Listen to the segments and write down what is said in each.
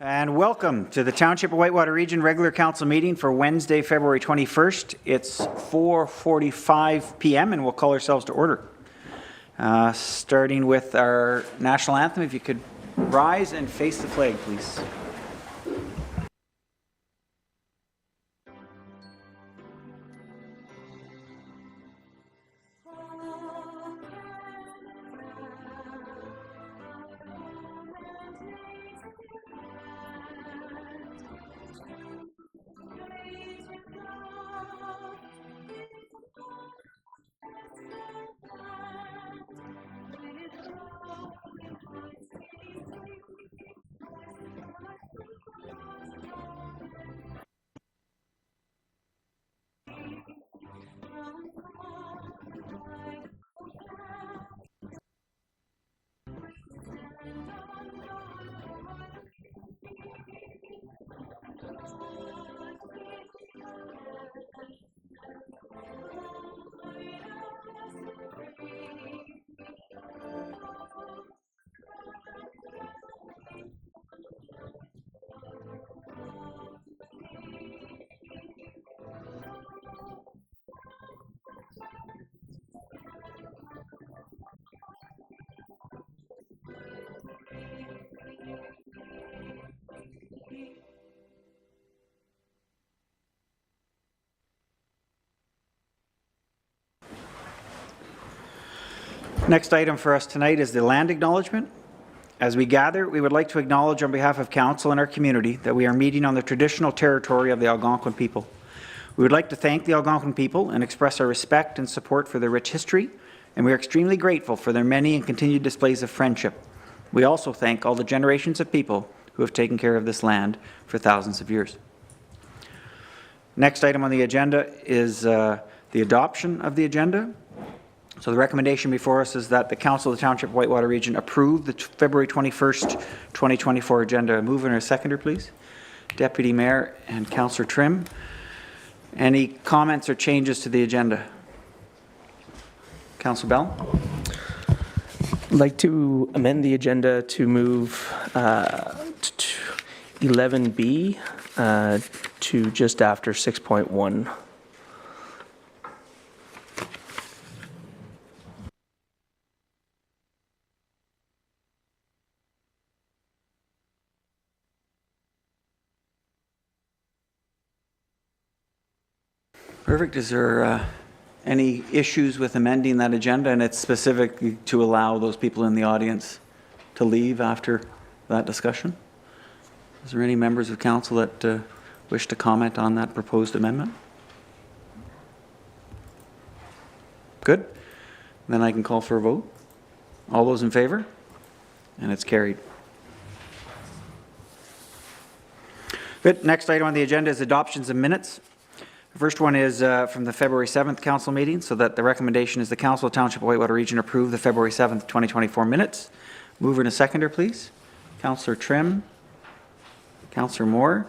And welcome to the Township of Whitewater Region regular council meeting for Wednesday, February 21st. It's 4:45 p.m. and we'll call ourselves to order. Starting with our national anthem, if you could rise and face the flag, please. Next item for us tonight is the land acknowledgement. As we gather, we would like to acknowledge on behalf of council and our community that we are meeting on the traditional territory of the Algonquin people. We would like to thank the Algonquin people and express our respect and support for their rich history, and we are extremely grateful for their many and continued displays of friendship. We also thank all the generations of people who have taken care of this land for thousands of years. Next item on the agenda is the adoption of the agenda. So the recommendation before us is that the Council of the Township of Whitewater Region approve the February 21st, 2024 agenda. A mover and a seconder, please. Deputy Mayor and Councillor Trim. Any comments or changes to the agenda? Councillor Bell? I'd like to amend the agenda to move 11B to just after 6.1. Perfect. Is there any issues with amending that agenda, and it's specific to allow those people in the audience to leave after that discussion? Is there any members of council that wish to comment on that proposed amendment? Good. Then I can call for a vote. All those in favor? And it's carried. Good. Next item on the agenda is adoptions of minutes. The first one is from the February 7th council meeting, so that the recommendation is the Council of Township of Whitewater Region approve the February 7th, 2024 minutes. Mover and a seconder, please. Councillor Trim. Councillor Moore.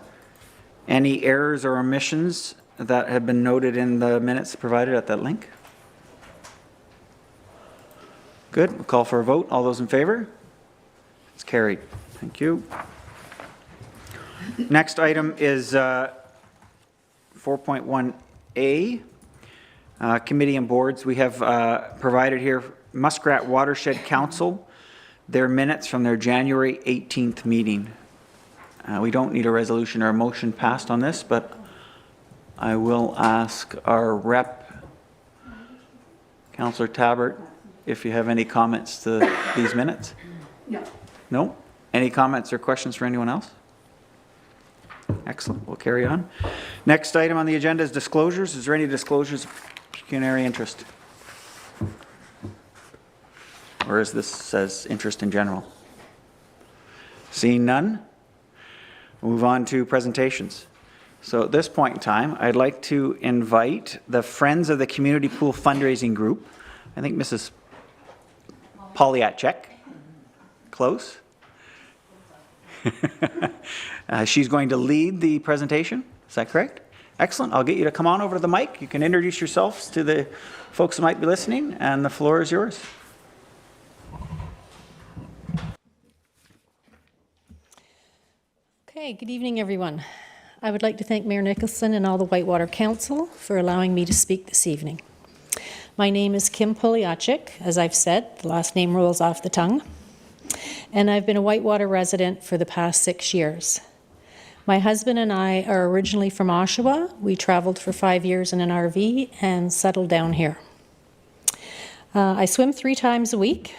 Any errors or omissions that have been noted in the minutes provided at that link? Good. We'll call for a vote. All those in favor? It's carried. Thank you. Next item is 4.1A, committee and boards. We have provided here Muskrat Watershed Council, their minutes from their January 18th meeting. We don't need a resolution or a motion passed on this, but I will ask our rep, Councillor Tabbert, if you have any comments to these minutes. Yeah. No? Any comments or questions for anyone else? Excellent. We'll carry on. Next item on the agenda is disclosures. Is there any disclosures of pecuniary interest? Or is this says interest in general? Seeing none, we'll move on to presentations. So at this point in time, I'd like to invite the Friends of the Community Pool Fundraising Group. I think Mrs. Poliacik. Close. She's going to lead the presentation. Is that correct? Excellent. I'll get you to come on over to the mic. You can introduce yourselves to the folks who might be listening, and the floor is yours. Okay, good evening, everyone. I would like to thank Mayor Nicholson and all the Whitewater Council for allowing me to speak this evening. My name is Kim Poliacik. As I've said, the last name rolls off the tongue. And I've been a Whitewater resident for the past 6 years. My husband and I are originally from Oshawa. We traveled for 5 years in an RV and settled down here. I swim 3 times a week,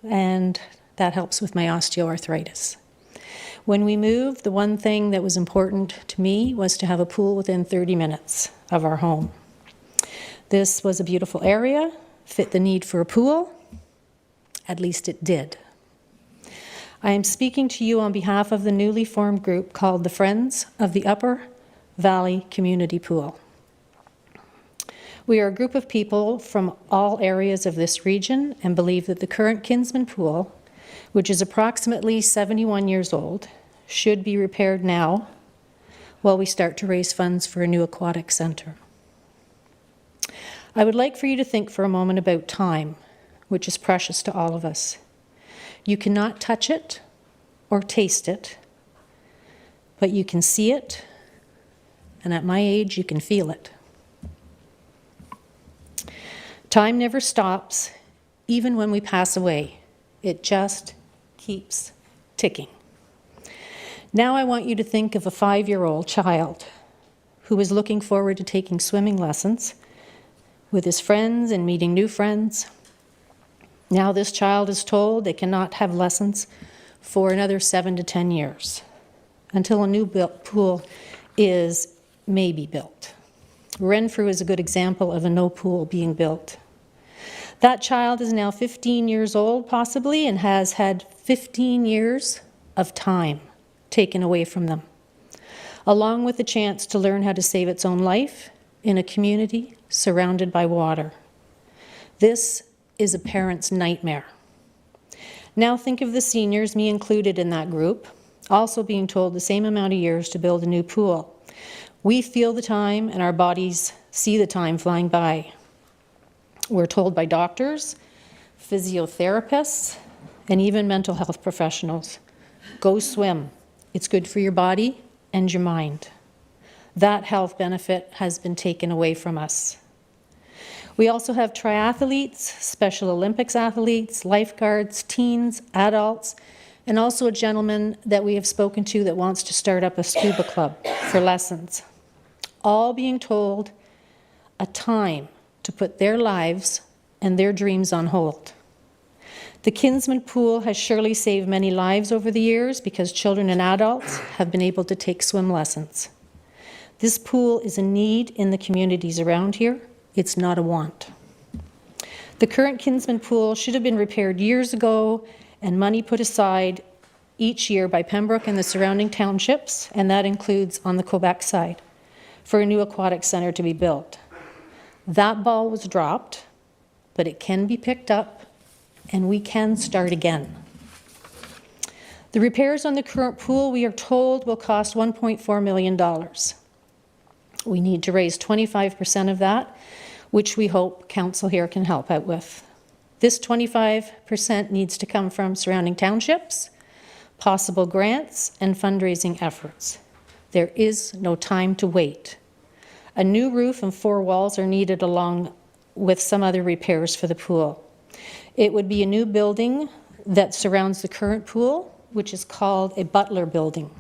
and that helps with my osteoarthritis. When we moved, the one thing that was important to me was to have a pool within 30 minutes of our home. This was a beautiful area, fit the need for a pool. At least it did. I am speaking to you on behalf of the newly formed group called the Friends of the Upper Valley Community Pool. We are a group of people from all areas of this region and believe that the current Kinsman Pool, which is approximately 71 years old, should be repaired now while we start to raise funds for a new aquatic centre. I would like for you to think for a moment about time, which is precious to all of us. You cannot touch it or taste it, but you can see it, and at my age, you can feel it. Time never stops, even when we pass away. It just keeps ticking. Now I want you to think of a 5-year-old child who is looking forward to taking swimming lessons with his friends and meeting new friends. Now this child is told they cannot have lessons for another 7 to 10 years until a new pool is maybe built. Renfrew is a good example of a no pool being built. That child is now 15 years old, possibly, and has had 15 years of time taken away from them, along with the chance to learn how to save its own life in a community surrounded by water. This is a parent's nightmare. Now think of the seniors, me included in that group, also being told the same amount of years to build a new pool. We feel the time and our bodies see the time flying by. We're told by doctors, physiotherapists, and even mental health professionals, go swim. It's good for your body and your mind. That health benefit has been taken away from us. We also have triathletes, Special Olympics athletes, lifeguards, teens, adults, and also a gentleman that we have spoken to that wants to start up a scuba club for lessons. All being told a time to put their lives and their dreams on hold. The Kinsman Pool has surely saved many lives over the years because children and adults have been able to take swim lessons. This pool is a need in the communities around here. It's not a want. The current Kinsman Pool should have been repaired years ago and money put aside each year by Pembroke and the surrounding townships, and that includes on the Quebec side, for a new aquatic centre to be built. That ball was dropped, but it can be picked up and we can start again. The repairs on the current pool, we are told, will cost $1.4 million. We need to raise 25% of that, which we hope council here can help out with. This 25% needs to come from surrounding townships, possible grants, and fundraising efforts. There is no time to wait. A new roof and 4 walls are needed along with some other repairs for the pool. It would be a new building that surrounds the current pool, which is called a Butler building.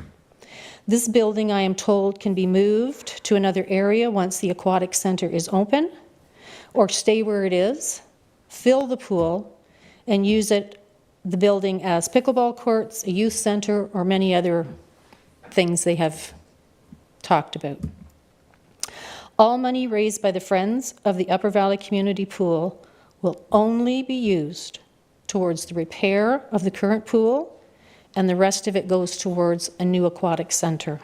This building, I am told, can be moved to another area once the aquatic centre is open, or stay where it is, fill the pool, and use the building as pickleball courts, a youth centre, or many other things they have talked about. All money raised by the Friends of the Upper Valley Community Pool will only be used towards the repair of the current pool, and the rest of it goes towards a new aquatic centre.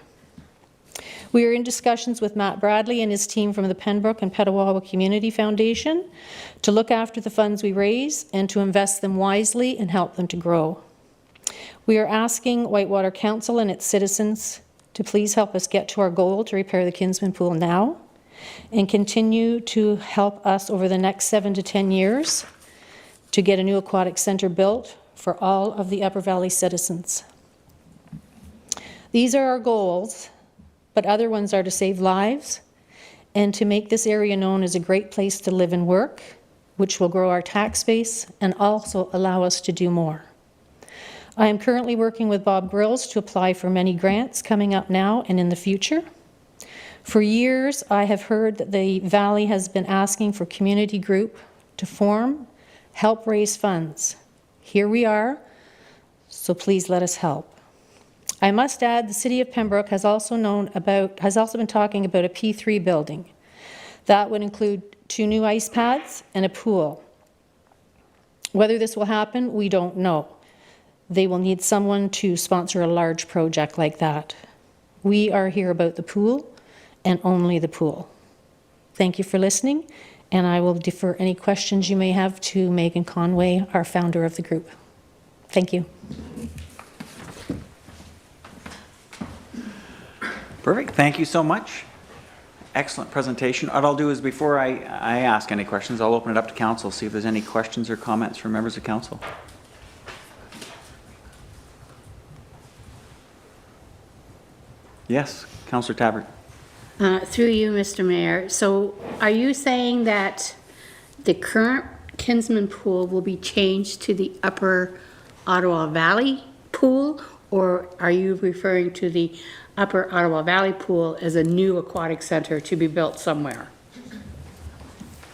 We are in discussions with Matt Bradley and his team from the Pembroke and Petawawa Community Foundation to look after the funds we raise and to invest them wisely and help them to grow. We are asking Whitewater Council and its citizens to please help us get to our goal to repair the Kinsman Pool now and continue to help us over the next 7 to 10 years to get a new aquatic centre built for all of the Upper Valley citizens. These are our goals, but other ones are to save lives and to make this area known as a great place to live and work, which will grow our tax base and also allow us to do more. I am currently working with Bob Grills to apply for many grants coming up now and in the future. For years, I have heard that the Valley has been asking for community group to form, help raise funds. Here we are, so please let us help. I must add the City of Pembroke has also been talking about a P3 building. That would include 2 new ice pads and a pool. Whether this will happen, we don't know. They will need someone to sponsor a large project like that. We are here about the pool and only the pool. Thank you for listening, and I will defer any questions you may have to Megan Conway, our founder of the group. Thank you. Perfect. Thank you so much. Excellent presentation. What I'll do is before I ask any questions, I'll open it up to council, see if there's any questions or comments from members of council. Yes, Councillor Tabbert. Through you, Mr. Mayor. So are you saying that the current Kinsman pool will be changed to the Upper Ottawa Valley pool, or are you referring to the Upper Ottawa Valley pool as a new aquatic center to be built somewhere?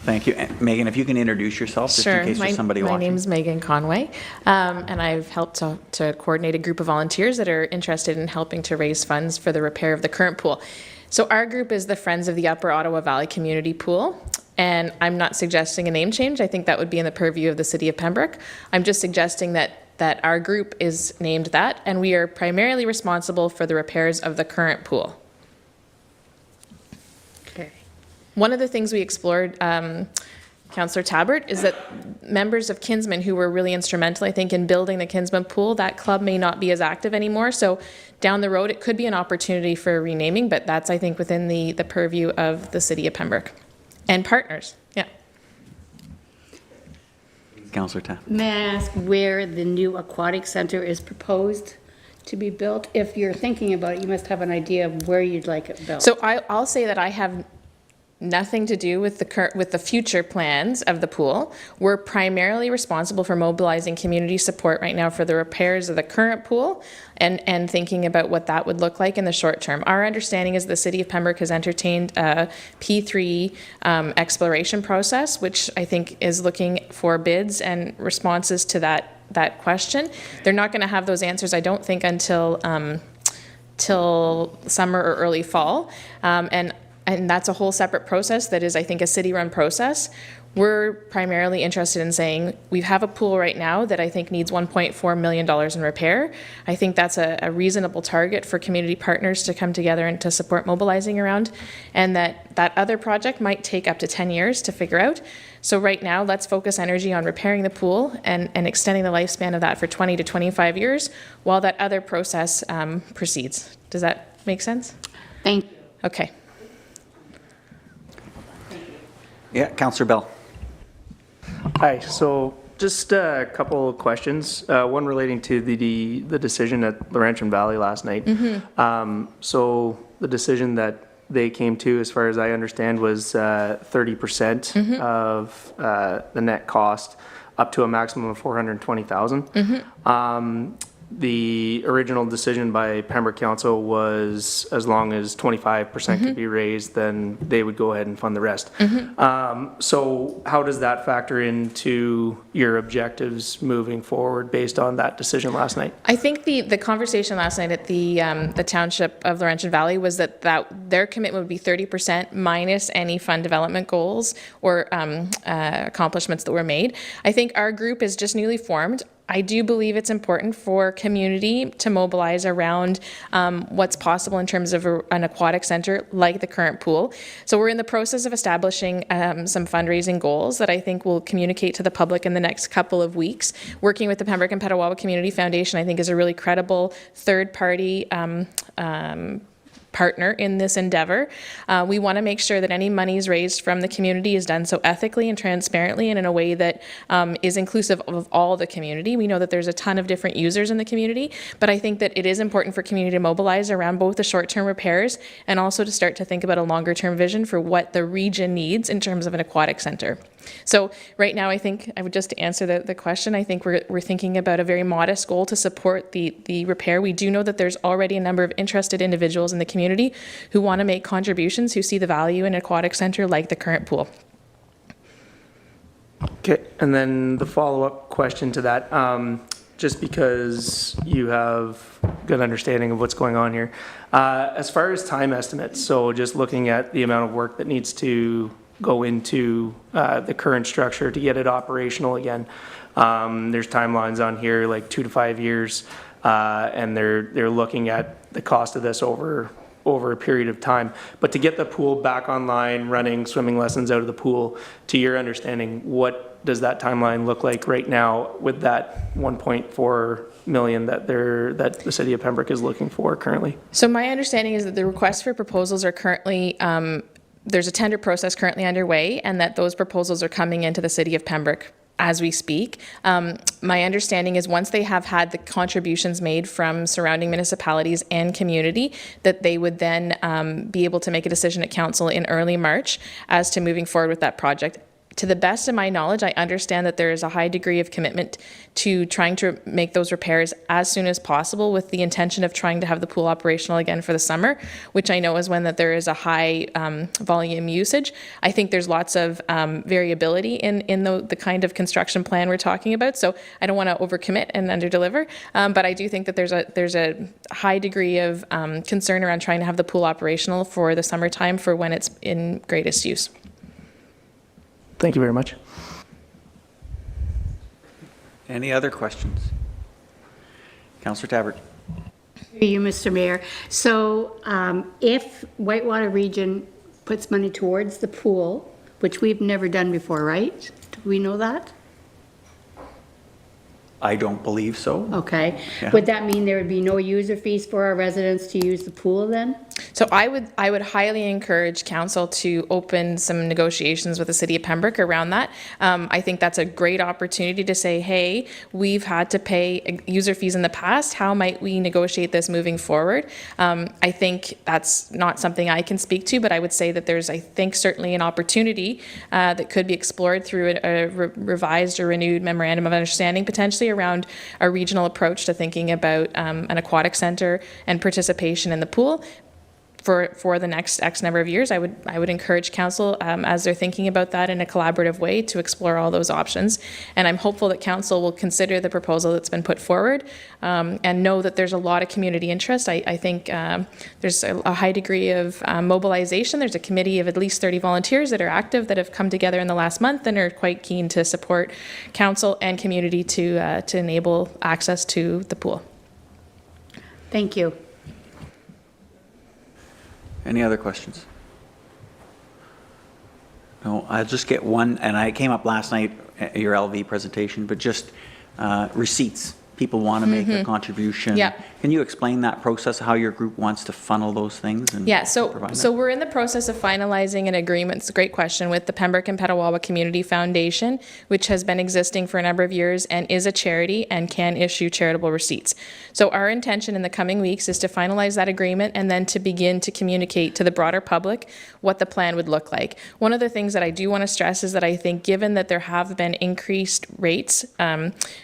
Thank you. And Megan, if you can introduce yourself, just in case there's somebody watching. My name's Megan Conway, and I've helped to coordinate a group of volunteers that are interested in helping to raise funds for the repair of the current pool. So our group is the Friends of the Upper Ottawa Valley Community Pool, and I'm not suggesting a name change. I think that would be in the purview of the City of Pembroke. I'm just suggesting that our group is named that, and we are primarily responsible for the repairs of the current pool. Okay. One of the things we explored, Councillor Tabbert, is that members of Kinsman who were really instrumental, I think, in building the Kinsman pool, that club may not be as active anymore. So down the road, it could be an opportunity for renaming, but that's, I think, within the purview of the City of Pembroke and partners. Yeah. Councillor Tabbert. May I ask where the new aquatic center is proposed to be built? If you're thinking about it, you must have an idea of where you'd like it built. So I'll say that I have nothing to do with the future plans of the pool. We're primarily responsible for mobilizing community support right now for the repairs of the current pool and thinking about what that would look like in the short term. Our understanding is the City of Pembroke has entertained a P3 exploration process, which I think is looking for bids and responses to that question. They're not going to have those answers, I don't think, until till summer or early fall. And that's a whole separate process that is, I think, a city-run process. We're primarily interested in saying we have a pool right now that I think needs $1.4 million in repair. I think that's a reasonable target for community partners to come together and to support mobilizing around, and that other project might take up to 10 years to figure out. So right now, let's focus energy on repairing the pool and extending the lifespan of that for 20 to 25 years while that other process proceeds. Does that make sense? Thank you. Okay. Yeah, Councillor Bell. Hi, so just a couple of questions. One relating to the decision at Laurentian Valley last night. So the decision that they came to, as far as I understand, was 30% of the net cost, up to a maximum of $420,000. The original decision by Pembroke Council was as long as 25% could be raised, then they would go ahead and fund the rest. So how does that factor into your objectives moving forward based on that decision last night? I think the conversation last night at the Township of Laurentian Valley was that their commitment would be 30% minus any fund development goals or accomplishments that were made. I think our group is just newly formed. I do believe it's important for community to mobilize around what's possible in terms of an aquatic center like the current pool. So we're in the process of establishing some fundraising goals that I think will communicate to the public in the next couple of weeks. Working with the Pembroke and Petawawa Community Foundation, I think, is a really credible third-party partner in this endeavor. We want to make sure that any monies raised from the community is done so ethically and transparently and in a way that is inclusive of all the community. We know that there's a ton of different users in the community, but I think that it is important for community to mobilize around both the short-term repairs and also to start to think about a longer-term vision for what the region needs in terms of an aquatic center. So right now, I think, I would just to answer the question, I think we're thinking about a very modest goal to support the repair. We do know that there's already a number of interested individuals in the community who want to make contributions, who see the value in an aquatic center like the current pool. Okay, and then the follow-up question to that, just because you have good understanding of what's going on here. As far as time estimates, so just looking at the amount of work that needs to go into the current structure to get it operational again. There's timelines on here like 2 to 5 years, and they're looking at the cost of this over a period of time. But to get the pool back online, running swimming lessons out of the pool, to your understanding, what does that timeline look like right now with that 1.4 million that the city of Pembroke is looking for currently? So my understanding is that the requests for proposals are currently there's a tender process currently underway, and that those proposals are coming into the city of Pembroke as we speak. My understanding is once they have had the contributions made from surrounding municipalities and community, that they would then be able to make a decision at council in early March as to moving forward with that project. To the best of my knowledge, I understand that there is a high degree of commitment to trying to make those repairs as soon as possible with the intention of trying to have the pool operational again for the summer, which I know is when that there is a high volume usage. I think there's lots of variability in the kind of construction plan we're talking about, so I don't want to overcommit and underdeliver, but I do think that there's a high degree of concern around trying to have the pool operational for the summertime for when it's in greatest use. Thank you very much. Any other questions? Councillor Tabbert. Through you, Mr. Mayor. So if Whitewater Region puts money towards the pool, which we've never done before, right? Do we know that? I don't believe so. Okay. Yeah. Would that mean there would be no user fees for our residents to use the pool then? So I would highly encourage council to open some negotiations with the city of Pembroke around that. I think that's a great opportunity to say, hey, we've had to pay user fees in the past. How might we negotiate this moving forward? I think that's not something I can speak to, but I would say that there's, I think, certainly an opportunity that could be explored through a revised or renewed memorandum of understanding potentially around a regional approach to thinking about an aquatic center and participation in the pool. For the next X number of years, I would encourage council, as they're thinking about that in a collaborative way, to explore all those options. And I'm hopeful that council will consider the proposal that's been put forward and know that there's a lot of community interest. I think there's a high degree of mobilization. There's a committee of at least 30 volunteers that are active that have come together in the last month and are quite keen to support council and community to enable access to the pool. Thank you. Any other questions? No, I'll just get one, and I came up last night at your LV presentation, but just receipts. People want to make a contribution. Yeah. Can you explain that process, how your group wants to funnel those things? And Yeah, so provide that? we're in the process of finalizing an agreement, it's a great question, with the Pembroke and Petawawa Community Foundation, which has been existing for a number of years and is a charity and can issue charitable receipts. So our intention in the coming weeks is to finalize that agreement and then to begin to communicate to the broader public what the plan would look like. One of the things that I do want to stress is that I think given that there have been increased rates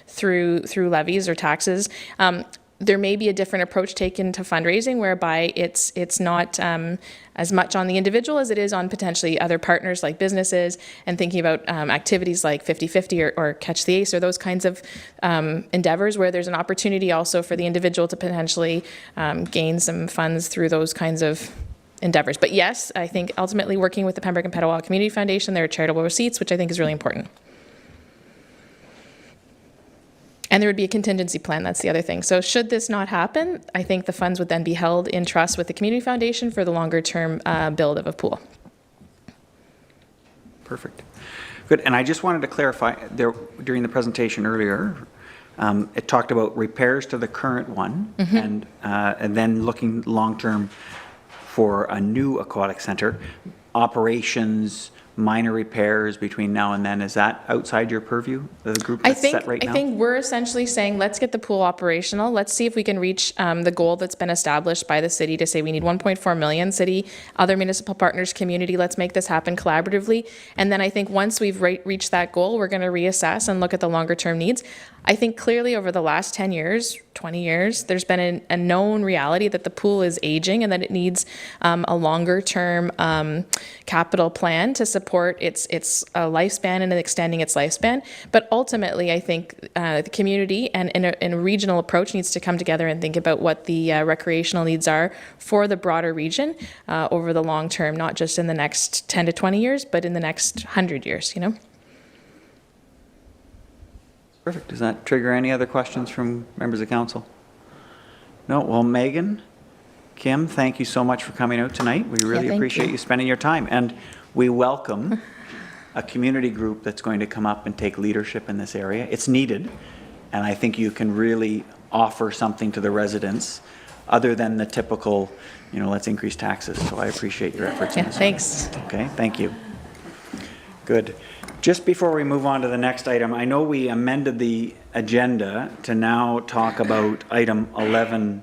through levies or taxes, there may be a different approach taken to fundraising whereby it's not as much on the individual as it is on potentially other partners like businesses, and thinking about activities like 50-50 or Catch the Ace or those kinds of endeavors where there's an opportunity also for the individual to potentially gain some funds through those kinds of endeavors. But yes, I think ultimately working with the Pembroke and Petawawa Community Foundation, there are charitable receipts, which I think is really important. And there would be a contingency plan, that's the other thing. So should this not happen, I think the funds would then be held in trust with the Community Foundation for the longer term build of a pool. Perfect. Good, and I just wanted to clarify, there during the presentation earlier, it talked about repairs to the current one and then looking long-term for a new aquatic center. Operations, minor repairs between now and then, is that outside your purview, the group that's set right now? I think we're essentially saying, let's get the pool operational. Let's see if we can reach the goal that's been established by the city to say we need 1.4 million. City, other municipal partners, community, let's make this happen collaboratively. And then I think once we've reached that goal, we're going to reassess and look at the longer term needs. I think clearly over the last 10 years, 20 years, there's been a known reality that the pool is aging and that it needs a longer term capital plan to support its lifespan and extending its lifespan. But ultimately, I think the community and a regional approach needs to come together and think about what the recreational needs are for the broader region over the long term, not just in the next 10 to 20 years, but in the next 100 years, you know? Perfect. Does that trigger any other questions from members of council? No? Well, Megan, Kim, thank you so much for coming out tonight. We really thank appreciate you. you spending your time. And we welcome a community group that's going to come up and take leadership in this area. It's needed, and I think you can really offer something to the residents other than the typical, let's increase taxes. So I appreciate your efforts. Yeah, thanks. Okay, thank you. Good. Just before we move on to the next item, I know we amended the agenda to now talk about item 11A.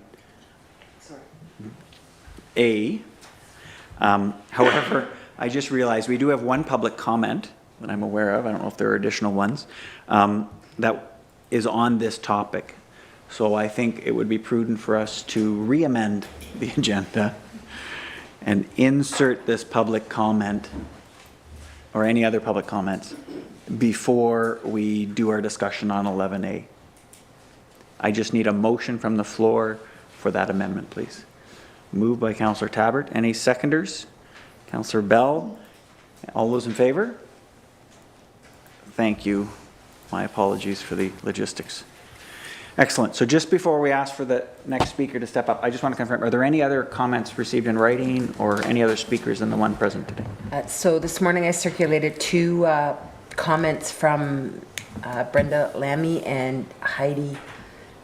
However, I just realized we do have one public comment that I'm aware of. I don't know if there are additional ones that is on this topic. So I think it would be prudent for us to re-amend the agenda and insert this public comment or any other public comments before we do our discussion on 11A. I just need a motion from the floor for that amendment, please. Moved by Councillor Tabbert. Any seconders? Councillor Bell. All those in favor? Thank you. My apologies for the logistics. Excellent. So just before we ask for the next speaker to step up, I just want to confirm, are there any other comments received in writing or any other speakers than the one present today? So this morning I circulated two comments from Brenda Lammy and Heidi,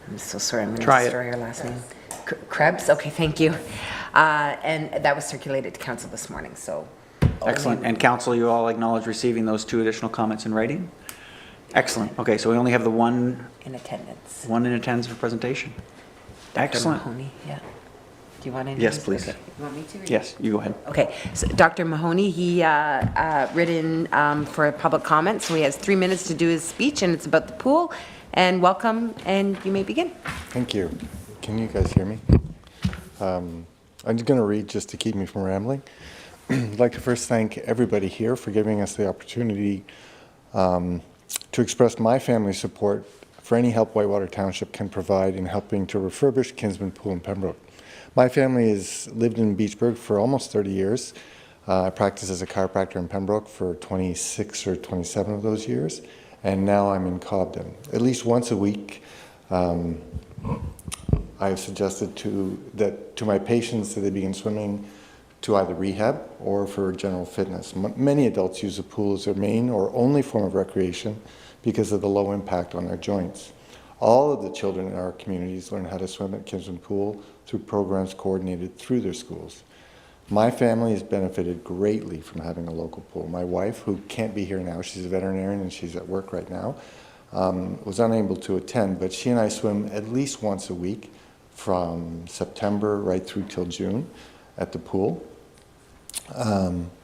I'm so sorry, I'm going to destroy her last name. Krebs? Okay, thank you. And that was circulated to council this morning, so. Excellent. And council, you all acknowledge receiving those two additional comments in writing? Excellent. Okay, so we only have the one in attendance. One in attendance for presentation. Excellent. Dr. Mahoney, yeah. Do you want to? Yes, please. Okay. You want me to? Yes, you go ahead. Okay, so Dr. Mahoney, he written for a public comment, so he has 3 minutes to do his speech, and it's about the pool. And welcome, and you may begin. Thank you. Can you guys hear me? I'm just going to read just to keep me from rambling. I'd like to first thank everybody here for giving us the opportunity to express my family's support for any help Whitewater Township can provide in helping to refurbish Kinsman Pool in Pembroke. My family has lived in Beachburg for almost 30 years. I practiced as a chiropractor in Pembroke for 26 or 27 of those years, and now I'm in Cobden. At least once a week, I have suggested to my patients that they begin swimming to either rehab or for general fitness. Many adults use the pool as their main or only form of recreation because of the low impact on their joints. All of the children in our communities learn how to swim at Kinsman Pool through programs coordinated through their schools. My family has benefited greatly from having a local pool. My wife, who can't be here now, she's a veterinarian and she's at work right now, was unable to attend, but she and I swim at least once a week from September right through till June at the pool.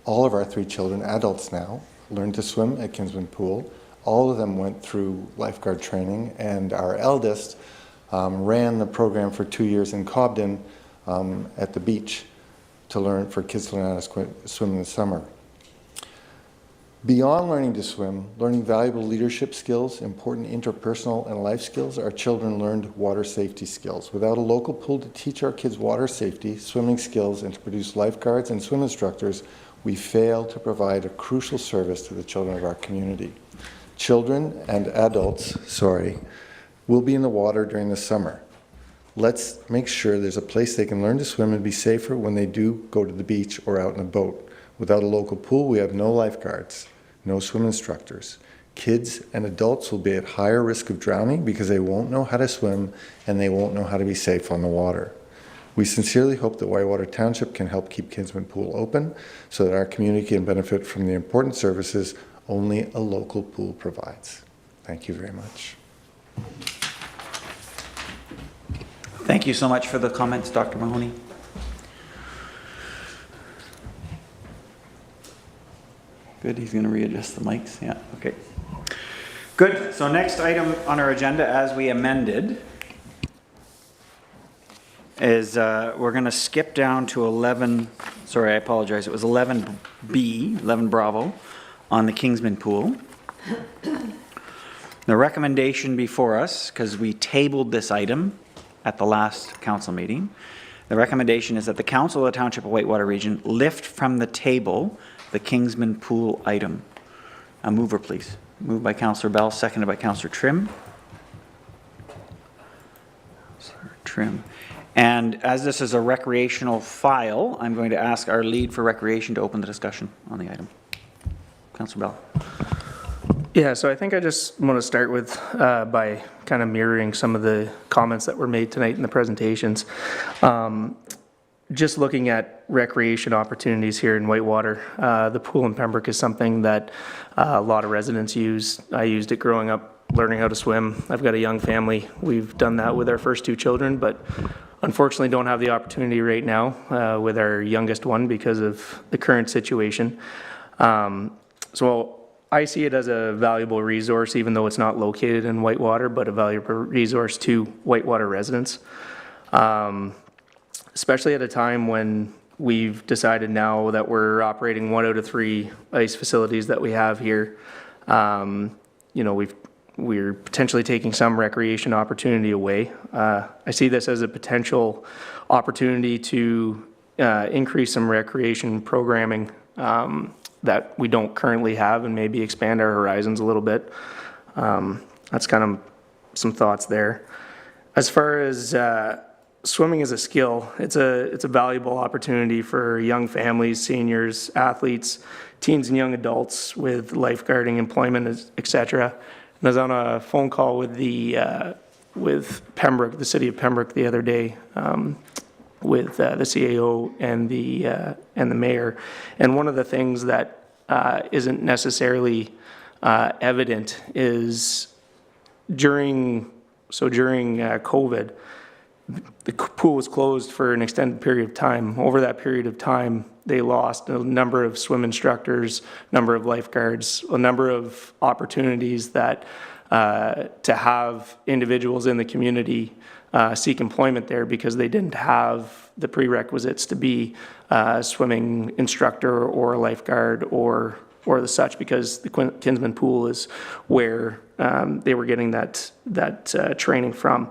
All of our 3 children, adults now, learned to swim at Kinsman Pool. All of them went through lifeguard training, and our eldest ran the program for 2 years in Cobden at the beach for kids to learn how to swim in the summer. Beyond learning to swim, learning valuable leadership skills, important interpersonal and life skills, our children learned water safety skills. Without a local pool to teach our kids water safety, swimming skills, and to produce lifeguards and swim instructors, we fail to provide a crucial service to the children of our community. Children and adults, will be in the water during the summer. Let's make sure there's a place they can learn to swim and be safer when they do go to the beach or out in a boat. Without a local pool, we have no lifeguards, no swim instructors. Kids and adults will be at higher risk of drowning because they won't know how to swim and they won't know how to be safe on the water. We sincerely hope that Whitewater Township can help keep Kinsman Pool open so that our community can benefit from the important services only a local pool provides. Thank you very much. Thank you so much for the comments, Dr. Mahoney. Good, he's going to readjust the mics. Yeah, okay. Good, so next item on our agenda as we amended is we're going to skip down to 11, sorry, I apologize, it was 11B, 11 Bravo, on the Kingsman Pool. The recommendation before us, because we tabled this item at the last council meeting, the recommendation is that the Council of the Township of Whitewater Region lift from the table the Kingsman Pool item. A mover, please. Moved by Councillor Bell, seconded by Councillor Trim. And as this is a recreational file, I'm going to ask our lead for recreation to open the discussion on the item. Councillor Bell. Yeah, so I think I just want to start with by kind of mirroring some of the comments that were made tonight in the presentations. Just looking at recreation opportunities here in Whitewater, the pool in Pembroke is something that a lot of residents use. I used it growing up, learning how to swim. I've got a young family. We've done that with our first 2 children, but unfortunately don't have the opportunity right now with our youngest one because of the current situation. So I see it as a valuable resource, even though it's not located in Whitewater, but a valuable resource to Whitewater residents. Especially at a time when we've decided now that we're operating 1 out of 3 ice facilities that we have here. You know, we're potentially taking some recreation opportunity away. I see this as a potential opportunity to increase some recreation programming that we don't currently have and maybe expand our horizons a little bit. That's kind of some thoughts there. As far as swimming as a skill, it's a valuable opportunity for young families, seniors, athletes, teens and young adults with lifeguarding, employment, etc. And I was on a phone call with with Pembroke, the city of Pembroke, the other day, with the CAO and the mayor. And one of the things that isn't necessarily evident is during COVID, the pool was closed for an extended period of time. Over that period of time, they lost a number of swim instructors, number of lifeguards, a number of opportunities that to have individuals in the community seek employment there because they didn't have the prerequisites to be a swimming instructor or a lifeguard or the such, because the Kinsman Pool is where they were getting that training from.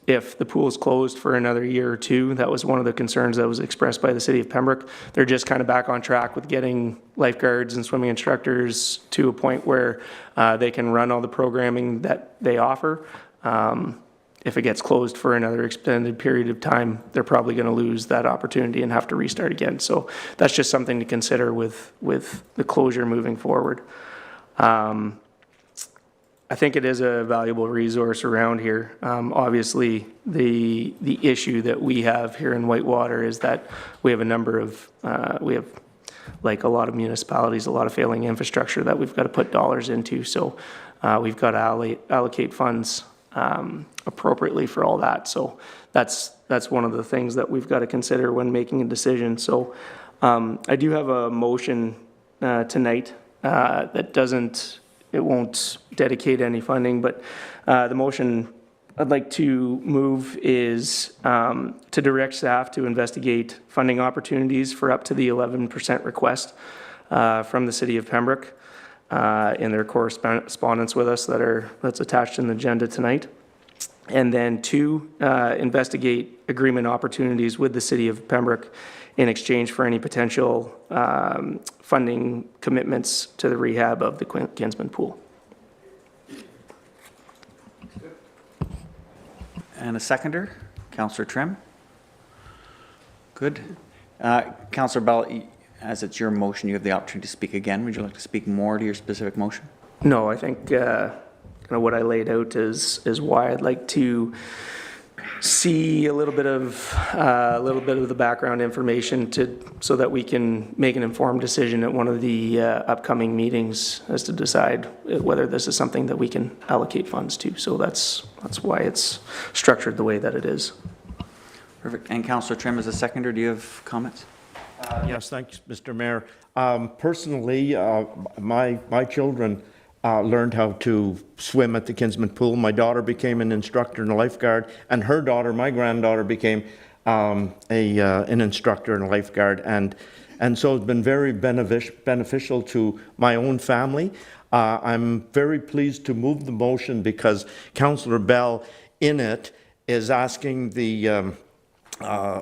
If the pool is closed for another year or 2, that was one of the concerns that was expressed by the city of Pembroke. They're just kind of back on track with getting lifeguards and swimming instructors to a point where they can run all the programming that they offer. If it gets closed for another extended period of time, they're probably going to lose that opportunity and have to restart again. So that's just something to consider with the closure moving forward. I think it is a valuable resource around here. Obviously, the issue that we have here in Whitewater is that we have a number of, like a lot of municipalities, a lot of failing infrastructure that we've got to put dollars into. So we've got to allocate funds appropriately for all that. So that's one of the things that we've got to consider when making a decision. So I do have a motion tonight that doesn't, it won't dedicate any funding, but the motion I'd like to move is to direct staff to investigate funding opportunities for up to the 11% request from the city of Pembroke in their correspondence with us that's attached in the agenda tonight. And then 2, investigate agreement opportunities with the city of Pembroke in exchange for any potential funding commitments to the rehab of the Kinsman Pool. And a seconder, Councillor Trim. Good. Councillor Bell, as it's your motion, you have the opportunity to speak again. Would you like to speak more to your specific motion? No, I think kind of what I laid out is why I'd like to see a little bit of the background information so that we can make an informed decision at one of the upcoming meetings as to decide whether this is something that we can allocate funds to. So that's why it's structured the way that it is. Perfect. And Councillor Trim as a seconder, do you have comments? Yes, thanks, Mr. Mayor. Personally, my children learned how to swim at the Kinsman Pool. My daughter became an instructor and a lifeguard, and her daughter, my granddaughter, became an instructor and a lifeguard, and so it's been very beneficial to my own family. I'm very pleased to move the motion because Councillor Bell in it is asking the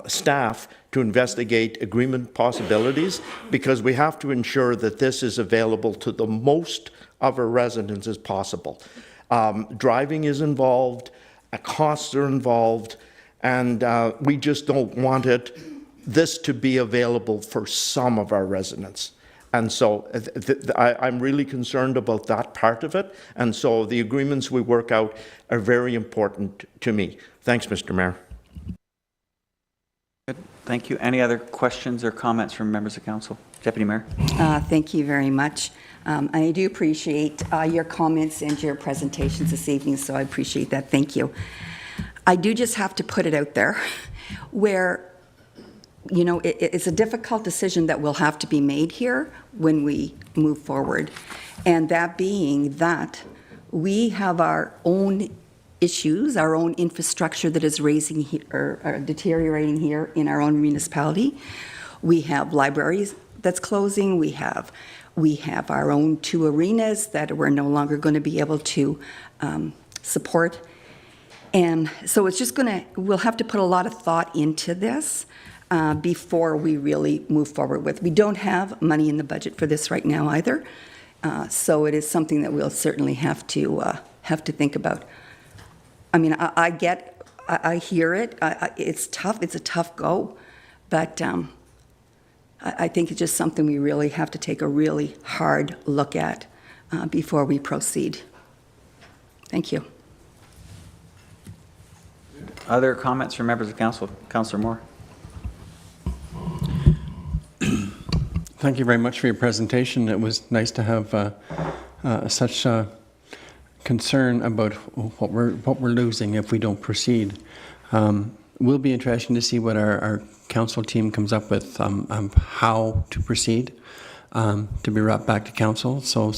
staff to investigate agreement possibilities, because we have to ensure that this is available to the most of our residents as possible. Driving is involved, costs are involved, and we just don't want this to be available for some of our residents. And so I'm really concerned about that part of it, and so the agreements we work out are very important to me. Thanks, Mr. Mayor. Good. Thank you. Any other questions or comments from members of council? Deputy Mayor. Thank you very much. I do appreciate your comments and your presentations this evening, so I appreciate that. Thank you. I do just have to put it out there where, you know, it's a difficult decision that will have to be made here when we move forward. And that being that we have our own issues, our own infrastructure that is deteriorating here in our own municipality. We have libraries that's closing. We have our own 2 arenas that we're no longer going to be able to support. And so it's just we'll have to put a lot of thought into this before we really move forward with. We don't have money in the budget for this right now either. So it is something that we'll certainly have to think about. I mean, I hear it. It's tough. It's a tough go, but I think it's just something we really have to take a really hard look at before we proceed. Thank you. Other comments from members of council? Councillor Moore. Thank you very much for your presentation. It was nice to have such concern about what we're losing if we don't proceed. Will be interesting to see what our council team comes up with how to proceed to be brought back to council, so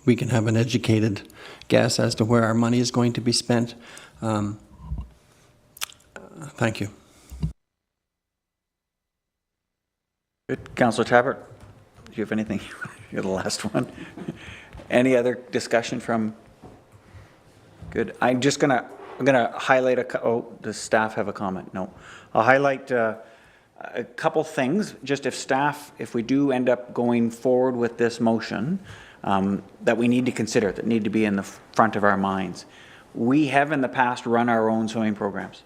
we can have an educated guess as to where our money is going to be spent. Thank you. Good. Councillor Tabbert, do you have anything? You're the last one. Any other discussion from? Good. I'm gonna highlight does staff have a comment? No. I'll highlight a couple things, just if we do end up going forward with this motion, that we need to consider, that need to be in the front of our minds. We have in the past run our own swimming programs.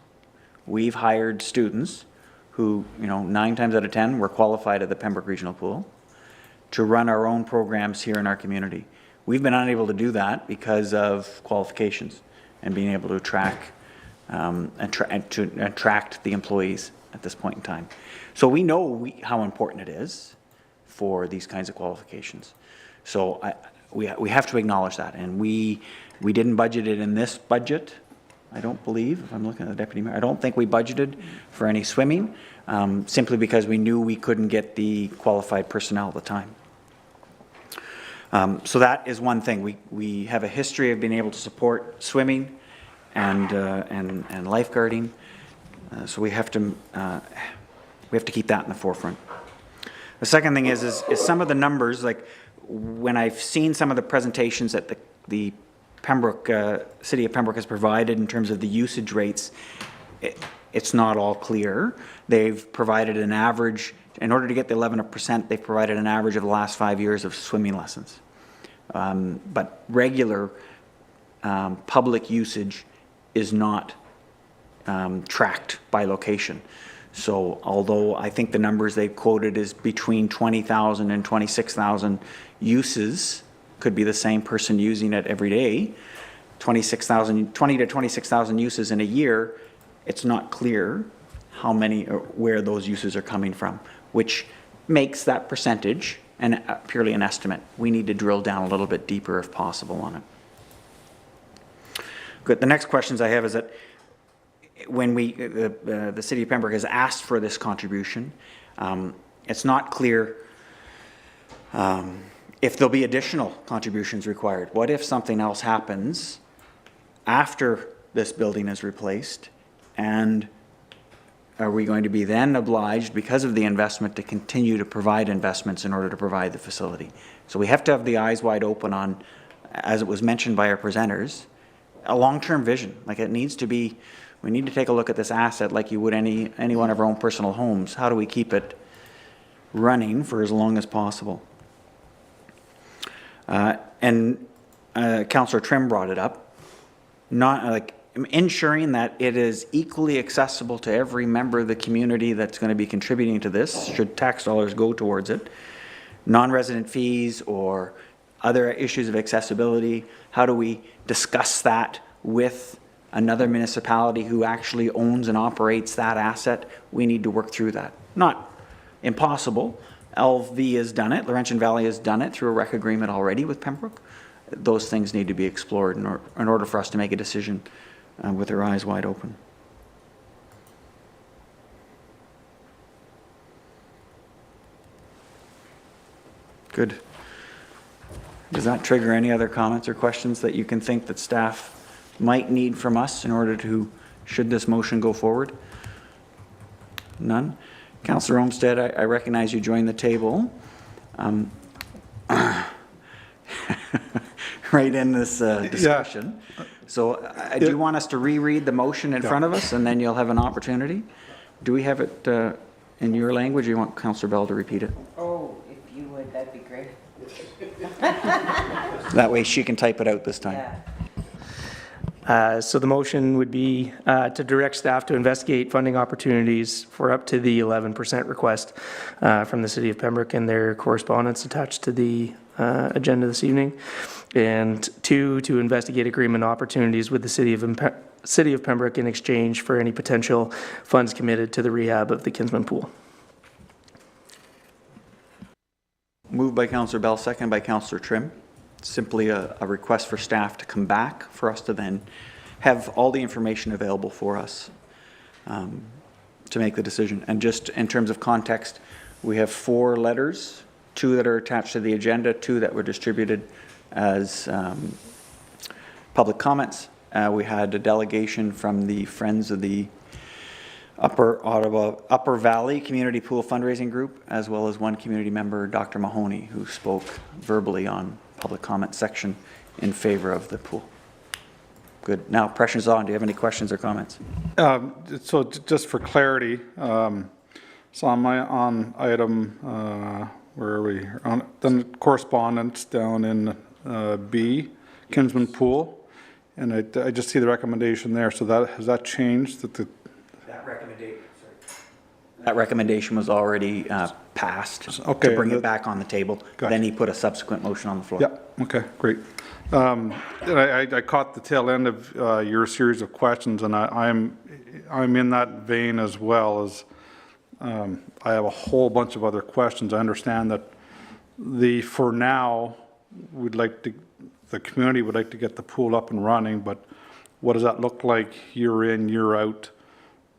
We've hired students who, 9 times out of 10 were qualified at the Pembroke Regional Pool to run our own programs here in our community. We've been unable to do that because of qualifications and being able to attract the employees at this point in time. So we know how important it is for these kinds of qualifications. So we have to acknowledge that, and we didn't budget it in this budget. I don't believe, if I'm looking at the Deputy Mayor, I don't think we budgeted for any swimming, simply because we knew we couldn't get the qualified personnel at the time. So that is one thing. We have a history of being able to support swimming and lifeguarding. So we have to keep that in the forefront. The second thing is some of the numbers, like when I've seen some of the presentations that the Pembroke, City of Pembroke has provided in terms of the usage rates, it's not all clear. They've provided an average, in order to get the 11%, they've provided an average of the last 5 years of swimming lessons. But regular public usage is not tracked by location. So although I think the numbers they've quoted is between 20,000 and 26,000 uses, could be the same person using it every day, 20 to 26,000 uses in a year it's not clear how many or where those uses are coming from, which makes that percentage purely an estimate. We need to drill down a little bit deeper if possible on it. Good. The next questions I have is that when the City of Pembroke has asked for this contribution, it's not clear if there'll be additional contributions required. What if something else happens after this building is replaced, and are we going to be then obliged, because of the investment, to continue to provide investments in order to provide the facility? So we have to have the eyes wide open on, as it was mentioned by our presenters, a long-term vision. Like, it needs to be, we need to take a look at this asset like you would any one of our own personal homes. How do we keep it running for as long as possible? Councillor Trim brought it up, not like ensuring that it is equally accessible to every member of the community that's going to be contributing to this, should tax dollars go towards it. Non-resident fees or other issues of accessibility, how do we discuss that with another municipality who actually owns and operates that asset? We need to work through that. Not impossible. LV has done it, Laurentian Valley has done it through a rec agreement already with Pembroke. Those things need to be explored in order for us to make a decision with our eyes wide open. Good. Does that trigger any other comments or questions that you can think that staff might need from us in order to, should this motion go forward? None? Councillor Olmsted, I recognize you joined the table. Right in this discussion. Yeah. So do you want us to reread the motion in front of us, and then you'll have an opportunity? Do we have it in your language, or you want Councillor Bell to repeat it? Oh, if you would, that'd be great. That way she can type it out this time. Yeah. So the motion would be to direct staff to investigate funding opportunities for up to the 11% request from the City of Pembroke and their correspondence attached to the agenda this evening. And 2, to investigate agreement opportunities with the City of Pembroke in exchange for any potential funds committed to the rehab of the Kinsman Pool. Moved by Councillor Bell, second by Councillor Trim. Simply a request for staff to come back for us to then have all the information available for us to make the decision. And just in terms of context, we have 4 letters, 2 that are attached to the agenda, 2 that were distributed as public comments. We had a delegation from the Friends of the Upper Valley Community Pool Fundraising Group, as well as one community member, Dr. Mahoney, who spoke verbally on public comment section in favor of the pool. Good. Now, pressure's on. Do you have any questions or comments? So just for clarity, so on item, where are we? On the correspondence down in B, Kinsman Pool, and I just see the recommendation there. So that has that changed? That recommendation was already passed Okay, to bring it back on the table. Gotcha. Then he put a subsequent motion on the floor. Yeah, okay, great. And I caught the tail end of your series of questions, and I'm in that vein as well. As I have a whole bunch of other questions. I understand that for now, the community would like to get the pool up and running, but what does that look like year in, year out?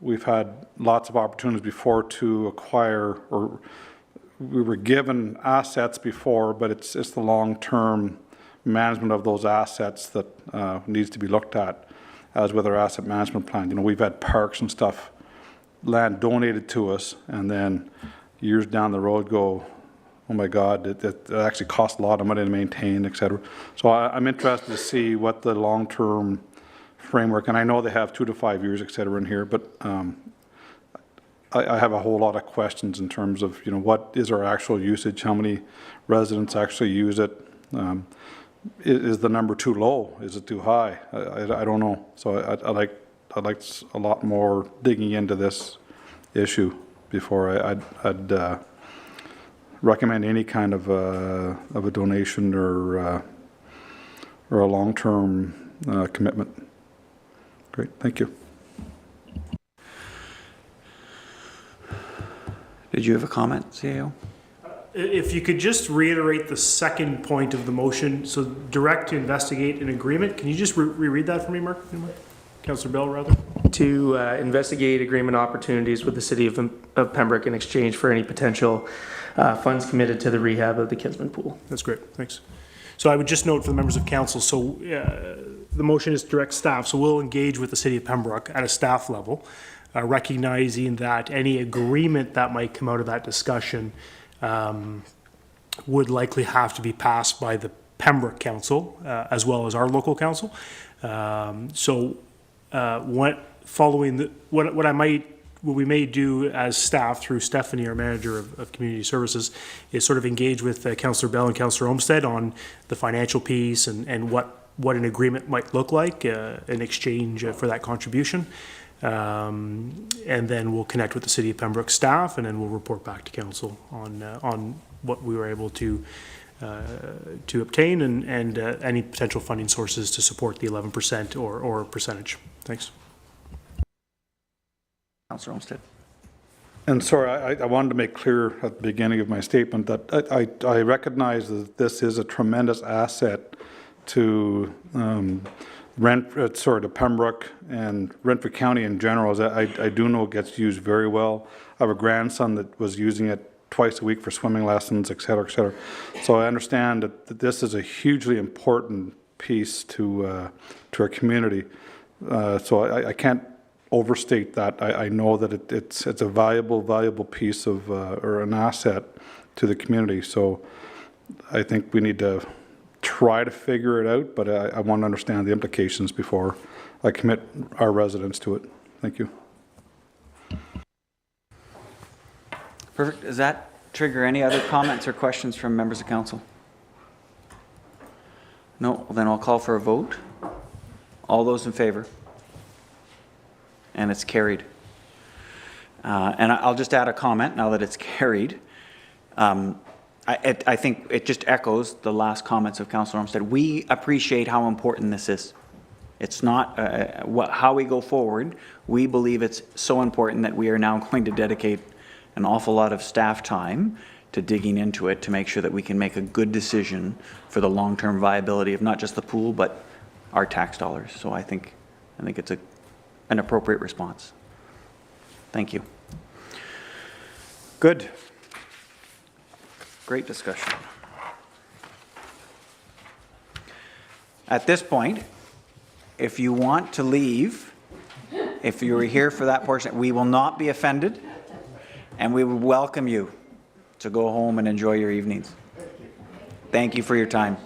We've had lots of opportunities before to acquire, or we were given assets before, but it's the long-term management of those assets that needs to be looked at, as with our asset management plan. You know, we've had parks and stuff, land donated to us, and then years down the road go, oh my God, it actually costs a lot of money to maintain, et cetera. So I'm interested to see what the long-term framework, and I know they have 2 to 5 years, et cetera, in here, but I have a whole lot of questions in terms of, you know, what is our actual usage, how many residents actually use it, is the number too low, is it too high? I don't know. So I'd like a lot more digging into this issue before I'd recommend any kind of a donation or a long-term commitment. Great, thank you. Did you have a comment, CAO? If you could just reiterate the second point of the motion, so direct to investigate an agreement, can you just reread that for me, Mark? Councillor Bell, rather? To investigate agreement opportunities with the city of Pembroke in exchange for any potential funds committed to the rehab of the Kinsman Pool. That's great, thanks. So I would just note for the members of council, so the motion is direct staff, so we'll engage with the city of Pembroke at a staff level, recognizing that any agreement that might come out of that discussion would likely have to be passed by the Pembroke Council as well as our local council. What we may do as staff through Stephanie, our manager of community services, is sort of engage with Councillor Bell and Councillor Olmsted on the financial piece and what an agreement might look like in exchange for that contribution. And then we'll connect with the City of Pembroke staff, and then we'll report back to council on what we were able to obtain and any potential funding sources to support the 11% or percentage. Thanks. Councillor Olmsted. And sorry, I wanted to make clear at the beginning of my statement that I recognize that this is a tremendous asset to to Pembroke and Renfrew County in general. I do know it gets used very well. I have a grandson that was using it twice a week for swimming lessons, et cetera, et cetera. So I understand that this is a hugely important piece to our community. So I can't overstate that. I know that it's a valuable piece of or an asset to the community. So I think we need to try to figure it out, but I want to understand the implications before I commit our residents to it. Thank you. Perfect. Does that trigger any other comments or questions from members of council? No? Well, then I'll call for a vote. All those in favor? And it's carried. And I'll just add a comment now that it's carried. I think it just echoes the last comments of Councillor Olmsted. We appreciate how important this is. It's not how we go forward. We believe it's so important that we are now going to dedicate an awful lot of staff time to digging into it to make sure that we can make a good decision for the long-term viability of not just the pool, but our tax dollars. So I think it's an appropriate response. Thank you. Good. Great discussion. At this point, if you want to leave, if you were here for that portion, we will not be offended, and we would welcome you to go home and enjoy your evenings. Thank you for your time.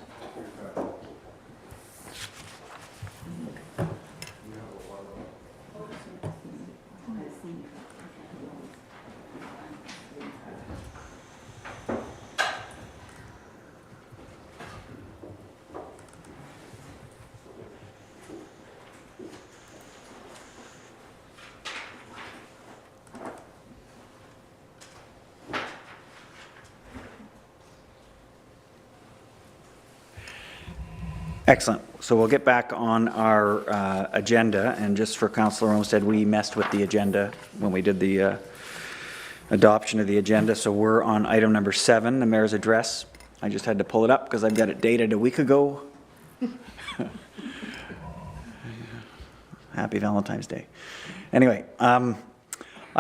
Excellent. So we'll get back on our agenda, and just for Councillor Olmsted, we messed with the agenda when we did the adoption of the agenda. So we're on item number 7, the Mayor's Address. I just had to pull it up because I've got it dated a week ago. Happy Valentine's Day. Anyway, I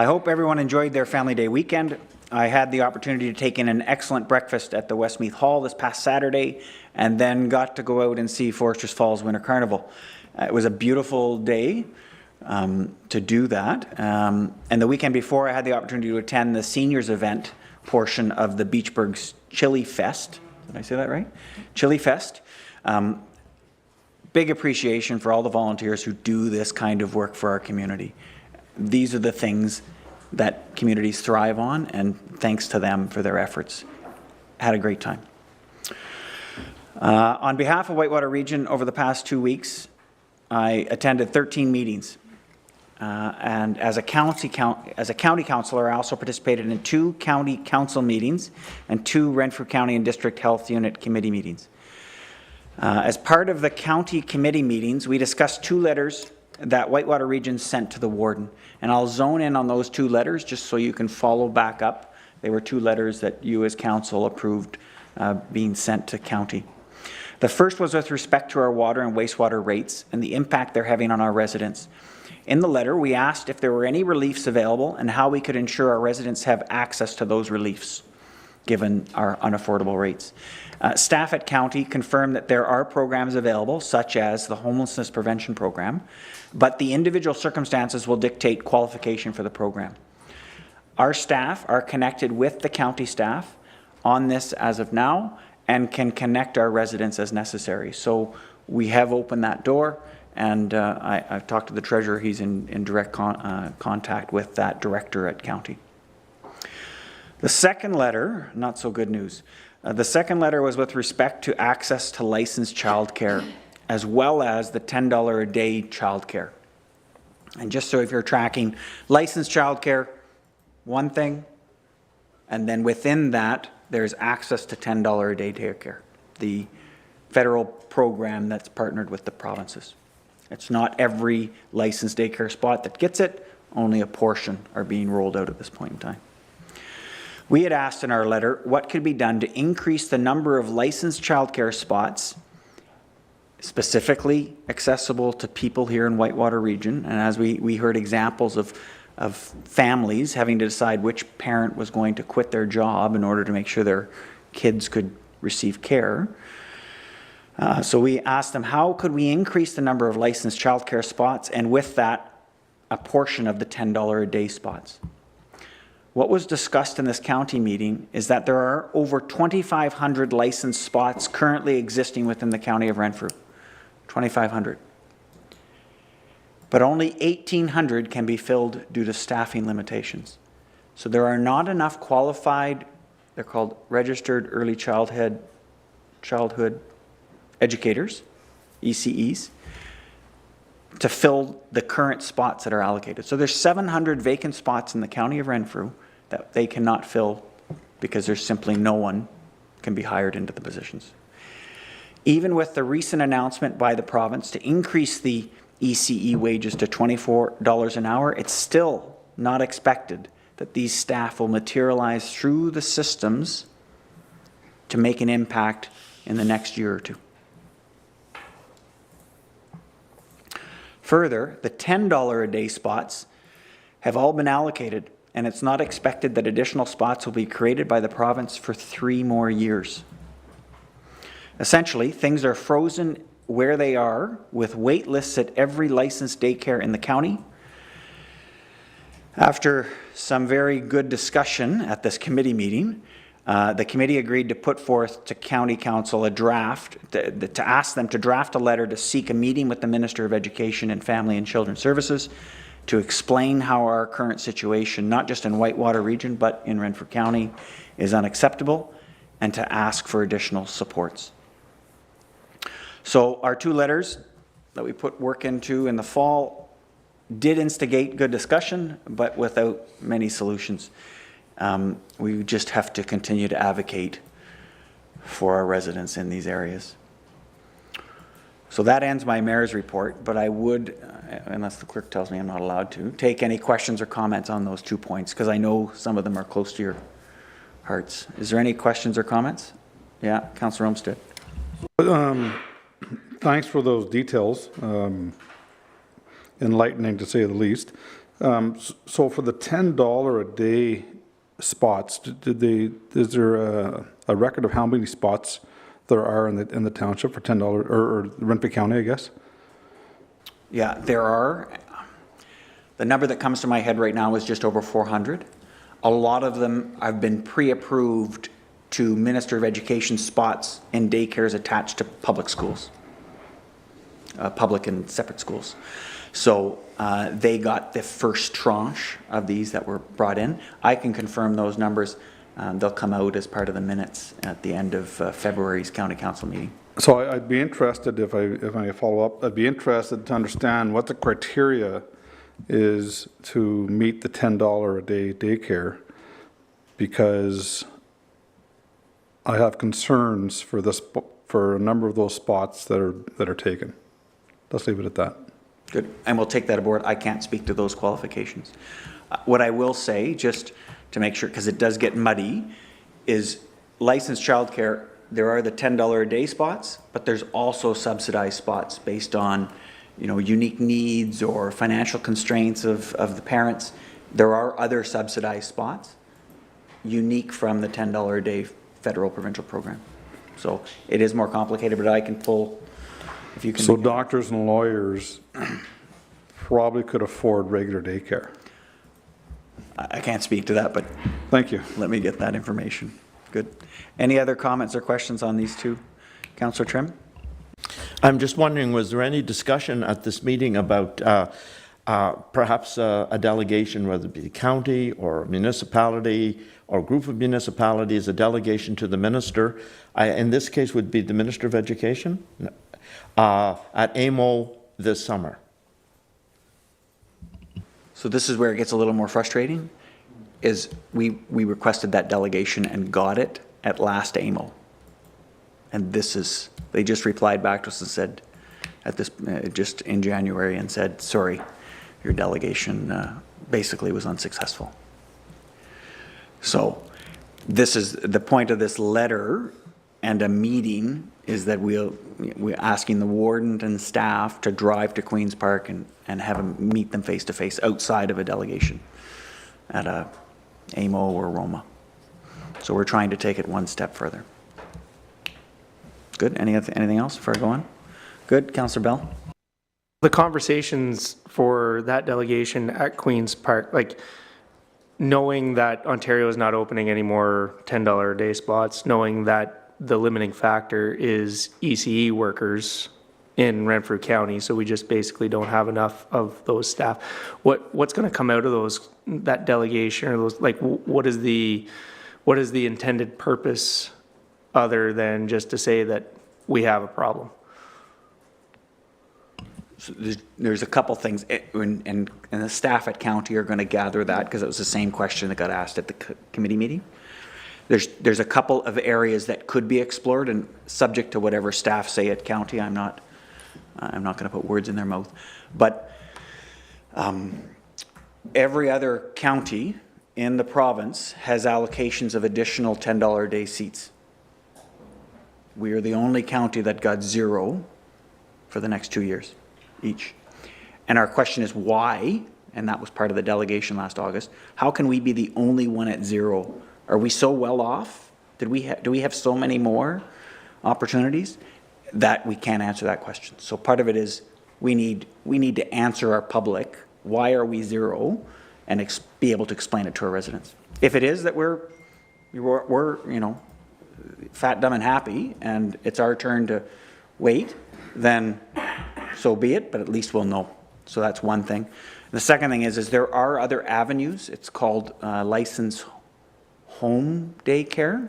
hope everyone enjoyed their Family Day weekend. I had the opportunity to take in an excellent breakfast at the Westmeath Hall this past Saturday, and then got to go out and see Foresters Falls Winter Carnival. It was a beautiful day to do that. And the weekend before, I had the opportunity to attend the seniors event portion of the Beachburg's Chili Fest. Did I say that right? Chili Fest. Big appreciation for all the volunteers who do this kind of work for our community. These are the things that communities thrive on, and thanks to them for their efforts. Had a great time. On behalf of Whitewater Region, over the past 2 weeks, I attended 13 meetings. And as a county councillor, I also participated in 2 county council meetings and 2 Renfrew County and District Health Unit committee meetings. As part of the county committee meetings, we discussed 2 letters that Whitewater Region sent to the warden. And I'll zone in on those 2 letters just so you can follow back up They were 2 letters that you as council approved being sent to county. The first was with respect to our water and wastewater rates and the impact they're having on our residents. In the letter, we asked if there were any reliefs available and how we could ensure our residents have access to those reliefs, given our unaffordable rates. Staff at county confirmed that there are programs available, such as the homelessness prevention program, but the individual circumstances will dictate qualification for the program. Our staff are connected with the county staff on this as of now and can connect our residents as necessary. So we have opened that door, and I've talked to the treasurer. He's in direct contact with that director at county. The second letter, not so good news. The second letter was with respect to access to licensed childcare, as well as the $10 a day childcare. And just so if you're tracking, licensed childcare, one thing, and then within that, there's access to $10 a day daycare, the federal program that's partnered with the provinces. It's not every licensed daycare spot that gets it, only a portion are being rolled out at this point in time. We had asked in our letter what could be done to increase the number of licensed childcare spots specifically accessible to people here in Whitewater region. And as we heard examples of families having to decide which parent was going to quit their job in order to make sure their kids could receive care. So we asked them, how could we increase the number of licensed childcare spots, and with that, a portion of the $10 a day spots? What was discussed in this county meeting is that there are over 2,500 licensed spots currently existing within the county of Renfrew. 2,500. But only 1,800 can be filled due to staffing limitations. So there are not enough qualified, they're called registered early childhood educators, ECEs, to fill the current spots that are allocated. So there's 700 vacant spots in the county of Renfrew that they cannot fill because there's simply no one can be hired into the positions. Even with the recent announcement by the province to increase the ECE wages to $24 an hour, it's still not expected that these staff will materialize through the systems to make an impact in the next year or two. Further, the $10 a day spots have all been allocated, and it's not expected that additional spots will be created by the province for 3 more years. Essentially, things are frozen where they are, with wait lists at every licensed daycare in the county. After some very good discussion at this committee meeting, the committee agreed to put forth to County Council a draft, to ask them to draft a letter to seek a meeting with the Minister of Education and Family and Children's Services to explain how our current situation, not just in Whitewater region, but in Renfrew County, is unacceptable, and to ask for additional supports. So our 2 letters that we put work into in the fall did instigate good discussion, but without many solutions. We just have to continue to advocate for our residents in these areas. So that ends my mayor's report, but I would, unless the clerk tells me I'm not allowed to, take any questions or comments on those 2 points, because I know some of them are close to your hearts. Is there any questions or comments? Yeah, Councillor Olmsted. Thanks for those details. Enlightening, to say the least. So for the $10 a day spots, is there a record of how many spots there are in the township for $10, or Renfrew County, I guess? Yeah, there are. The number that comes to my head right now is just over 400. A lot of them have been pre-approved to Minister of Education spots in daycares attached to public schools, public and separate schools. So they got the first tranche of these that were brought in. I can confirm those numbers. They'll come out as part of the minutes at the end of February's County Council meeting. So I'd be interested, if I follow up, I'd be interested to understand what the criteria is to meet the $10 a day daycare, because I have concerns for a number of those spots that are taken. Let's leave it at that. Good, and we'll take that aboard. I can't speak to those qualifications. What I will say, just to make sure, because it does get muddy, is licensed childcare, there are the $10 a day spots, but there's also subsidized spots based on, you know, unique needs or financial constraints of the parents. There are other subsidized spots, unique from the $10 a day federal provincial program. So it is more complicated, but I can pull, if you can. So doctors and lawyers probably could afford regular daycare. I can't speak to that, but Thank you. let me get that information. Good. Any other comments or questions on these two? Councillor Trim? I'm just wondering, was there any discussion at this meeting about perhaps a delegation, whether it be the county or municipality or group of municipalities, a delegation to the minister, in this case would be the Minister of Education, at AMO this summer? So this is where it gets a little more frustrating, is we requested that delegation and got it at last AMO. And this is, they just replied back to us and said, at this, just in January, and said, sorry, your delegation basically was unsuccessful. So this is, the point of this letter and a meeting is that we're asking the warden and staff to drive to Queen's Park and have them meet them face to face outside of a delegation at a AMO or Roma. So we're trying to take it one step further. Good. Anything else before I go on? Good. Councillor Bell? The conversations for that delegation at Queen's Park, like knowing that Ontario is not opening any more $10 a day spots, knowing that the limiting factor is ECE workers in Renfrew County, so we just basically don't have enough of those staff. What's going to come out of that delegation, or those, like, what is the intended purpose other than just to say that we have a problem? So there's a couple things, and the staff at county are going to gather that, because it was the same question that got asked at the committee meeting. There's a couple of areas that could be explored, and subject to whatever staff say at county, I'm not going to put words in their mouth. But every other county in the province has allocations of additional $10 a day seats. We are the only county that got 0 for the next 2 years each. And our question is why, and that was part of the delegation last August, how can we be the only one at 0? Are we so well off? Do we have so many more opportunities that we can't answer that question? So part of it is we need to answer our public, why are we 0, and be able to explain it to our residents. If it is that we're you know, fat, dumb, and happy, and it's our turn to wait, then so be it, but at least we'll know. So that's one thing. The second thing is there are other avenues. It's called licensed home daycare.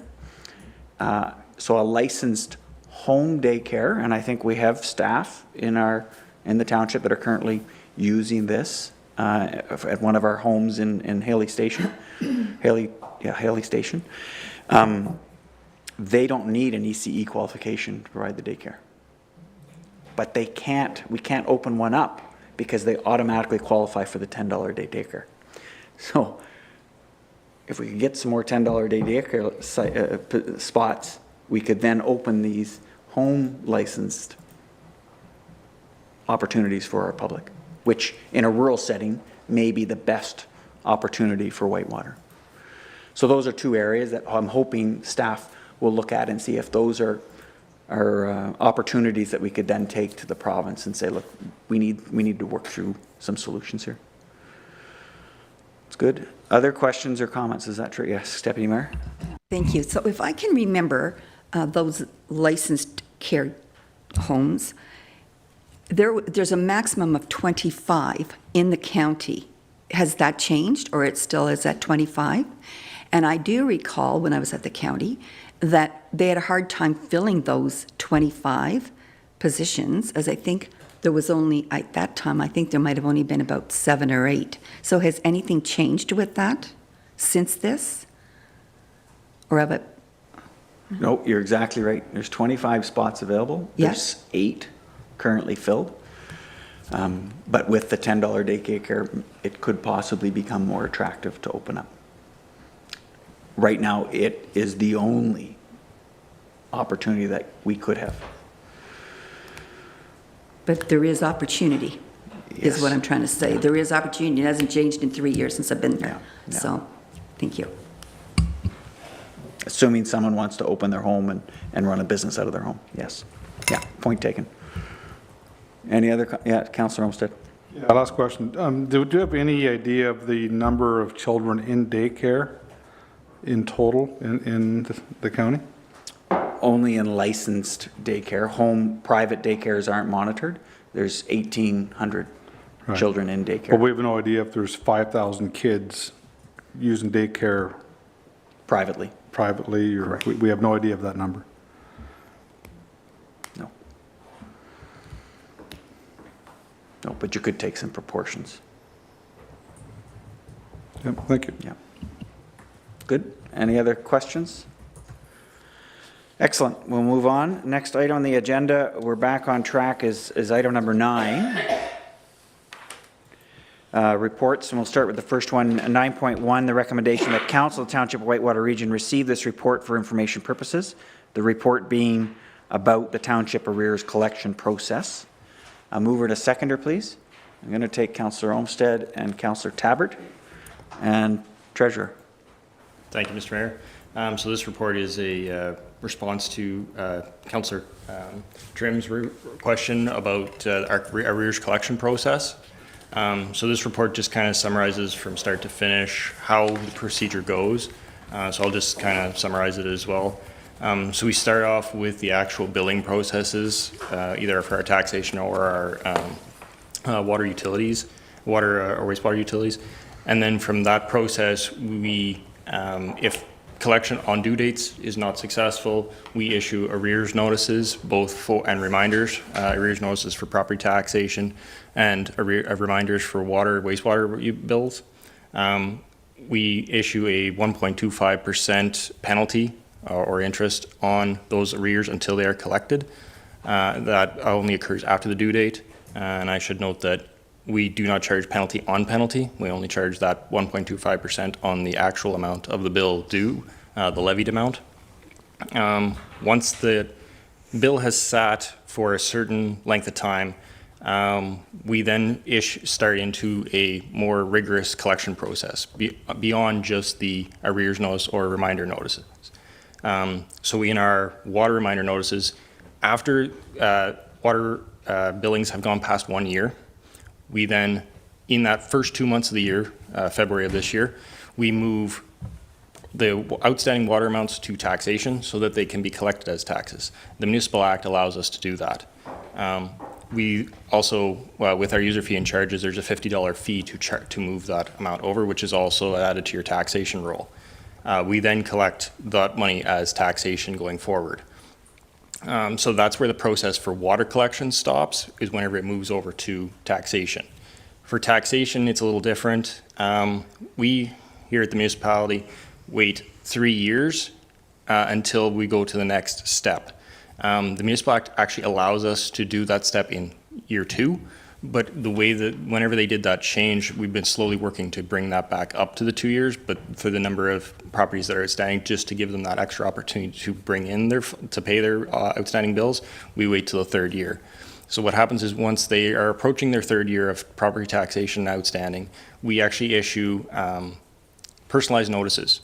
So a licensed home daycare, and I think we have staff in the township that are currently using this at one of our homes in Haley Station. Haley Station. They don't need an ECE qualification to provide the daycare. But we can't open one up because they automatically qualify for the $10 a day daycare. So if we could get some more $10 a day daycare spots, we could then open these home licensed opportunities for our public, which in a rural setting may be the best opportunity for Whitewater. So those are two areas that I'm hoping staff will look at and see if those are opportunities that we could then take to the province and say, look, we need to work through some solutions here. It's good. Other questions or comments? Is that true? Yes, Deputy Mayor. Thank you. So if I can remember those licensed care homes, there's a maximum of 25 in the county. Has that changed, or it still is at 25? And I do recall when I was at the county that they had a hard time filling those 25 positions, as I think there was only, at that time, I think there might have only been about 7 or 8. So has anything changed with that since this? Or have it? No, you're exactly right. There's 25 spots available. Yes. There's 8 currently filled. But with the $10 day care, it could possibly become more attractive to open up. right now, it is the only opportunity that we could have. But there is opportunity, is what I'm trying to say. There is opportunity. It hasn't changed in 3 years since I've been here. Yeah. So, thank you. Assuming someone wants to open their home and run a business out of their home, yes. Yeah, point taken. Any other, yeah, Councillor Olmsted? Yeah, last question. Do you have any idea of the number of children in daycare in total in the county? Only in licensed daycare. Home, private daycares aren't monitored. There's 1,800 children in daycare. But we have no idea if there's 5,000 kids using daycare Privately, or we have no idea of that number. no. No, but you could take some proportions. Yep, thank you. Yeah. Good. Any other questions? Excellent. We'll move on. Next item on the agenda, we're back on track, is item number 9. Reports, and we'll start with the first one, 9.1, the recommendation that Council of the Township of Whitewater Region receive this report for information purposes, the report being about the Township arrears collection process. Mover to seconder, please. I'm going to take Councillor Olmsted and Councillor Tabbert, and Treasurer. Thank you, Mr. Mayor. So this report is a response to Councillor Trim's question about our arrears collection process. So this report just kind of summarizes from start to finish how the procedure goes. So I'll just kind of summarize it as well. So we start off with the actual billing processes, either for our taxation or our water utilities, water or wastewater utilities. And then from that process, we, if collection on due dates is not successful, we issue arrears notices, both for, and reminders, arrears notices for property taxation and reminders for water, wastewater bills. We issue a 1.25% penalty or interest on those arrears until they are collected. That only occurs after the due date. And I should note that we do not charge penalty on penalty. We only charge that 1.25% on the actual amount of the bill due, the levied amount. Once the bill has sat for a certain length of time, we then start into a more rigorous collection process beyond just the arrears notice or reminder notices. So in our water reminder notices, after water billings have gone past 1 year, we then, in that first 2 months of the year, February of this year, we move the outstanding water amounts to taxation so that they can be collected as taxes. The Municipal Act allows us to do that. We also, with our user fee and charges, there's a $50 fee to move that amount over, which is also added to your taxation roll. We then collect that money as taxation going forward. So that's where the process for water collection stops, is whenever it moves over to taxation. For taxation, it's a little different. We, here at the municipality, wait 3 years until we go to the next step. The Municipal Act actually allows us to do that step in year 2, but the way that whenever they did that change, we've been slowly working to bring that back up to the 2 years, but for the number of properties that are outstanding, just to give them that extra opportunity to bring in to pay their outstanding bills, we wait till the 3rd year. So what happens is once they are approaching their 3rd year of property taxation outstanding, we actually issue personalized notices.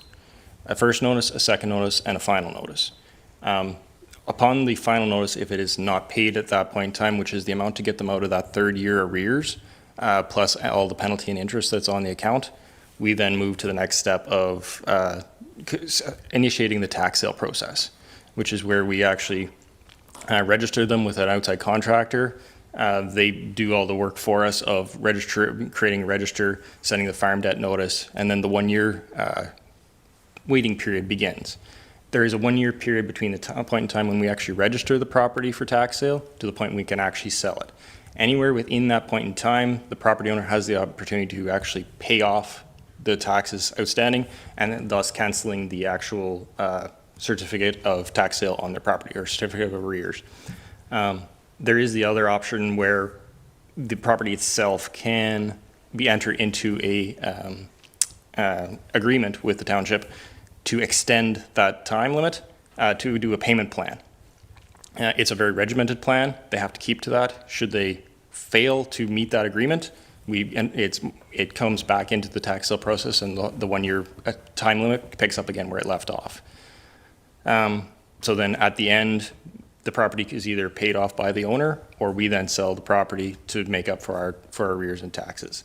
A first notice, a second notice, and a final notice. Upon the final notice, if it is not paid at that point in time, which is the amount to get them out of that 3rd year arrears, plus all the penalty and interest that's on the account, we then move to the next step of initiating the tax sale process, which is where we actually register them with an outside contractor. They do all the work for us of creating a register, sending the farm debt notice, and then the 1 year waiting period begins. There is a 1 year period between the point in time when we actually register the property for tax sale to the point we can actually sell it. Anywhere within that point in time, the property owner has the opportunity to actually pay off the taxes outstanding and thus canceling the actual certificate of tax sale on their property or certificate of arrears. There is the other option where the property itself can be entered into a agreement with the township to extend that time limit to do a payment plan. It's a very regimented plan. They have to keep to that. Should they fail to meet that agreement, it comes back into the tax sale process, and the 1 year time limit picks up again where it left off. So then at the end, the property is either paid off by the owner, or we then sell the property to make up for our arrears and taxes.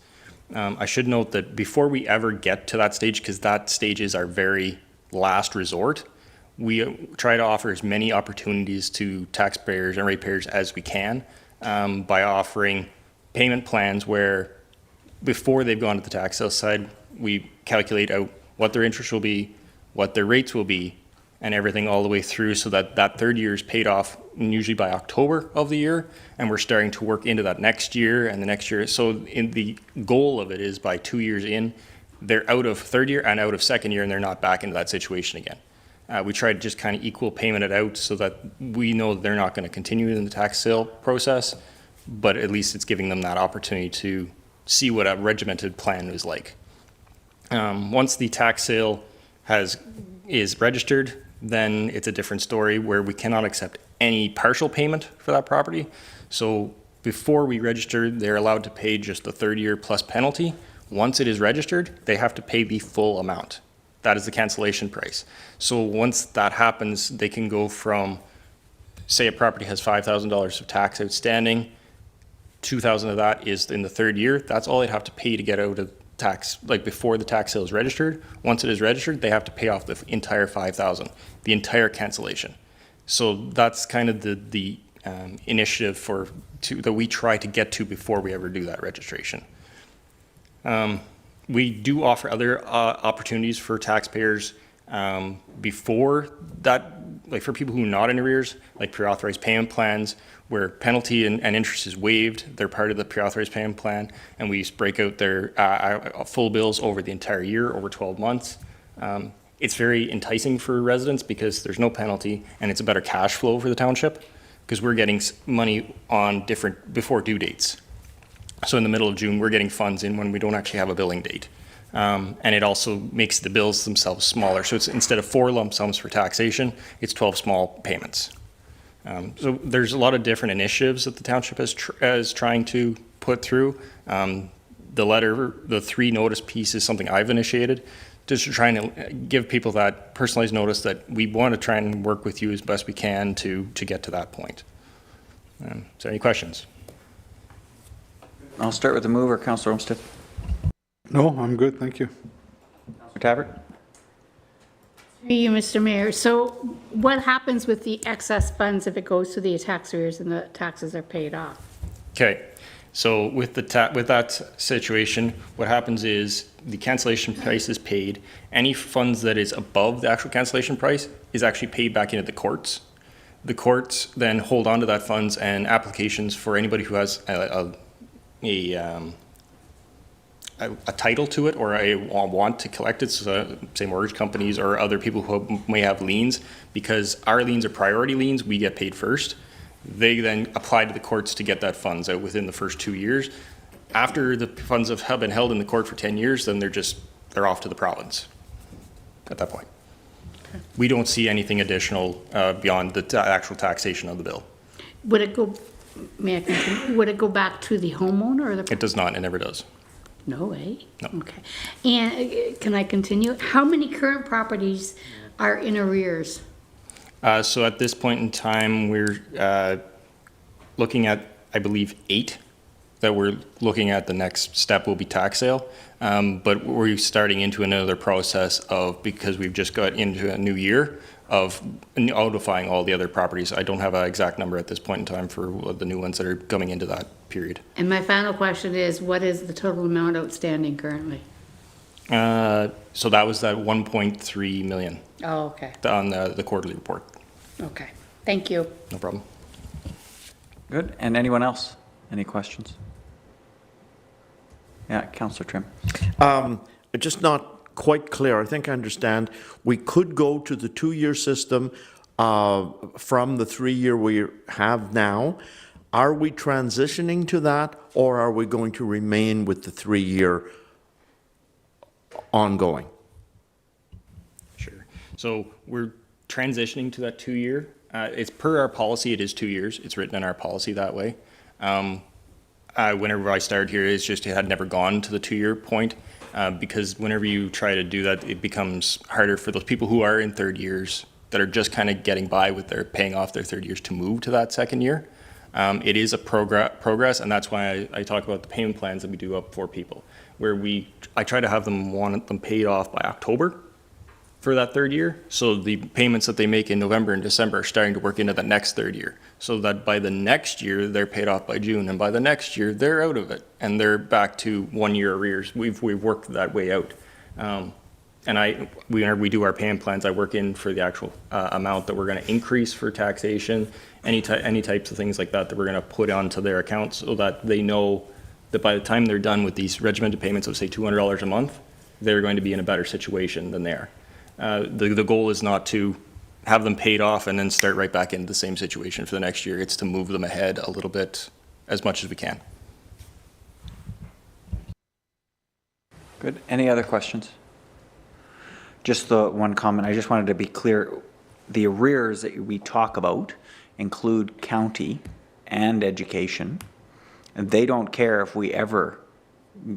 I should note that before we ever get to that stage, because that stage is our very last resort, we try to offer as many opportunities to taxpayers and ratepayers as we can by offering payment plans where before they've gone to the tax sale side, we calculate out what their interest will be, what their rates will be, and everything all the way through, so that that third year is paid off usually by October of the year, and we're starting to work into that next year and the next year. So the goal of it is by 2 years in, they're out of third year and out of second year, and they're not back into that situation again. We try to just kind of equal payment it out so that we know they're not going to continue in the tax sale process, but at least it's giving them that opportunity to see what a regimented plan is like. Once the tax sale is registered, then it's a different story where we cannot accept any partial payment for that property. So before we register, they're allowed to pay just the third year plus penalty. Once it is registered, they have to pay the full amount. That is the cancellation price. So once that happens, they can go from, say a property has $5,000 of tax outstanding, 2,000 of that is in the third year. That's all they'd have to pay to get out of tax, like before the tax sale is registered. Once it is registered, they have to pay off the entire 5,000, the entire cancellation. So that's kind of the initiative that we try to get to before we ever do that registration. We do offer other opportunities for taxpayers before that, like for people who are not in arrears, like pre-authorized payment plans, where penalty and interest is waived. They're part of the pre-authorized payment plan, and we break out their full bills over the entire year, over 12 months. It's very enticing for residents because there's no penalty, and it's a better cash flow for the township because we're getting money on before due dates. So in the middle of June, we're getting funds in when we don't actually have a billing date. And it also makes the bills themselves smaller. So it's instead of 4 lump sums for taxation, it's 12 small payments. So there's a lot of different initiatives that the township is trying to put through. The 3 notice piece is something I've initiated, just trying to give people that personalized notice that we want to try and work with you as best we can to get to that point. So any questions? I'll start with the mover, Councillor Olmsted. No, I'm good, thank you. Councillor Tabbert? Through you, Mr. Mayor. So what happens with the excess funds if it goes to the tax arrears and the taxes are paid off? Okay, so with that situation, what happens is the cancellation price is paid. Any funds that is above the actual cancellation price is actually paid back into the courts. The courts then hold on to that funds, and applications for anybody who has a title to it or a want to collect it, so say mortgage companies or other people who may have liens, because our liens are priority liens, we get paid first. They then apply to the courts to get that funds out within the first 2 years. After the funds have been held in the court for 10 years, then they're off to the province at that point. Okay. We don't see anything additional beyond the actual taxation of the bill. Would it go, may I continue? Would it go back to the homeowner or the? It does not, it never does. No way? No. Okay. And can I continue? How many current properties are in arrears? So at this point in time, we're looking at, I believe, 8 that we're looking at. The next step will be tax sale. But we're starting into another process because we've just got into a new year of notifying all the other properties. I don't have an exact number at this point in time for the new ones that are coming into that period. And my final question is, what is the total amount outstanding currently? So that was that 1.3 million. Oh, okay. On the quarterly report. Okay. Thank you. No problem. Good. And anyone else? Any questions? Yeah, Councillor Trim. Just not quite clear. I think I understand. We could go to the 2-year system from the 3-year we have now. Are we transitioning to that, or are we going to remain with the 3-year ongoing? Sure. So we're transitioning to that 2-year. It's per our policy, it is 2 years. It's written in our policy that way. Whenever I started here, it had never gone to the 2-year point because whenever you try to do that, it becomes harder for those people who are in third years that are just kind of getting by with their paying off their third years to move to that second year. It is a progress, and that's why I talk about the payment plans that we do up for people, where I try to have want them paid off by October for that third year. So the payments that they make in November and December are starting to work into the next third year. So that by the next year, they're paid off by June, and by the next year, they're out of it, and they're back to 1-year arrears. We've worked that way out. And whenever we do our payment plans, I work in for the actual amount that we're going to increase for taxation, any types of things like that we're going to put onto their accounts so that they know that by the time they're done with these regimented payments of, say, $200 a month, they're going to be in a better situation than they are. The goal is not to have them paid off and then start right back into the same situation for the next year. It's to move them ahead a little bit as much as we can. Good. Any other questions? Just the one comment. I just wanted to be clear. The arrears that we talk about include county and education. And they don't care if we ever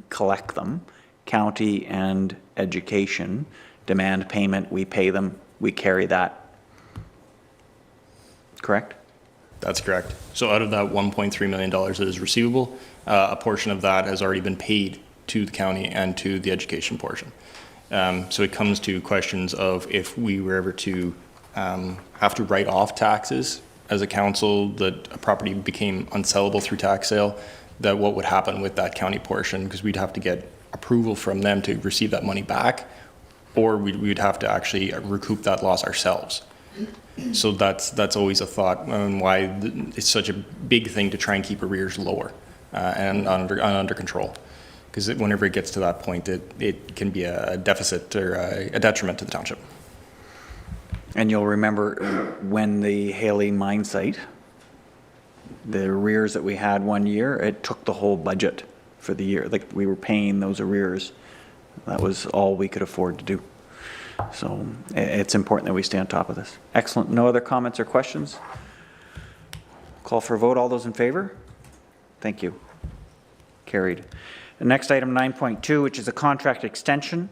collect them. County and education demand payment, we pay them, we carry that. Correct? That's correct. So out of that $1.3 million that is receivable, a portion of that has already been paid to the county and to the education portion. So it comes to questions of if we were ever to have to write off taxes as a council, that a property became unsellable through tax sale, that what would happen with that county portion, because we'd have to get approval from them to receive that money back, or we'd have to actually recoup that loss ourselves. So that's always a thought on why it's such a big thing to try and keep arrears lower and under control. Because whenever it gets to that point, it can be a deficit or a detriment to the township. And you'll remember when the Haley mine site, the arrears that we had one year, it took the whole budget for the year. Like, we were paying those arrears. That was all we could afford to do. So it's important that we stay on top of this. Excellent. No other comments or questions? Call for a vote. All those in favor? Thank you. Carried. The next item, 9.2, which is a contract extension.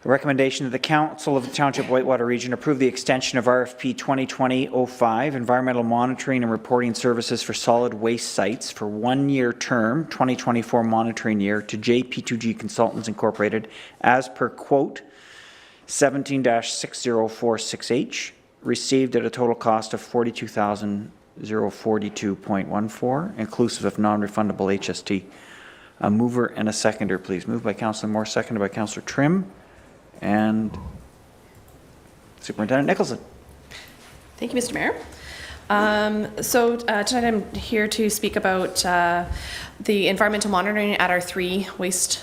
A recommendation that the Council of the Township Whitewater Region approve the extension of RFP 2020-05 Environmental Monitoring and Reporting Services for Solid Waste Sites for 1-year term, 2024 monitoring year, to JP2G Consultants Incorporated as per quote 17-60468, received at a total cost of $42,042.14, inclusive of non-refundable HST. A mover and a seconder, please. Moved by Councillor Moore, seconded by Councillor Trim. And Superintendent Nicholson. Thank you, Mr. Mayor. Tonight I'm here to speak about the environmental monitoring at our 3 waste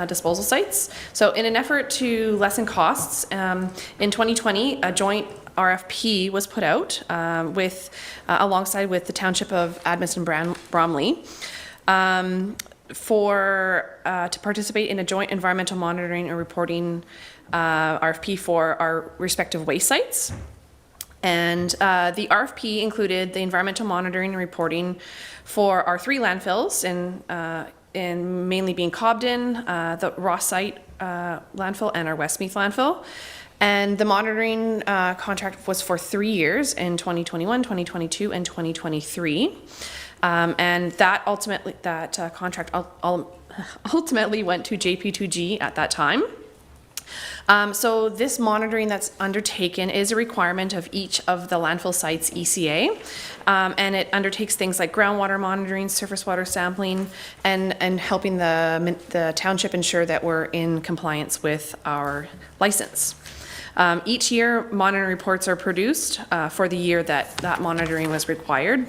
disposal sites. So in an effort to lessen costs, in 2020, a joint RFP was put out alongside with the Township of Edmonton Bromley to participate in a joint environmental monitoring and reporting RFP for our respective waste sites. And the RFP included the environmental monitoring and reporting for our 3 landfills, in mainly being Cobden, the Ross site landfill, and our Westmeath landfill. And the monitoring contract was for 3 years in 2021, 2022, and 2023. And that contract ultimately went to JP2G at that time. So this monitoring that's undertaken is a requirement of each of the landfill sites' ECA, and it undertakes things like groundwater monitoring, surface water sampling, and helping the township ensure that we're in compliance with our license. Each year, monitoring reports are produced for the year that monitoring was required.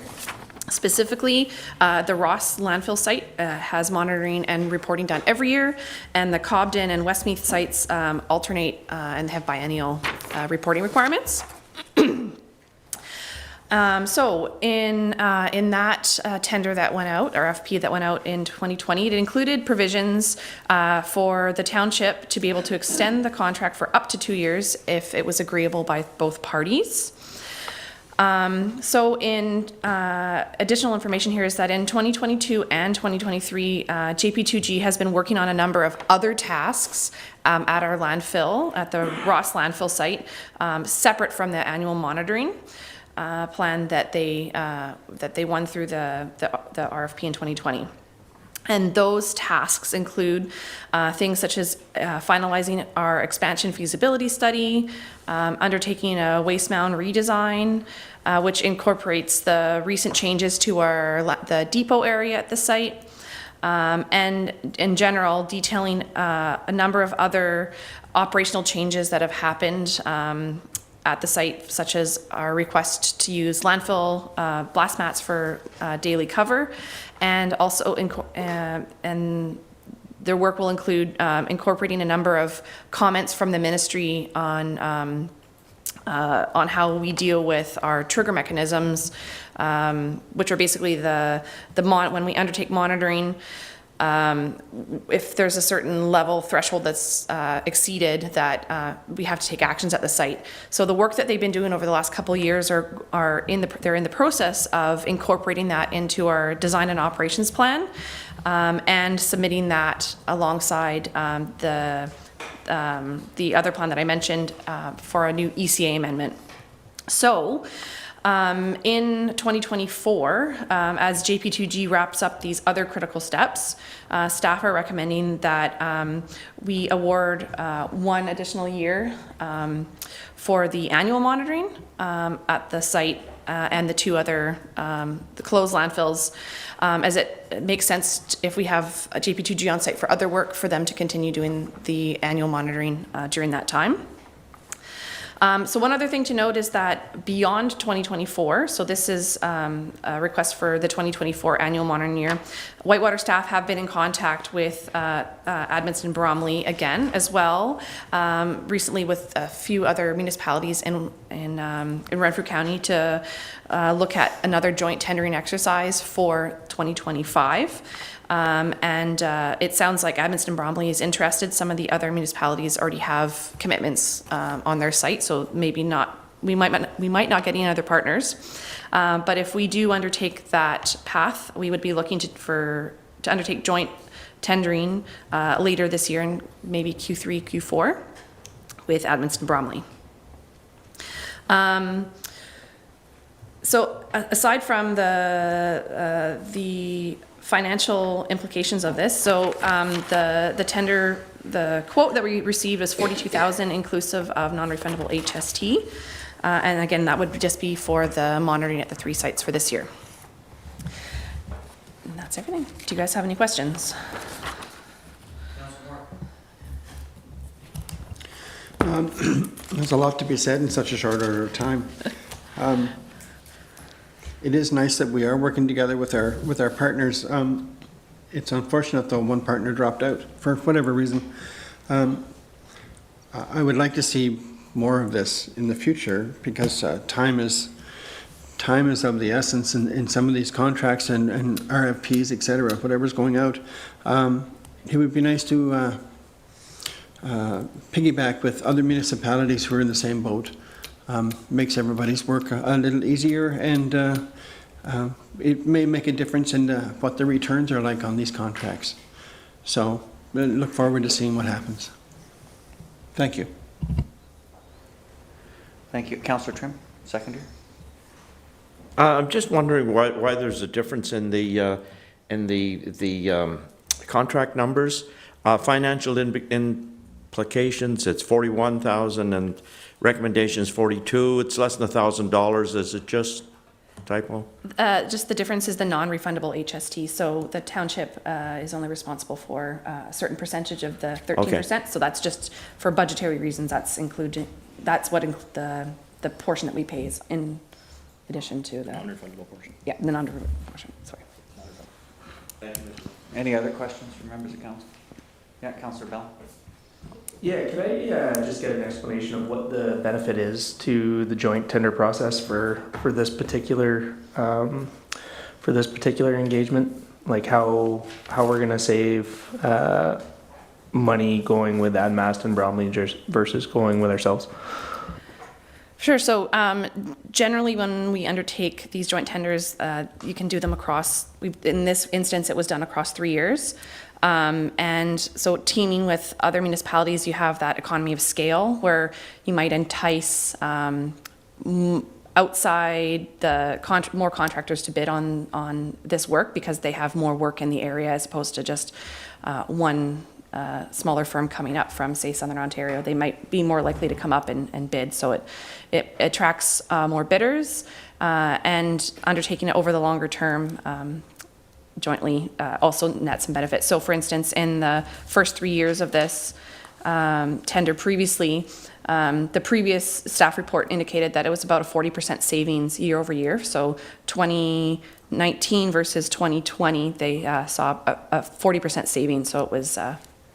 Specifically, the Ross landfill site has monitoring and reporting done every year, and the Cobden and Westmeath sites alternate and have biennial reporting requirements. So in that tender that went out, RFP that went out in 2020, it included provisions for the township to be able to extend the contract for up to 2 years if it was agreeable by both parties. So in additional information here is that in 2022 and 2023, JP2G has been working on a number of other tasks at our landfill, at the Ross landfill site, separate from the annual monitoring plan that they won through the RFP in 2020. And those tasks include things such as finalizing our expansion feasibility study, undertaking a waste mound redesign, which incorporates the recent changes to the depot area at the site, and in general, detailing a number of other operational changes that have happened at the site, such as our request to use landfill blast mats for daily cover, and also and their work will include incorporating a number of comments from the ministry on how we deal with our trigger mechanisms, which are basically when we undertake monitoring. If there's a certain level threshold that's exceeded, that we have to take actions at the site. So the work that they've been doing over the last couple of years they're in the process of incorporating that into our design and operations plan, and submitting that alongside the other plan that I mentioned for a new ECA amendment. So in 2024, as JP2G wraps up these other critical steps, staff are recommending that we award 1 additional year for the annual monitoring at the site and the 2 other the closed landfills, as it makes sense if we have a JP2G on site for other work for them to continue doing the annual monitoring during that time. So one other thing to note is that beyond 2024, so this is a request for the 2024 annual monitoring year, Whitewater staff have been in contact with Edmundston Bromley again as well, recently with a few other municipalities in Renfrew County to look at another joint tendering exercise for 2025. And it sounds like Edmundston Bromley is interested. Some of the other municipalities already have commitments on their site, so maybe not. We might not get any other partners. But if we do undertake that path, we would be looking to undertake joint tendering later this year, in maybe Q3, Q4, with Edmundston Bromley. So aside from the financial implications of this, so the tender, the quote that we received was $42,000 inclusive of non-refundable HST, and again that would just be for the monitoring at the 3 sites for this year. And that's everything. Do you guys have any questions? There's a lot to be said in such a short order of time. It is nice that we are working together with our partners. It's unfortunate though one partner dropped out for whatever reason. I would like to see more of this in the future because time is of the essence in some of these contracts and RFPs, etc. Whatever's going out. It would be nice to piggyback with other municipalities who are in the same boat. Makes everybody's work a little easier, and it may make a difference in what the returns are like on these contracts. So I look forward to seeing what happens. Thank you. Thank you. Councillor Trim, seconder. I'm just wondering why there's a difference in the contract numbers. Financial implications, it's 41,000, and recommendations 42. It's less than $1,000. Is it just typo? Just the difference is the non-refundable HST. So the township is only responsible for a certain percentage of the 13%. Okay. So that's just for budgetary reasons. That's included. That's what the portion that we pay is in addition to the non-refundable portion. Yeah, the non-refundable portion. Sorry. Any other questions from members of council? Yeah, Councillor Bell. Yeah, can I just get an explanation of what the benefit is to the joint tender process for this particular engagement? Like how we're gonna save money going with Admast and Bromley versus going with ourselves? Sure. So generally, when we undertake these joint tenders, you can do them across. In this instance, it was done across 3 years. And so teaming with other municipalities, you have that economy of scale where you might entice outside more contractors to bid on this work because they have more work in the area as opposed to just one smaller firm coming up from, say, Southern Ontario. They might be more likely to come up and bid. So it attracts more bidders, and undertaking it over the longer term jointly also nets some benefits. So for instance, in the first 3 years of this tender previously, the previous staff report indicated that it was about a 40% savings year over year. So 2019 versus 2020, they saw a 40% savings. So it was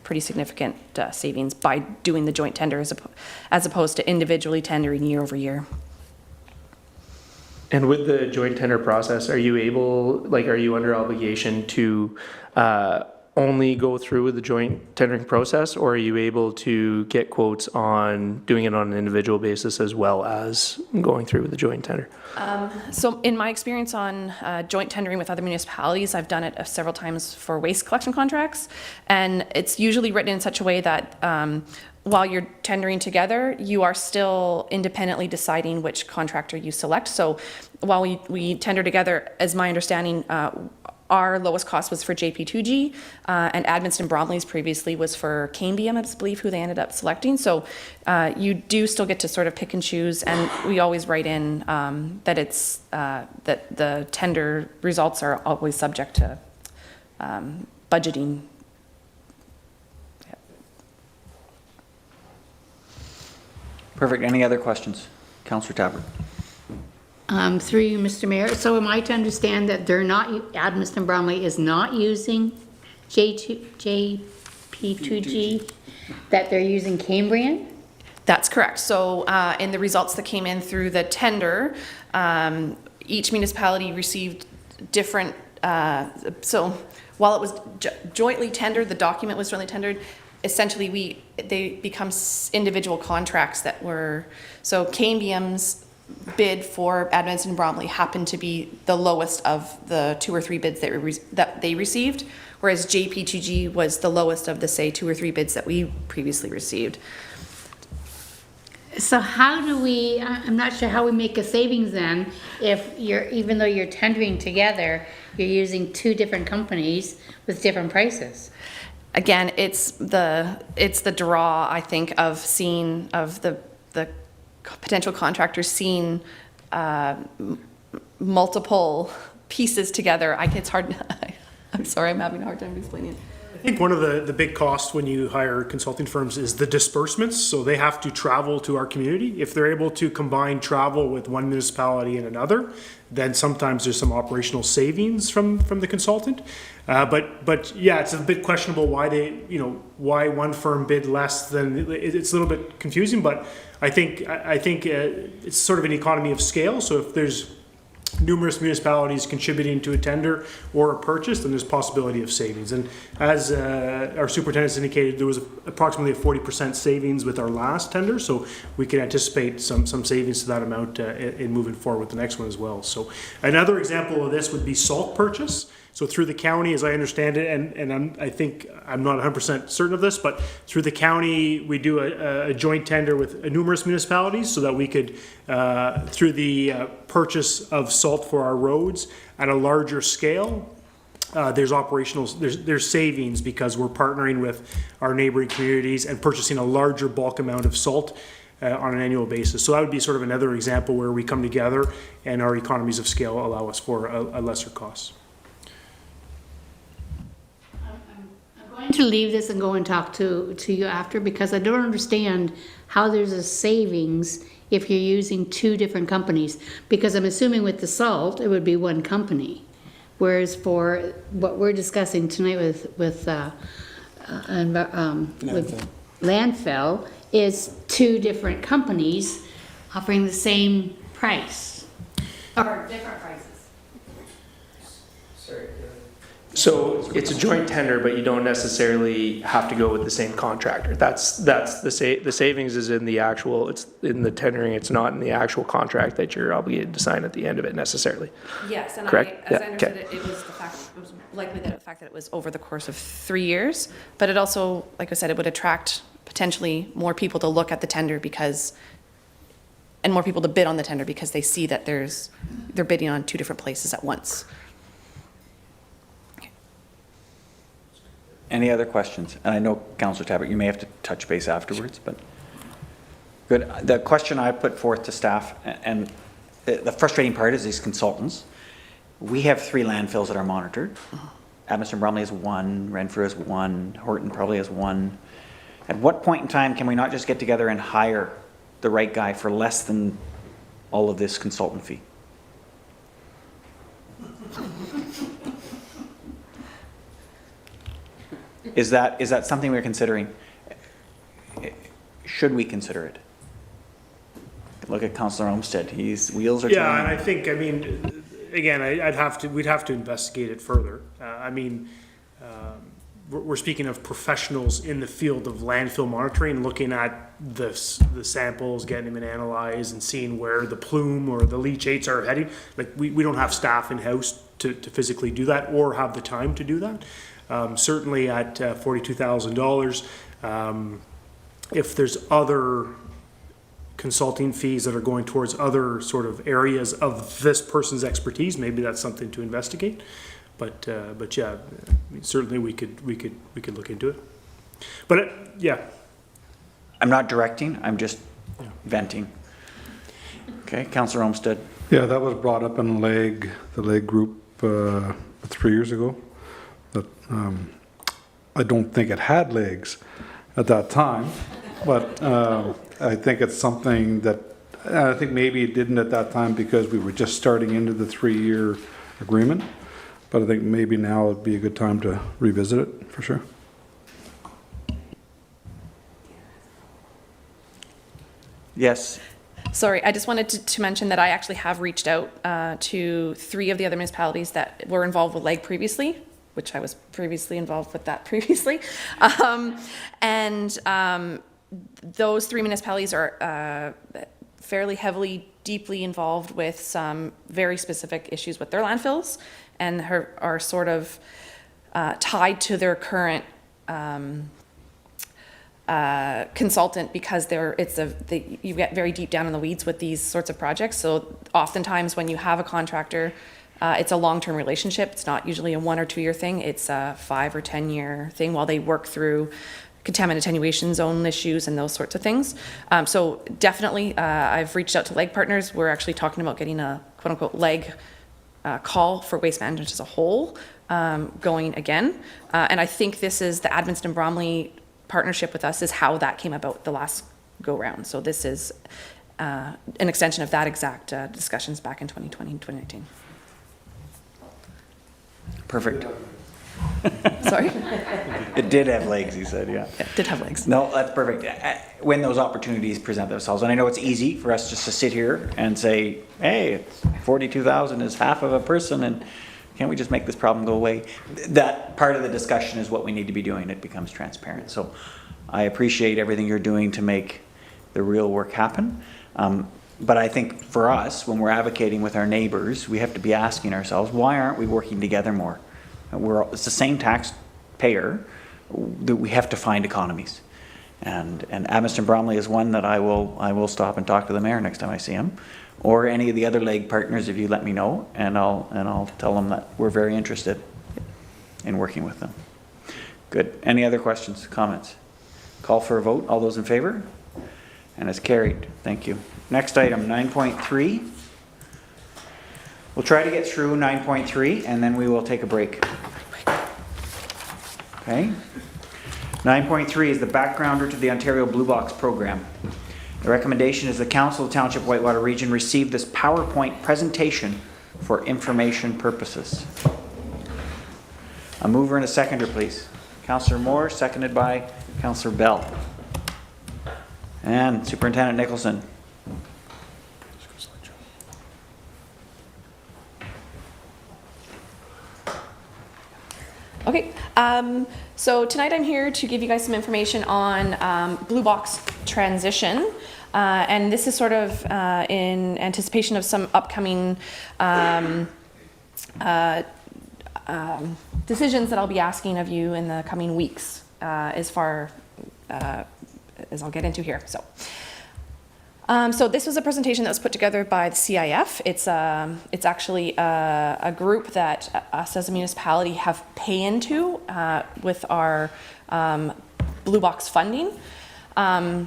pretty significant savings by doing the joint tender as opposed to individually tendering year over year. And with the joint tender process, are you under obligation to only go through with the joint tendering process, or are you able to get quotes on doing it on an individual basis as well as going through with the joint tender? So in my experience on joint tendering with other municipalities, I've done it several times for waste collection contracts, and it's usually written in such a way that while you're tendering together, you are still independently deciding which contractor you select. So while we tender together, as my understanding, our lowest cost was for JP2G, and Admast and Bromley's previously was for Cambium, I believe, who they ended up selecting. So you do still get to sort of pick and choose, and we always write in that it's that the tender results are always subject to budgeting. Perfect. Any other questions? Councillor Tappert. Through you, Mr. Mayor. So am I to understand that they're not, Admast and Bromley is not using JP2G, that they're using Cambrian? That's correct. So in the results that came in through the tender, each municipality received different, so while it was jointly tendered, the document was jointly tendered, essentially they become individual contracts that were, so Cambium's bid for Admast and Bromley happened to be the lowest of the 2 or 3 bids that they received, whereas JP2G was the lowest of the, say, 2 or 3 bids that we previously received. So how do we, I'm not sure how we make a savings then, if even though you're tendering together, you're using 2 different companies with different prices? Again, it's the draw, I think, of the potential contractors seeing multiple pieces together. It's hard. I'm sorry, I'm having a hard time explaining it. I think one of the big costs when you hire consulting firms is the disbursements. So they have to travel to our community. If they're able to combine travel with one municipality and another, then sometimes there's some operational savings from the consultant. But yeah, it's a bit questionable why one firm bid less than, it's a little bit confusing, but I think it's sort of an economy of scale. So if there's numerous municipalities contributing to a tender or a purchase, then there's possibility of savings. And as our superintendents indicated, there was approximately a 40% savings with our last tender, so we can anticipate some savings to that amount in moving forward with the next one as well. So another example of this would be salt purchase. So through the county, as I understand it, and I think I'm not 100% certain of this, but through the county, we do a joint tender with numerous municipalities so that we could, through the purchase of salt for our roads at a larger scale, there's savings because we're partnering with our neighboring communities and purchasing a larger bulk amount of salt on an annual basis. So that would be sort of another example where we come together and our economies of scale allow us for a lesser cost. I'm going to leave this and go and talk to you after, because I don't understand how there's a savings if you're using 2 different companies, because I'm assuming with the salt it would be one company, whereas for what we're discussing tonight with landfill is two different companies offering the same price, or different prices. So it's a joint tender, but you don't necessarily have to go with the same contractor. That's the savings is in the actual, it's in the tendering, it's not in the actual contract that you're obligated to sign at the end of it necessarily. Yes, and Correct? as I Yeah, understood okay. it, it was likely that the fact that it was over the course of 3 years, but it also, like I said, it would attract potentially more people to look at the tender because, and more people to bid on the tender because they see that they're bidding on two different places at once. Any other questions? And I know, Councillor Tabbert, you may have to touch base afterwards, but good. The question I put forth to staff, and the frustrating part is these consultants. We have 3 landfills that are monitored. Abbotsford Bromley has 1, Renfrew has 1, Horton probably has 1. At what point in time can we not just get together and hire the right guy for less than all of this consultant fee? Is that something we're considering? Should we consider it? Look at Councillor Olmsted. His wheels are turning. Yeah, and I think, I mean, again, we'd have to investigate it further. We're speaking of professionals in the field of landfill monitoring, looking at the samples, getting them analyzed and seeing where the plume or the leachates are heading. Like, we don't have staff in-house to physically do that or have the time to do that. Certainly at $42,000, if there's other consulting fees that are going towards other sort of areas of this person's expertise, maybe that's something to investigate. But yeah, I mean, certainly we could look into it. But yeah. I'm not directing, I'm just venting. Okay, Councillor Olmsted. Yeah, that was brought up in the leg group 3 years ago. That I don't think it had legs at that time, but I think it's something that, I think maybe it didn't at that time because we were just starting into the 3-year agreement, but I think maybe now would be a good time to revisit it, for sure. Yes. Sorry, I just wanted to mention that I actually have reached out to 3 of the other municipalities that were involved with LEG previously, which I was previously involved with that previously. Those 3 municipalities are fairly heavily, deeply involved with some very specific issues with their landfills and are sort of tied to their current consultant because you get very deep down in the weeds with these sorts of projects. So oftentimes when you have a contractor, it's a long-term relationship. It's not usually a 1 or 2 year thing. It's a 5 or 10 year thing while they work through contaminant attenuation zone issues and those sorts of things. So definitely, I've reached out to LEG partners. We're actually talking about getting a quote-unquote LEG call for waste management as a whole going again. And I think this is the Edmundston Bromley partnership with us is how that came about the last go round. So this is an extension of that exact discussions back in 2020 and 2019. Perfect. Sorry? It did have legs, he said, yeah. It did have legs. No, that's perfect. When those opportunities present themselves, and I know it's easy for us just to sit here and say, hey, 42,000 is half of a person, and can't we just make this problem go away? That part of the discussion is what we need to be doing. It becomes transparent. So I appreciate everything you're doing to make the real work happen. But I think for us, when we're advocating with our neighbors, we have to be asking ourselves, why aren't we working together more? It's the same taxpayer that we have to find economies. And Abbotsford Bromley is one that I will stop and talk to the mayor next time I see him, or any of the other LEG partners if you let me know, and I'll tell them that we're very interested in working with them. Good. Any other questions, comments? Call for a vote. All those in favor? And it's carried. Thank you. Next item, 9.3. We'll try to get through 9.3 and then we will take a break. Okay. 9.3 is the backgrounder to the Ontario Blue Box program. The recommendation is the Council of Township Whitewater Region receive this PowerPoint presentation for information purposes. A mover and a seconder, please. Councillor Moore, seconded by Councillor Bell. And Superintendent Nicholson. Okay, so tonight I'm here to give you guys some information on Blue Box transition. And this is sort of in anticipation of some upcoming decisions that I'll be asking of you in the coming weeks, as far as I'll get into here. So this was a presentation that was put together by the CIF. It's actually a group that us as a municipality have pay into with our Blue Box funding. So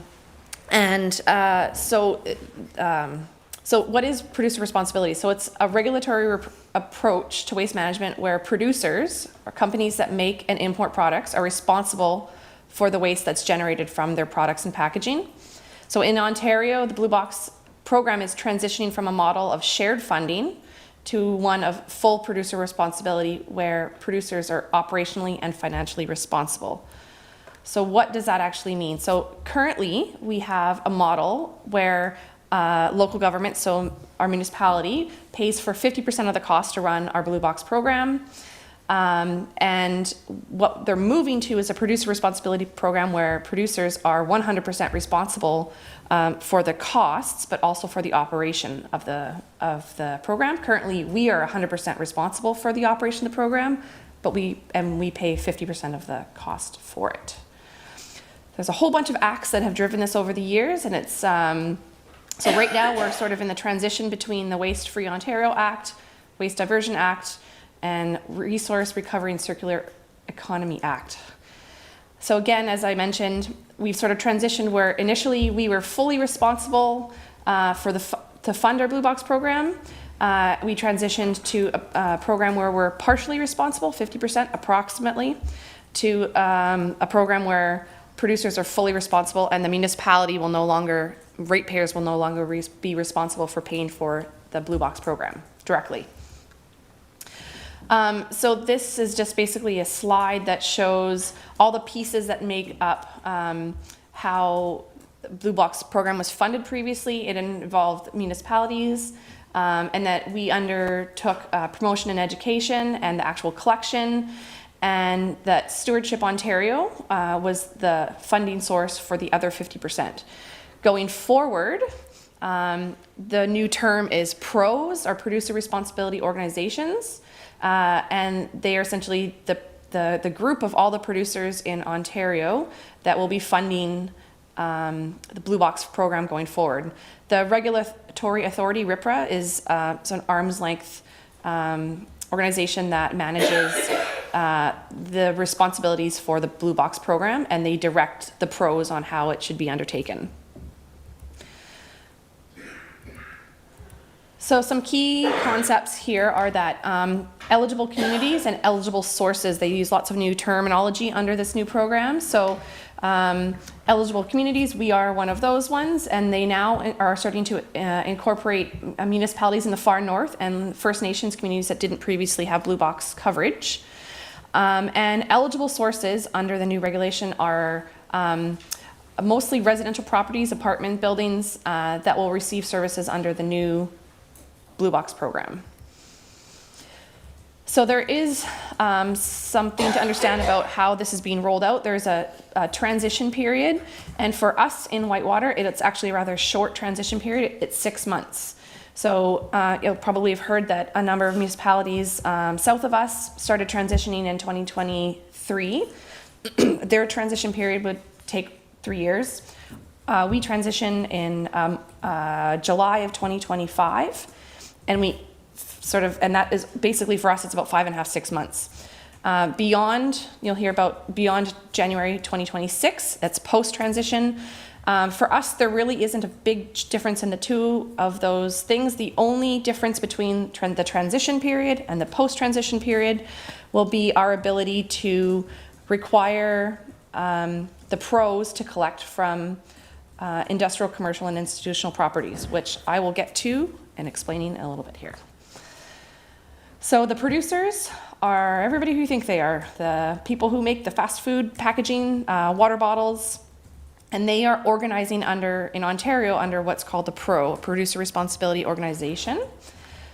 what is producer responsibility? So it's a regulatory approach to waste management where producers or companies that make and import products are responsible for the waste that's generated from their products and packaging. So in Ontario, the Blue Box program is transitioning from a model of shared funding to one of full producer responsibility where producers are operationally and financially responsible. So what does that actually mean? So currently we have a model where local government, so our municipality, pays for 50% of the cost to run our Blue Box program. And what they're moving to is a producer responsibility program where producers are 100% responsible for the costs, but also for the operation of the program. Currently, we are 100% responsible for the operation of the program, but we pay 50% of the cost for it. There's a whole bunch of acts that have driven this over the years, and it's so right now we're sort of in the transition between the Waste Free Ontario Act, Waste Diversion Act, and Resource Recovery and Circular Economy Act. So again, as I mentioned, we've sort of transitioned where initially we were fully responsible to fund our Blue Box program. We transitioned to a program where we're partially responsible, 50% approximately, to a program where producers are fully responsible and the municipality will no longer, ratepayers will no longer be responsible for paying for the Blue Box program directly. So this is just basically a slide that shows all the pieces that make up how the Blue Box program was funded previously. It involved municipalities, and that we undertook promotion and education and the actual collection, and that Stewardship Ontario was the funding source for the other 50%. Going forward, the new term is PROs, or Producer Responsibility Organizations. And they are essentially the group of all the producers in Ontario that will be funding the Blue Box program going forward. The regulatory authority, RIPRA, is an arm's length organization that manages the responsibilities for the Blue Box program, and they direct the pros on how it should be undertaken. So some key concepts here are that eligible communities and eligible sources, they use lots of new terminology under this new program. So eligible communities, we are one of those ones, and they now are starting to incorporate municipalities in the far north and First Nations communities that didn't previously have Blue Box coverage. And eligible sources under the new regulation are mostly residential properties, apartment buildings that will receive services under the new Blue Box program. So there is something to understand about how this is being rolled out. There's a transition period, and for us in Whitewater, it's actually a rather short transition period. It's 6 months. So you'll probably have heard that a number of municipalities south of us started transitioning in 2023. Their transition period would take 3 years. We transition in July of 2025. And that is basically for us, it's about 5.5, 6 months. You'll hear about beyond January 2026, that's post-transition. For us, there really isn't a big difference in the two of those things. The only difference between the transition period and the post-transition period will be our ability to require the pros to collect from industrial, commercial, and institutional properties, which I will get to and explaining a little bit here. So the producers are everybody who you think they are. The people who make the fast food packaging, water bottles, And they are organizing in Ontario under what's called the PRO, Producer Responsibility Organization.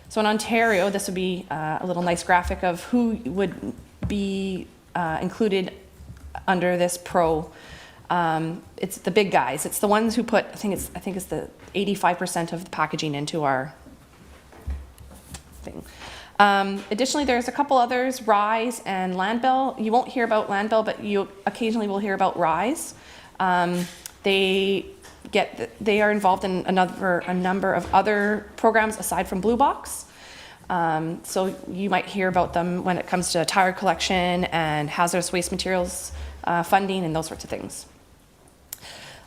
So in Ontario, this would be a little nice graphic of who would be included under this PRO. It's the big guys. It's the ones who put, I think it's the 85% of the packaging into our thing. Additionally, there's a couple others, Rise and Landbell. You won't hear about Landbell, but you occasionally will hear about Rise. They are involved in a number of other programs aside from Blue Box. So you might hear about them when it comes to tire collection and hazardous waste materials funding and those sorts of things.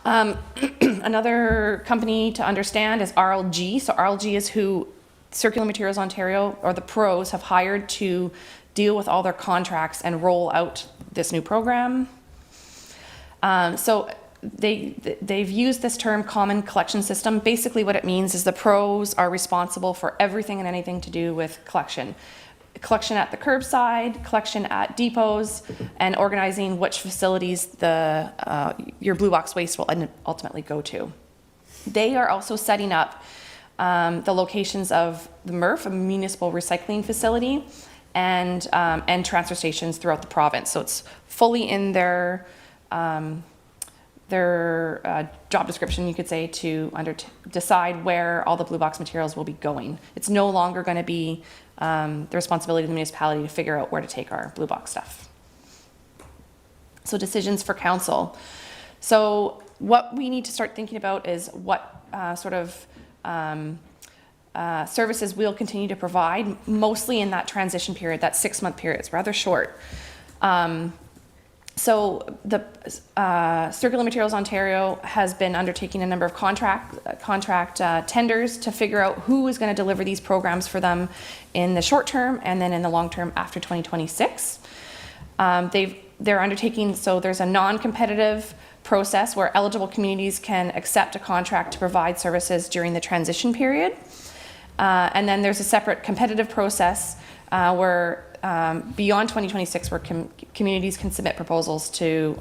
Another company to understand is RLG. So RLG is who Circular Materials Ontario, or the pros, have hired to deal with all their contracts and roll out this new program. So they've used this term common collection system. Basically what it means is the pros are responsible for everything and anything to do with collection. Collection at the curbside, collection at depots, and organizing which facilities your blue box waste will ultimately go to. They are also setting up the locations of the MRF, a municipal recycling facility, and transfer stations throughout the province. So it's fully in their job description, you could say, to decide where all the blue box materials will be going. It's no longer going to be the responsibility of the municipality to figure out where to take our blue box stuff. So decisions for council. So what we need to start thinking about is what sort of services we'll continue to provide, mostly in that transition period, that 6-month period. It's rather short. So the Circular Materials Ontario has been undertaking a number of contract tenders to figure out who is going to deliver these programs for them in the short term and then in the long term after 2026. They're undertaking, so there's a non-competitive process where eligible communities can accept a contract to provide services during the transition period. And then there's a separate competitive process where beyond 2026, where communities can submit proposals to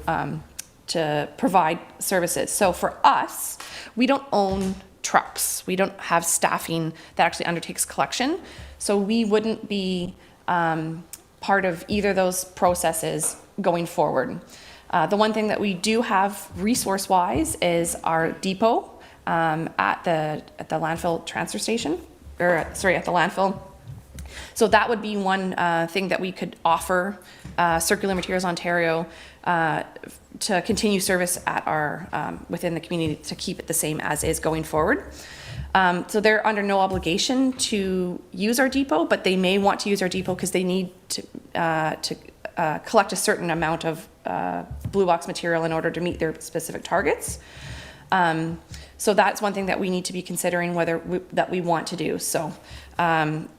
provide services. So for us, we don't own trucks. We don't have staffing that actually undertakes collection. So we wouldn't be part of either of those processes going forward. The one thing that we do have resource-wise is our depot at the landfill transfer station, at the landfill. So that would be one thing that we could offer Circular Materials Ontario to continue service at our within the community, to keep it the same as is going forward. So they're under no obligation to use our depot, but they may want to use our depot because they need to collect a certain amount of blue box material in order to meet their specific targets. So that's one thing that we need to be considering that we want to do. So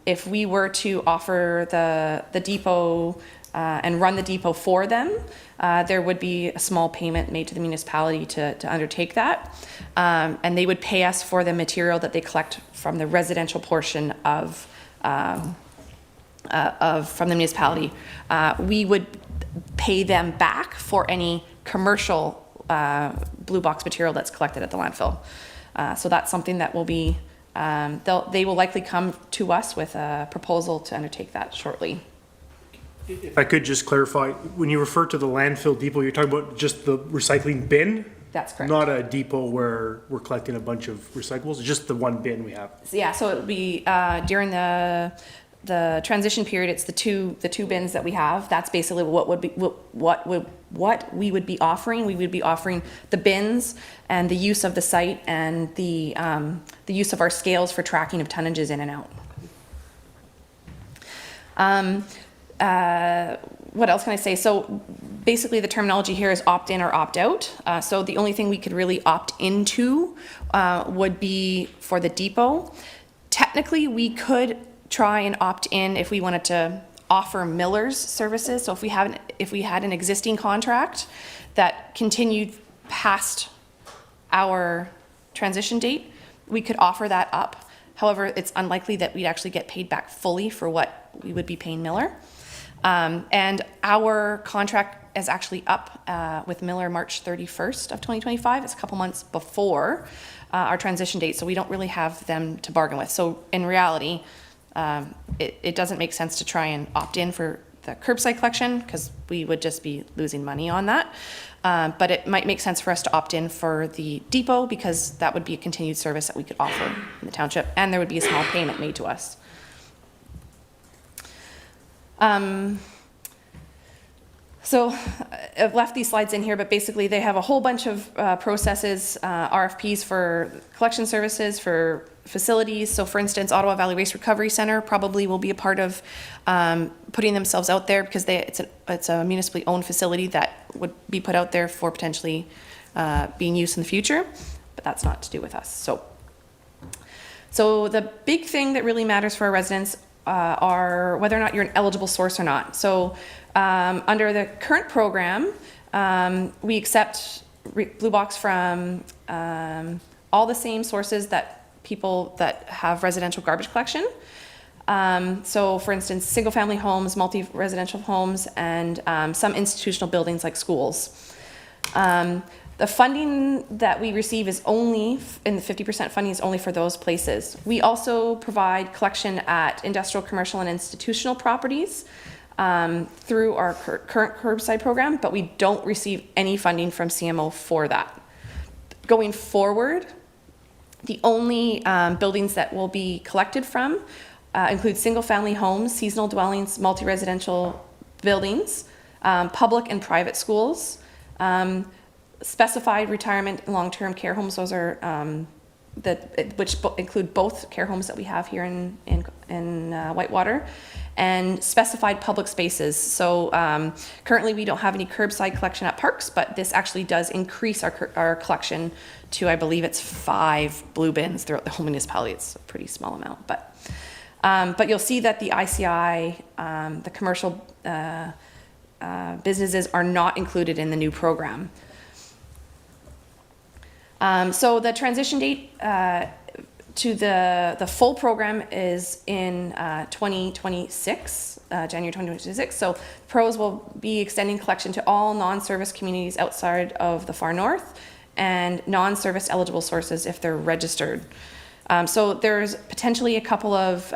if we were to offer the depot and run the depot for them, there would be a small payment made to the municipality to undertake that. And they would pay us for the material that they collect from the residential portion of from the municipality. We would pay them back for any commercial blue box material that's collected at the landfill. So that's something that will be, they will likely come to us with a proposal to undertake that shortly. If I could just clarify, when you refer to the landfill depot, you're talking about just the recycling bin? That's correct. Not a depot where we're collecting a bunch of recyclables, just the one bin we have? Yeah, so it would be during the transition period, it's the two bins that we have. That's basically what we would be offering. We would be offering the bins and the use of the site and the use of our scales for tracking of tonnages in and out. What else can I say? So basically the terminology here is opt in or opt out. So the only thing we could really opt into would be for the depot. Technically, we could try and opt in if we wanted to offer millers services. So if we had an existing contract that continued past our transition date, we could offer that up. However, it's unlikely that we'd actually get paid back fully for what we would be paying miller. And our contract is actually up with Miller March 31st of 2025. It's a couple months before our transition date, so we don't really have them to bargain with. So in reality, it doesn't make sense to try and opt in for the curbside collection because we would just be losing money on that. But it might make sense for us to opt in for the depot because that would be a continued service that we could offer in the township, and there would be a small payment made to us. So I've left these slides in here, but basically they have a whole bunch of processes, RFPs for collection services, for facilities. So for instance, Ottawa Valley Waste Recovery Centre probably will be a part of putting themselves out there because it's a municipally owned facility that would be put out there for potentially being used in the future, but that's not to do with us. So the big thing that really matters for our residents are whether or not you're an eligible source or not. So under the current program, we accept Blue Box from all the same sources that people that have residential garbage collection. So for instance, single family homes, multi-residential homes, and some institutional buildings like schools. The funding that we receive is only, and the 50% funding is only for those places. We also provide collection at industrial, commercial, and institutional properties through our current curbside program, but we don't receive any funding from CMO for that. Going forward, the only buildings that will be collected from include single-family homes, seasonal dwellings, multi-residential buildings, public and private schools, specified retirement and long-term care homes. Those are which include both care homes that we have here in Whitewater, and specified public spaces. So currently we don't have any curbside collection at parks, but this actually does increase our collection to, I believe it's 5 blue bins throughout the whole municipality. It's a pretty small amount, but you'll see that the ICI, the commercial businesses are not included in the new program. So the transition date to the full program is in 2026, January 2026. So pros will be extending collection to all non-service communities outside of the far north and non-service eligible sources if they're registered. So there's potentially a couple of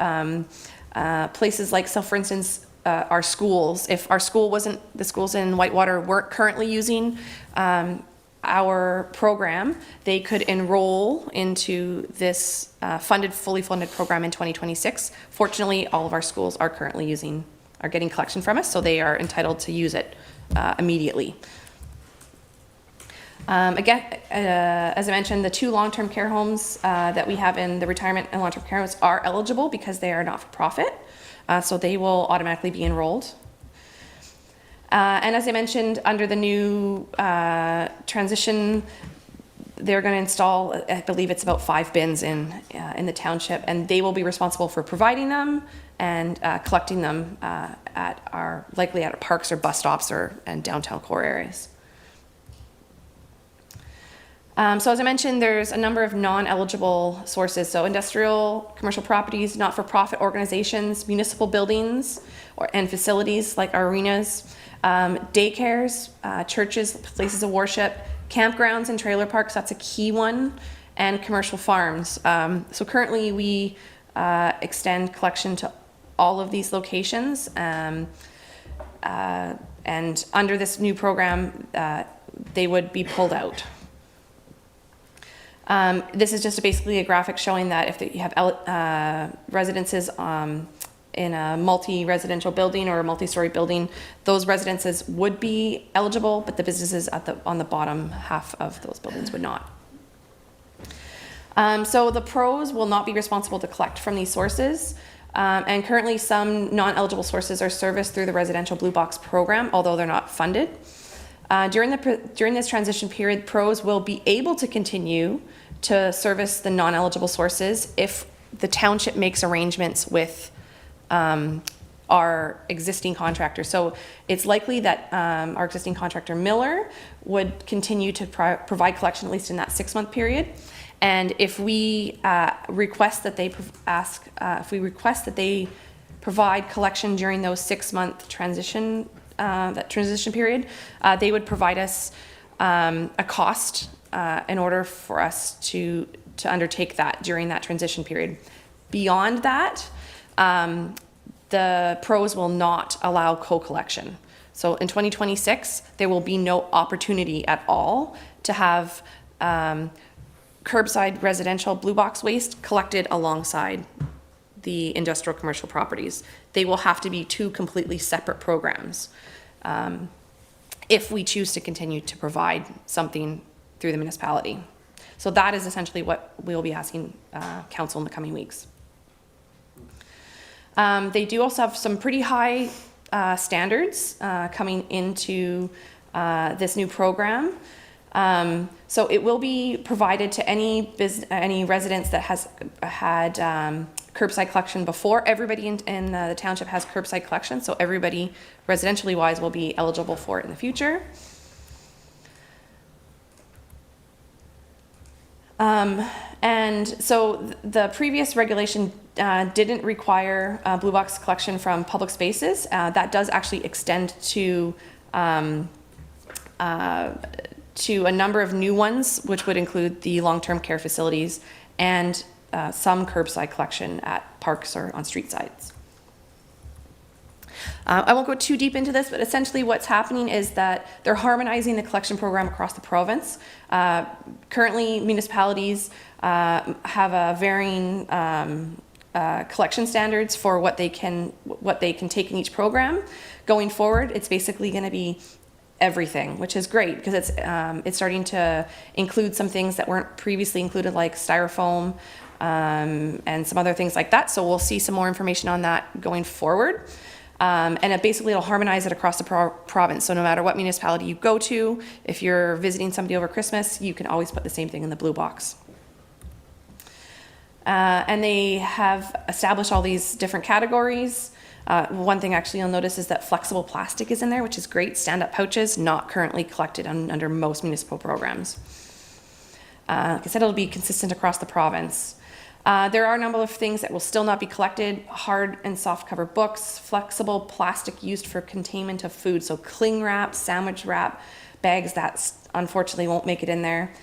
places like, so for instance, our schools. If our school wasn't, the schools in Whitewater weren't currently using our program, they could enroll into this fully funded program in 2026. Fortunately, all of our schools are currently are getting collection from us, so they are entitled to use it immediately. Again, as I mentioned, the 2 long-term care homes that we have in the retirement and long-term care homes are eligible because they are not-for-profit, so they will automatically be enrolled. And as I mentioned, under the new transition, they're going to install, I believe it's about 5 bins in the township, and they will be responsible for providing them and collecting them likely at parks or bus stops and downtown core areas. So as I mentioned, there's a number of non-eligible sources. So industrial, commercial properties, not-for-profit organizations, municipal buildings and facilities like our arenas, daycares, churches, places of worship, campgrounds and trailer parks, that's a key one, and commercial farms. So currently we extend collection to all of these locations, and under this new program, they would be pulled out. This is just basically a graphic showing that if you have residences in a multi-residential building or a multi-story building, those residences would be eligible, but the businesses on the bottom half of those buildings would not. So the pros will not be responsible to collect from these sources, and currently some non-eligible sources are serviced through the residential Blue Box program, although they're not funded. During this transition period, pros will be able to continue to service the non-eligible sources if the township makes arrangements with our existing contractor. So it's likely that our existing contractor Miller would continue to provide collection at least in that 6-month period. And if we request that they provide collection during those 6-month transition that transition period, they would provide us a cost in order for us to undertake that during that transition period. Beyond that, the pros will not allow co-collection. So in 2026, there will be no opportunity at all to have curbside residential blue box waste collected alongside the industrial commercial properties. They will have to be two completely separate programs if we choose to continue to provide something through the municipality. So that is essentially what we'll be asking council in the coming weeks. They do also have some pretty high standards coming into this new program. So it will be provided to any residents that has had curbside collection before. Everybody in the township has curbside collection, so everybody residentially wise will be eligible for it in the future. And so the previous regulation didn't require blue box collection from public spaces. That does actually extend to a number of new ones, which would include the long-term care facilities and some curbside collection at parks or on street sides. I won't go too deep into this, but essentially what's happening is that they're harmonizing the collection program across the province. Currently, municipalities have a varying collection standards for what they can take in each program. Going forward, it's basically going to be everything, which is great because it's starting to include some things that weren't previously included, like styrofoam and some other things like that. So we'll see some more information on that going forward. And it'll harmonize it across the province. So no matter what municipality you go to, if you're visiting somebody over Christmas, you can always put the same thing in the blue box. And they have established all these different categories. One thing actually you'll notice is that flexible plastic is in there, which is great. Stand-up pouches, not currently collected under most municipal programs. Like I said, it'll be consistent across the province. There are a number of things that will still not be collected: hard and soft cover books, flexible plastic used for containment of food, so cling wrap, sandwich wrap, bags that unfortunately won't make it in there.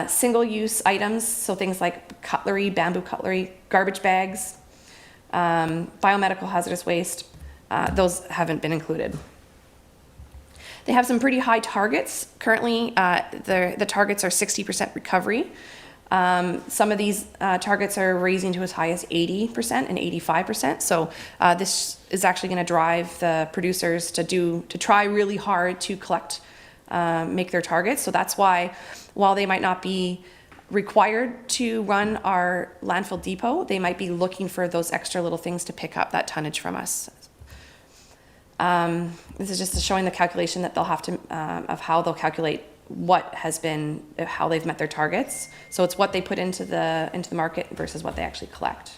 Single-use items, so things like cutlery, bamboo cutlery, garbage bags, biomedical hazardous waste, those haven't been included. They have some pretty high targets. Currently, the targets are 60% recovery. Some of these targets are raising to as high as 80% and 85%. So this is actually going to drive the producers to try really hard to collect, make their targets. So that's why, while they might not be required to run our landfill depot, they might be looking for those extra little things to pick up that tonnage from us. This is just showing the calculation that they'll have to, of how they'll calculate how they've met their targets. So it's what they put into the market versus what they actually collect.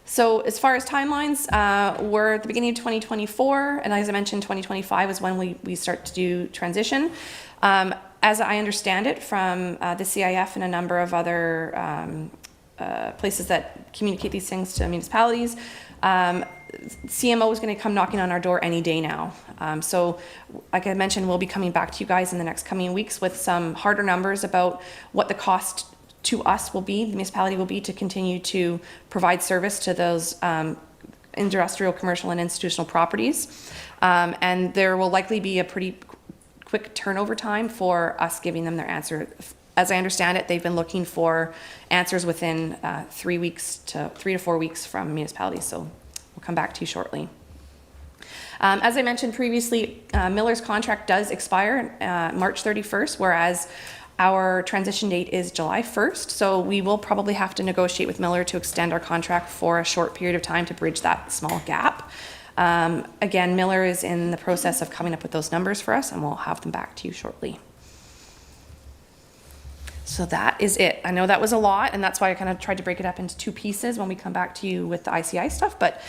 So as far as timelines, we're at the beginning of 2024, and as I mentioned, 2025 is when we start to do transition. As I understand it from the CIF and a number of other places that communicate these things to municipalities, CMO is going to come knocking on our door any day now. So like I mentioned, we'll be coming back to you guys in the next coming weeks with some harder numbers about what the cost to us will be, the municipality will be, to continue to provide service to those industrial, commercial, and institutional properties. And there will likely be a pretty quick turnover time for us giving them their answer. As I understand it, they've been looking for answers within 3 to 4 weeks from municipalities. So we'll come back to you shortly. As I mentioned previously, Miller's contract does expire March 31st, whereas our transition date is July 1st. So we will probably have to negotiate with Miller to extend our contract for a short period of time to bridge that small gap. Again, Miller is in the process of coming up with those numbers for us, and we'll have them back to you shortly. So that is it. I know that was a lot, and that's why I kind of tried to break it up into two pieces when we come back to you with the ICI stuff. But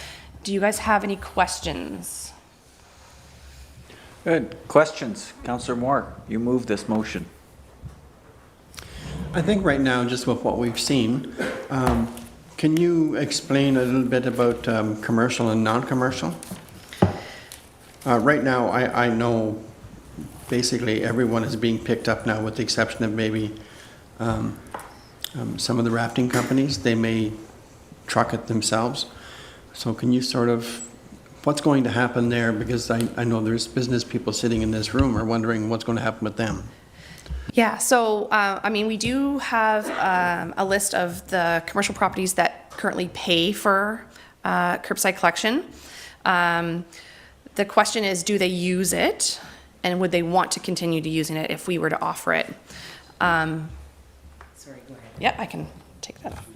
do you guys have any questions? Good. Questions? Councillor Moore, you move this motion. I think right now, just with what we've seen, can you explain a little bit about commercial and non-commercial? Right now, I know basically everyone is being picked up now, with the exception of maybe some of the rafting companies. They may truck it themselves. So can you sort of, what's going to happen there? Because I know there's business people sitting in this room are wondering what's going to happen with them. Yeah, so, I mean, we do have a list of the commercial properties that currently pay for curbside collection. The question is, do they use it? And would they want to continue to using it if we were to offer it? Sorry, go ahead. Yeah, I can take that off.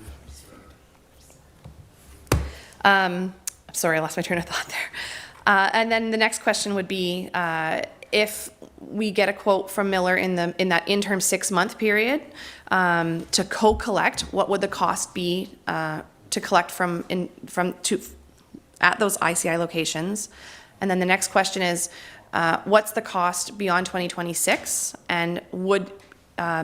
Sorry, I lost my train of thought there. And then the next question would be, if we get a quote from Miller in that interim 6-month period to co-collect, what would the cost be to collect at those ICI locations? And then the next question is, what's the cost beyond 2026? And would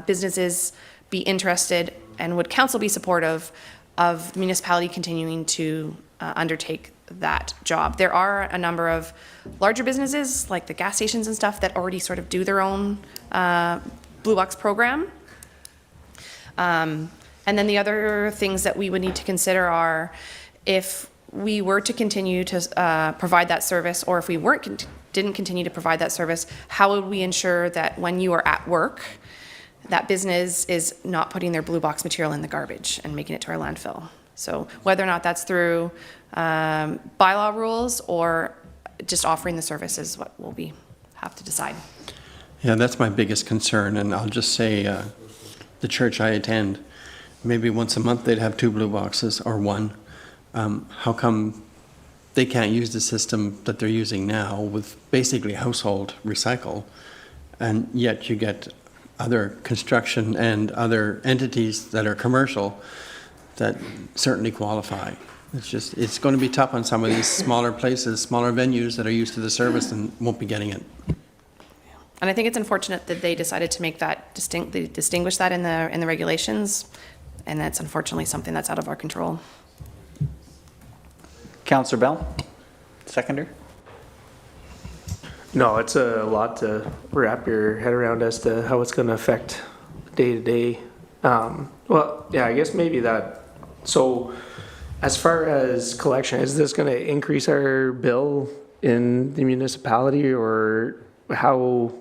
businesses be interested, and would council be supportive of the municipality continuing to undertake that job? There are a number of larger businesses, like the gas stations and stuff, that already sort of do their own Blue Box program. And then the other things that we would need to consider are, if we were to continue to provide that service, or if we didn't continue to provide that service, how would we ensure that when you are at work, that business is not putting their Blue Box material in the garbage and making it to our landfill? So whether or not that's through bylaw rules or just offering the service is what we'll have to decide. Yeah, that's my biggest concern, and I'll just say the church I attend, maybe once a month they'd have 2 blue boxes or 1. How come they can't use the system that they're using now with basically household recycle, and yet you get other construction and other entities that are commercial that certainly qualify? It's going to be tough on some of these smaller places, smaller venues that are used to the service and won't be getting it. And I think it's unfortunate that they decided to make that distinguish that in the regulations, and that's unfortunately something that's out of our control. Councillor Bell, seconder. No, it's a lot to wrap your head around as to how it's going to affect day to day. Well, yeah, I guess maybe that. So as far as collection, is this going to increase our bill in the municipality, or how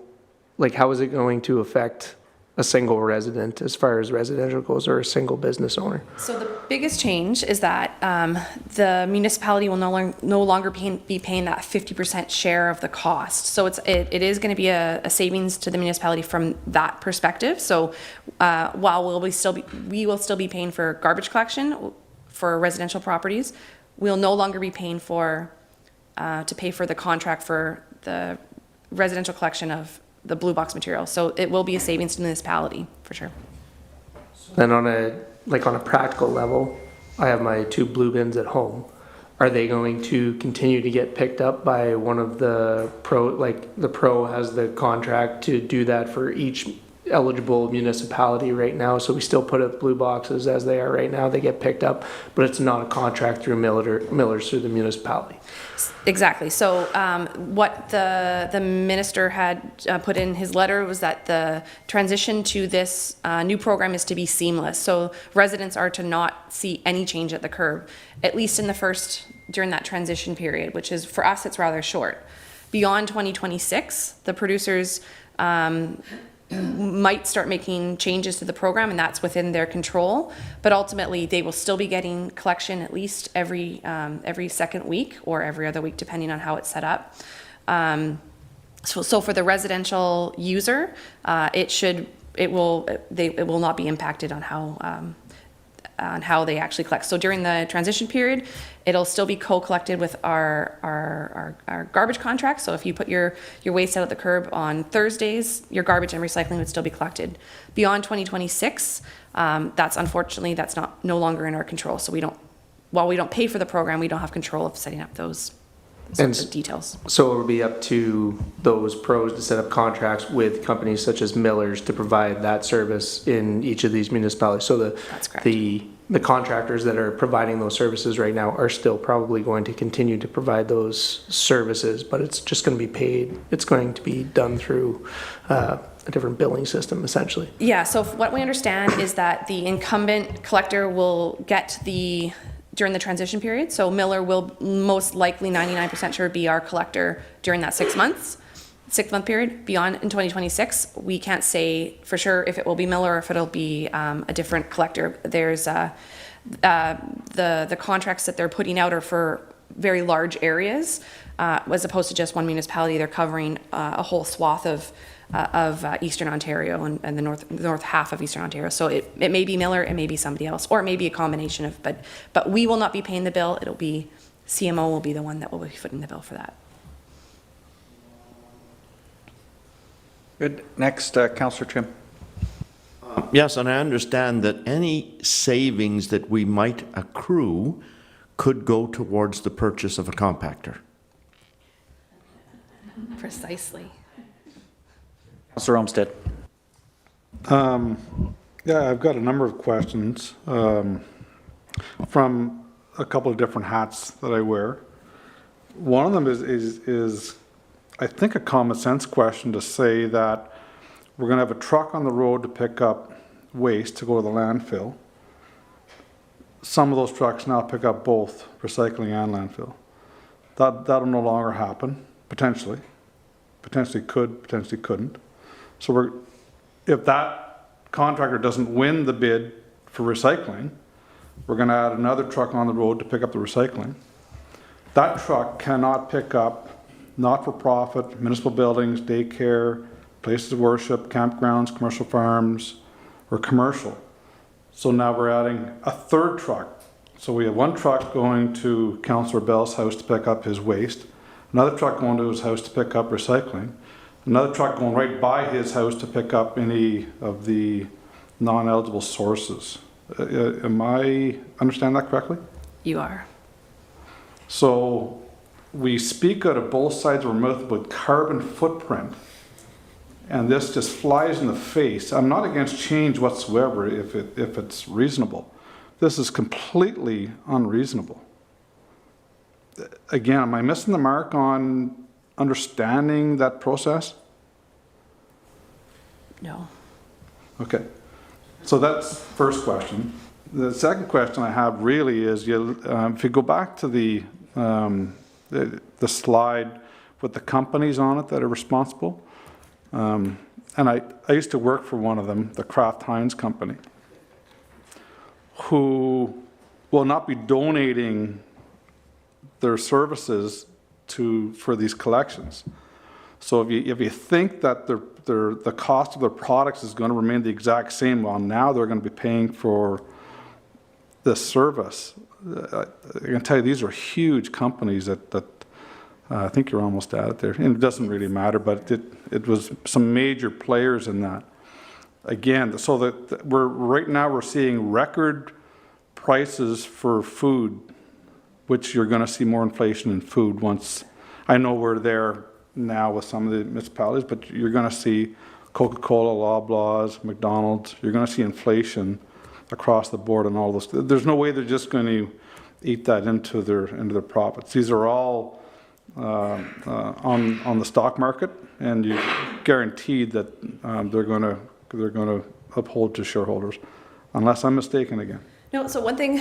is it going to affect a single resident as far as residential goes, or a single business owner? So the biggest change is that the municipality will no longer be paying that 50% share of the cost. So it is going to be a savings to the municipality from that perspective. So while we will still be paying for garbage collection for residential properties, we'll no longer be paying to pay for the contract for the residential collection of the Blue Box material. So it will be a savings to the municipality for sure. Then on a practical level, I have my 2 blue bins at home. Are they going to continue to get picked up by one of the the pro has the contract to do that for each eligible municipality right now? So we still put up blue boxes as they are right now. They get picked up, but it's not a contract through Miller's through the municipality. Exactly. So what the minister had put in his letter was that the transition to this new program is to be seamless. So residents are to not see any change at the curb, at least in during that transition period, which is, for us, it's rather short. Beyond 2026, the producers might start making changes to the program, and that's within their control. But ultimately, they will still be getting collection at least every second week or every other week, depending on how it's set up. So for the residential user, it will not be impacted on how they actually collect. So during the transition period, it'll still be co-collected with our garbage contract. So if you put your waste out at the curb on Thursdays, your garbage and recycling would still be collected. Beyond 2026, that's no longer in our control. So while we don't pay for the program, we don't have control of setting up those sorts of details. So it would be up to those pros to set up contracts with companies such as Miller's to provide that service in each of these municipalities. So That's correct. the the contractors that are providing those services right now are still probably going to continue to provide those services, but it's just going to be paid. It's going to be done through a different billing system, essentially. Yeah, so what we understand is that the incumbent collector will get during the transition period, so Miller will most likely 99% sure be our collector during that 6 month period. Beyond in 2026, we can't say for sure if it will be Miller or if it'll be a different collector. There's the contracts that they're putting out are for very large areas, as opposed to just one municipality. They're covering a whole swath of Eastern Ontario and the north half of Eastern Ontario. So it may be Miller, it may be somebody else, or it may be a combination of, but we will not be paying the bill. It'll be CMO will be the one that will be footing the bill for that. Good. Next, Councillor Trim. Yes, and I understand that any savings that we might accrue could go towards the purchase of a compactor. Precisely. Councillor Olmsted. Yeah, I've got a number of questions from a couple of different hats that I wear. One of them is I think a common sense question to say that we're going to have a truck on the road to pick up waste to go to the landfill. Some of those trucks now pick up both recycling and landfill. That'll no longer happen, potentially. Potentially could, potentially couldn't. So if that contractor doesn't win the bid for recycling, we're going to add another truck on the road to pick up the recycling. That truck cannot pick up not-for-profit, municipal buildings, daycare, places of worship, campgrounds, commercial farms, or commercial. So now we're adding a third truck. So we have one truck going to Councillor Bell's house to pick up his waste, another truck going to his house to pick up recycling, another truck going right by his house to pick up any of the non-eligible sources. Am I understand that correctly? You are. So we speak out of both sides of our mouth about carbon footprint, and this just flies in the face. I'm not against change whatsoever if it's reasonable. This is completely unreasonable. Again, am I missing the mark on understanding that process? No. Okay. So that's first question. The second question I have really is, if you go back to the slide with the companies on it that are responsible, and I used to work for one of them, the Kraft Heinz company, who will not be donating their services for these collections. So if you think that the cost of their products is going to remain the exact same, well, now they're going to be paying for this service. I can tell you these are huge companies that I think you're almost at it there. And it doesn't really matter, but it was some major players in that. Again, so that right now we're seeing record prices for food, which you're going to see more inflation in food once. I know we're there now with some of the municipalities, but you're going to see Coca-Cola, Loblaws, McDonald's. You're going to see inflation across the board on all those. There's no way they're just going to eat that into their profits. These are all on the stock market, and you guaranteed that they're going to uphold to shareholders, unless I'm mistaken again. No, so one thing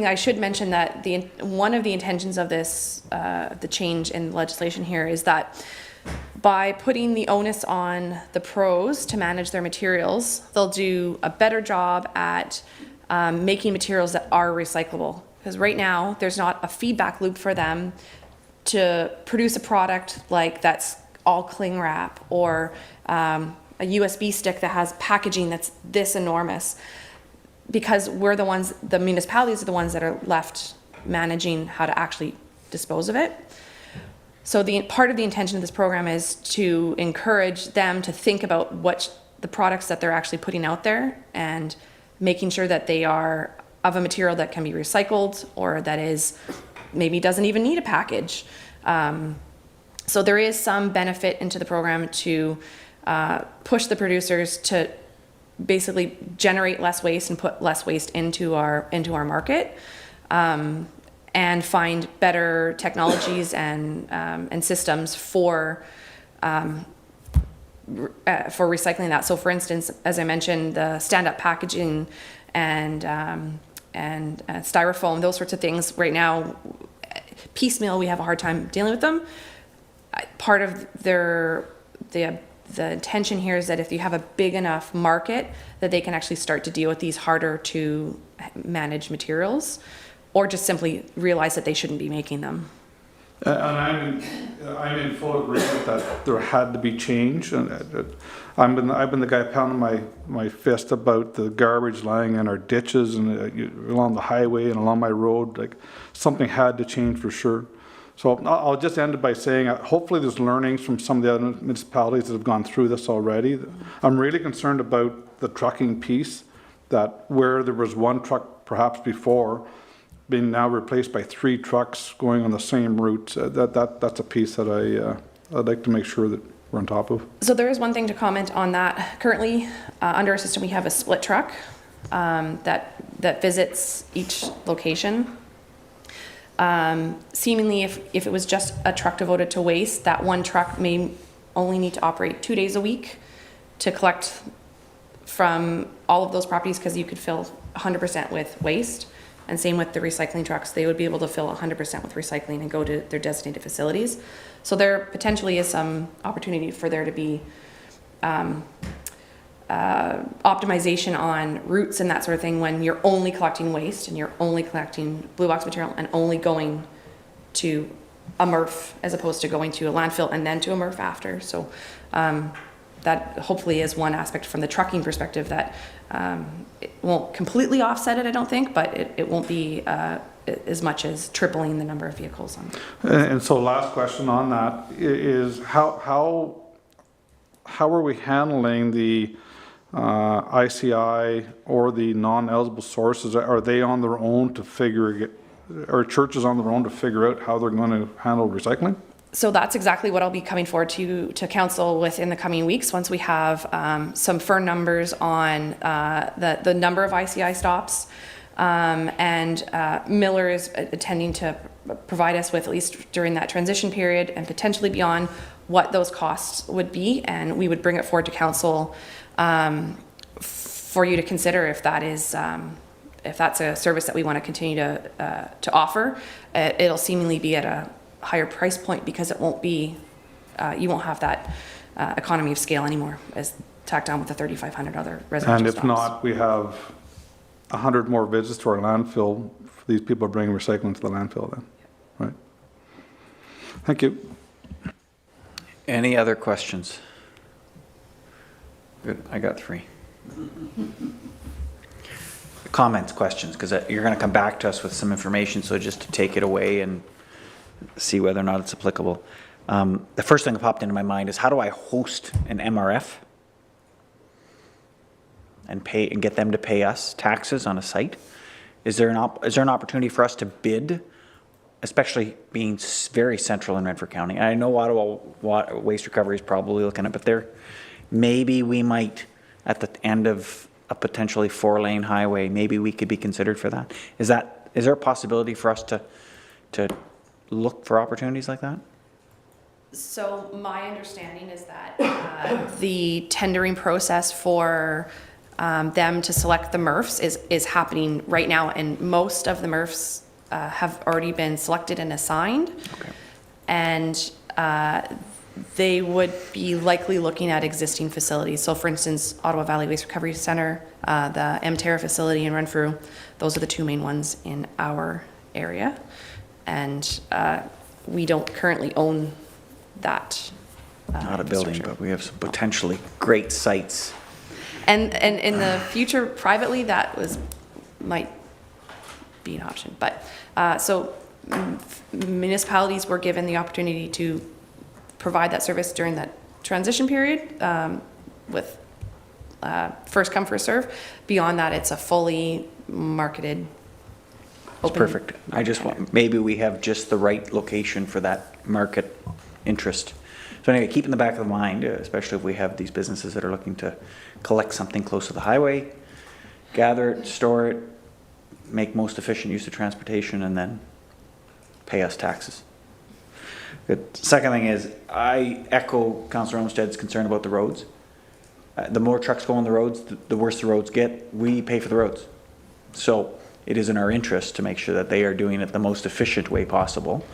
I should mention that one of the intentions of this, the change in legislation here, is that by putting the onus on the pros to manage their materials, they'll do a better job at making materials that are recyclable. Because right now, there's not a feedback loop for them to produce a product like that's all cling wrap, or a USB stick that has packaging that's this enormous. Because we're the ones, the municipalities are the ones that are left managing how to actually dispose of it. So part of the intention of this program is to encourage them to think about what the products that they're actually putting out there, and making sure that they are of a material that can be recycled, or that is maybe doesn't even need a package. So there is some benefit into the program to push the producers to basically generate less waste and put less waste into our market, and find better technologies and systems for recycling that. So for instance, as I mentioned, the stand-up packaging and styrofoam, those sorts of things right now, piecemeal, we have a hard time dealing with them. Part of the intention here is that if you have a big enough market, that they can actually start to deal with these harder to manage materials, or just simply realize that they shouldn't be making them. And I'm in full agreement that there had to be change. And I've been the guy pounding my fist about the garbage lying in our ditches and along the highway and along my road. Like, something had to change for sure. So I'll just end it by saying, hopefully there's learnings from some of the other municipalities that have gone through this already. I'm really concerned about the trucking piece, that where there was one truck perhaps before, being now replaced by 3 trucks going on the same route. That's a piece that I'd like to make sure that we're on top of. So there is one thing to comment on that. Currently, under our system, we have a split truck that visits each location. Seemingly, if it was just a truck devoted to waste, that one truck may only need to operate 2 days a week to collect from all of those properties, because you could fill 100% with waste. And same with the recycling trucks, they would be able to fill 100% with recycling and go to their designated facilities. So there potentially is some opportunity for there to be optimization on routes and that sort of thing, when you're only collecting waste and you're only collecting blue box material and only going to a MRF as opposed to going to a landfill and then to a MRF after. So that hopefully is one aspect from the trucking perspective that it won't completely offset it, I don't think, but it won't be as much as tripling the number of vehicles on. And so last question on that is how are we handling the ICI or the non-eligible sources? Are they on their own to are churches on their own to figure out how they're going to handle recycling? So that's exactly what I'll be coming forward to council with in the coming weeks, once we have some firm numbers on the number of ICI stops. And Miller is intending to provide us with, at least during that transition period and potentially beyond, what those costs would be, and we would bring it forward to council for you to consider if that is if that's a service that we want to continue to offer. It'll seemingly be at a higher price point, because it won't be you won't have that economy of scale anymore as tacked on with the 3,500 other residential And if stops. not, we have 100 more visits to our landfill. These people are bringing recycling to the landfill then, right? Thank you. Any other questions? Good, I got 3. Comments, questions, because you're going to come back to us with some information, so just to take it away and see whether or not it's applicable. The first thing that popped into my mind is, how do I host an MRF and get them to pay us taxes on a site? Is there an opportunity for us to bid, especially being very central in Renfrew County? And I know Ottawa Waste Recovery is probably looking at it, but maybe we might, at the end of a potentially 4-lane highway, maybe we could be considered for that. Is there a possibility for us to look for opportunities like that? So my understanding is that the tendering process for them to select the MRFs is happening right now, and most of the MRFs have already been selected and assigned. Okay. And they would be likely looking at existing facilities. So for instance, Ottawa Valley Waste Recovery Centre, the Mterra facility in Renfrew, those are the 2 main ones in our area. And we don't currently own that. Not a building, but we have some potentially great sites. And in the future, privately, that might be an option. But so municipalities were given the opportunity to provide that service during that transition period with first come, first serve. Beyond that, it's a fully marketed It's perfect. I just want, maybe we have just the right location for that market interest. So anyway, keep in the back of the mind, especially if we have these businesses that are looking to collect something close to the highway, gather it, store it, make most efficient use of transportation, and then pay us taxes. The second thing is, I echo Councillor Olmsted's concern about the roads. The more trucks go on the roads, the worse the roads get. We pay for the roads. So it is in our interest to make sure that they are doing it the most efficient way possible.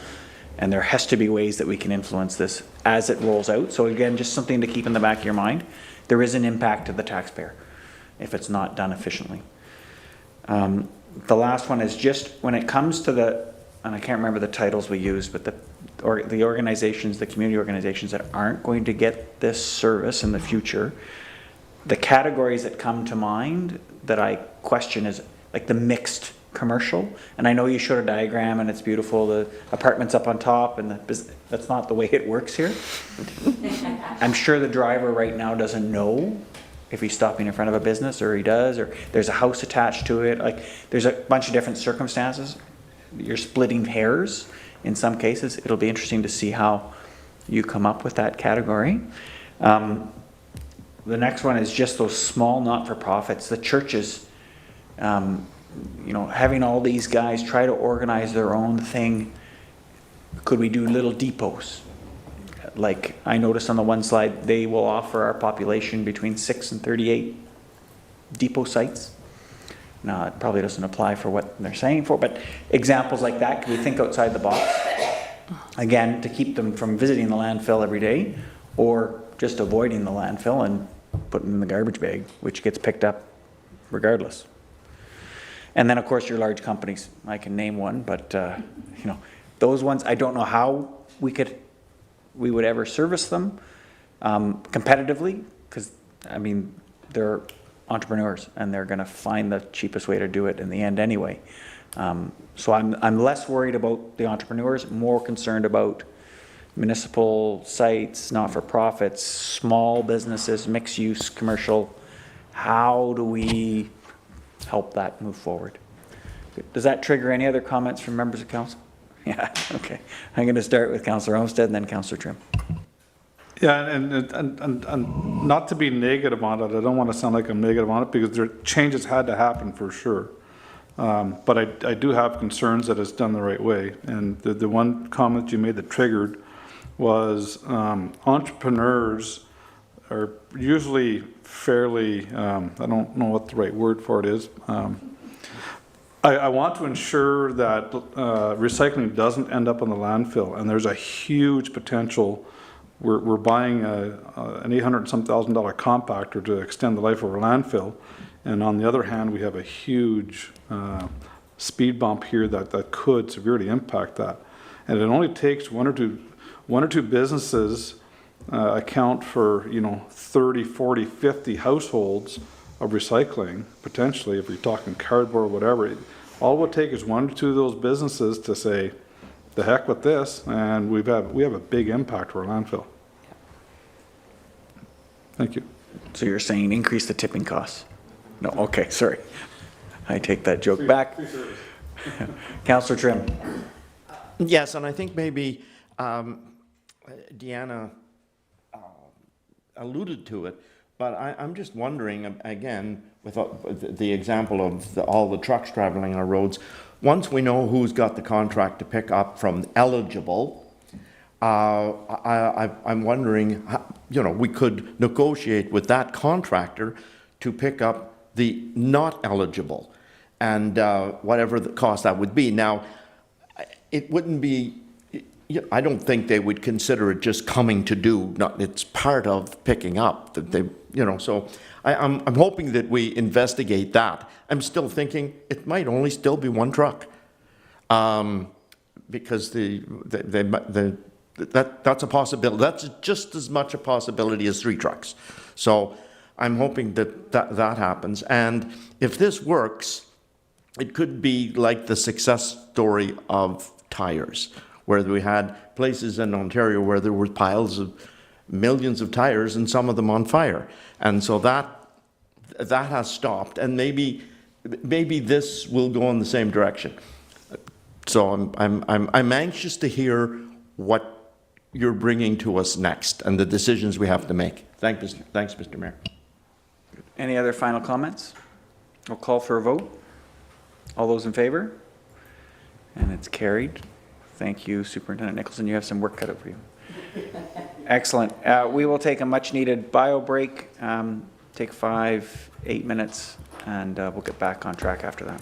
And there has to be ways that we can influence this as it rolls out. So again, just something to keep in the back of your mind. There is an impact to the taxpayer if it's not done efficiently. The last one is just when it comes to the, and I can't remember the titles we used, but the organizations, the community organizations that aren't going to get this service in the future, the categories that come to mind that I question is like the mixed commercial. And I know you showed a diagram and it's beautiful, the apartments up on top, and that's not the way it works here. I'm sure the driver right now doesn't know if he's stopping in front of a business, or he does, or there's a house attached to it. Like, there's a bunch of different circumstances. You're splitting hairs in some cases. It'll be interesting to see how you come up with that category. The next one is just those small not-for-profits, the churches, you know, having all these guys try to organize their own thing. Could we do little depots? Like I noticed on the one slide, they will offer our population between 6 and 38 depot sites. Now, it probably doesn't apply for what they're saying for, but examples like that, can we think outside the box? Again, to keep them from visiting the landfill every day, or just avoiding the landfill and putting them in the garbage bag, which gets picked up regardless. And then, of course, your large companies. I can name one, but you know, those ones, I don't know how we would ever service them competitively, because I mean, they're entrepreneurs and they're going to find the cheapest way to do it in the end anyway. So I'm less worried about the entrepreneurs, more concerned about municipal sites, not-for-profits, small businesses, mixed-use, commercial. How do we help that move forward? Does that trigger any other comments from members of council? Yeah, okay. I'm going to start with Councillor Olmsted and then Councillor Trim. Yeah, and not to be negative on it, I don't want to sound like I'm negative on it, because changes had to happen for sure. But I do have concerns that it's done the right way. And the one comment you made that triggered was entrepreneurs are usually fairly, I don't know what the right word for it is. I want to ensure that recycling doesn't end up in the landfill, and there's a huge potential. We're buying an $800,000 compactor to extend the life of our landfill, and on the other hand, we have a huge speed bump here that could severely impact that. And it only takes one or two businesses account for 30, 40, 50 households of recycling potentially. If you're talking cardboard or whatever, all it would take is one or two of those businesses to say, the heck with this, and we have a big impact to our landfill. Thank you. So you're saying increase the tipping costs? No, okay, sorry. I take that joke back. Councillor Trim. Yes, and I think maybe Deanna alluded to it, but I'm just wondering, again, with the example of all the trucks traveling on our roads, once we know who's got the contract to pick up from eligible, I'm wondering, we could negotiate with that contractor to pick up the not eligible, and whatever the cost that would be. Now, it wouldn't be, I don't think they would consider it just coming to do, it's part of picking up, that they, so I'm hoping that we investigate that. I'm still thinking it might only still be one truck, because that's a possibility. That's just as much a possibility as 3 trucks. So I'm hoping that happens. And if this works, it could be like the success story of tires, where we had places in Ontario where there were piles of millions of tires and some of them on fire. And so that has stopped, and maybe this will go in the same direction. So I'm anxious to hear what you're bringing to us next and the decisions we have to make. Thanks, Mr. Mayor. Any other final comments? I'll call for a vote. All those in favor? And it's carried. Thank you, Superintendent Nicholson. You have some work cut out for you. Excellent. We will take a much-needed bio break, take 8 minutes, and we'll get back on track after that.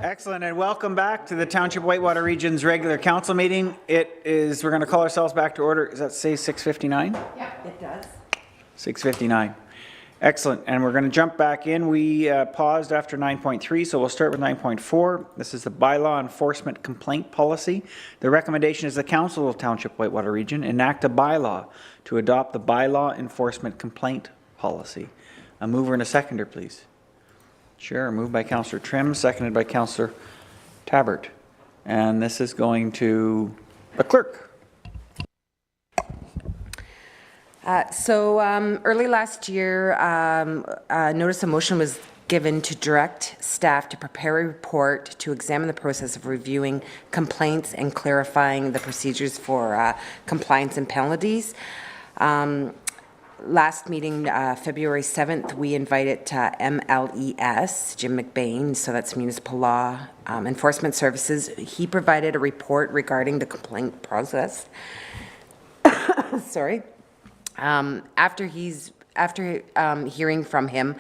Excellent, and welcome back to the Township Whitewater Region's regular council meeting. We're going to call ourselves back to order. Does that say 6:59? Yeah, it does. 6:59. Excellent, and we're going to jump back in. We paused after 9.3, so we'll start with 9.4. This is the bylaw enforcement complaint policy. The recommendation is the Council of Township Whitewater Region enact a bylaw to adopt the bylaw enforcement complaint policy. A mover and a seconder, please. Sure, moved by Councillor Trim, seconded by Councillor Tabbert. And this is going to the clerk. Early last year, a notice of motion was given to direct staff to prepare a report to examine the process of reviewing complaints and clarifying the procedures for compliance and penalties. Last meeting, February 7th, we invited MLES, Jim McBain, so that's Municipal Law Enforcement Services. He provided a report regarding the complaint process. Sorry. After hearing from him,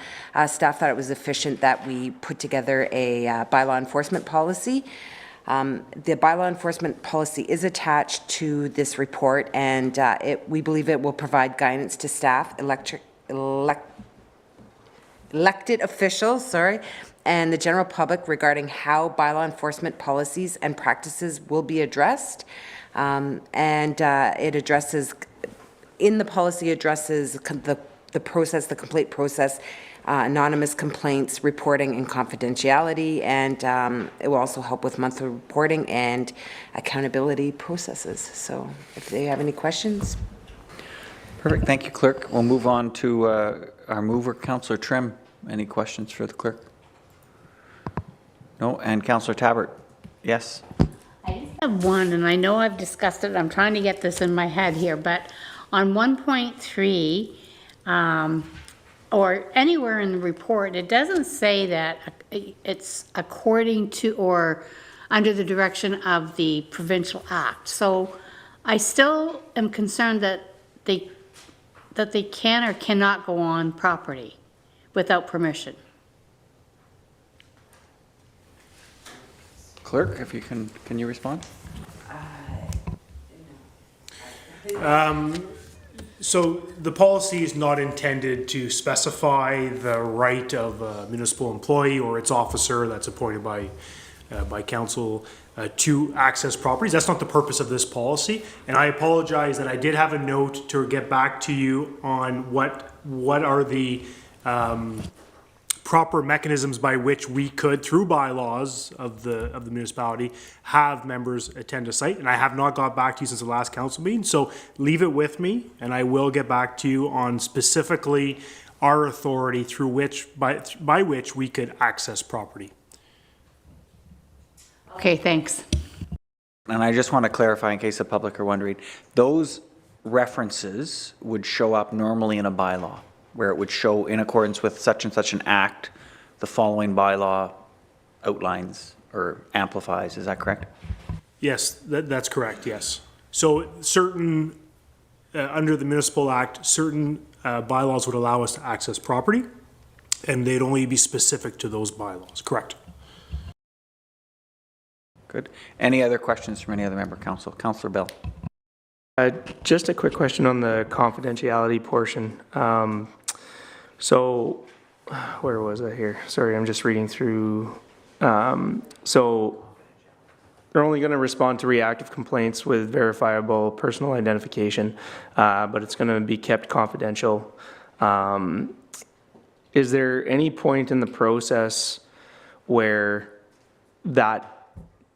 staff thought it was efficient that we put together a bylaw enforcement policy. The bylaw enforcement policy is attached to this report, and we believe it will provide guidance to staff, elected officials, and the general public regarding how bylaw enforcement policies and practices will be addressed. It addresses, in the policy, addresses the process, the complaint process, anonymous complaints, reporting, and confidentiality, and it will also help with monthly reporting and accountability processes. So if they have any questions. Perfect, thank you, clerk. We'll move on to our mover, Councillor Trim. Any questions for the clerk? No, and Councillor Tabbert, yes? I just have one, and I know I've discussed it. I'm trying to get this in my head here, but on 1.3, or anywhere in the report, it doesn't say that it's according to or under the direction of the provincial act. So I still am concerned that they can or cannot go on property without permission. Clerk, if you can you respond? So the policy is not intended to specify the right of a municipal employee or its officer that's appointed by council to access properties. That's not the purpose of this policy. And I apologize that I did have a note to get back to you on what are the proper mechanisms by which we could, through bylaws of the municipality, have members attend a site. And I have not got back to you since the last council meeting. So leave it with me, and I will get back to you on specifically our authority through which by which we could access property. Okay, thanks. And I just want to clarify in case the public are wondering, those references would show up normally in a bylaw, where it would show in accordance with such and such an act, the following bylaw outlines or amplifies. Is that correct? Yes, that's correct, yes. So certain, under the Municipal Act, certain bylaws would allow us to access property, and they'd only be specific to those bylaws, correct? Good. Any other questions from any other member of council? Councillor Bell. Just a quick question on the confidentiality portion. So, where was I here? Sorry, I'm just reading through. So, they're only going to respond to reactive complaints with verifiable personal identification, but it's going to be kept confidential. Is there any point in the process where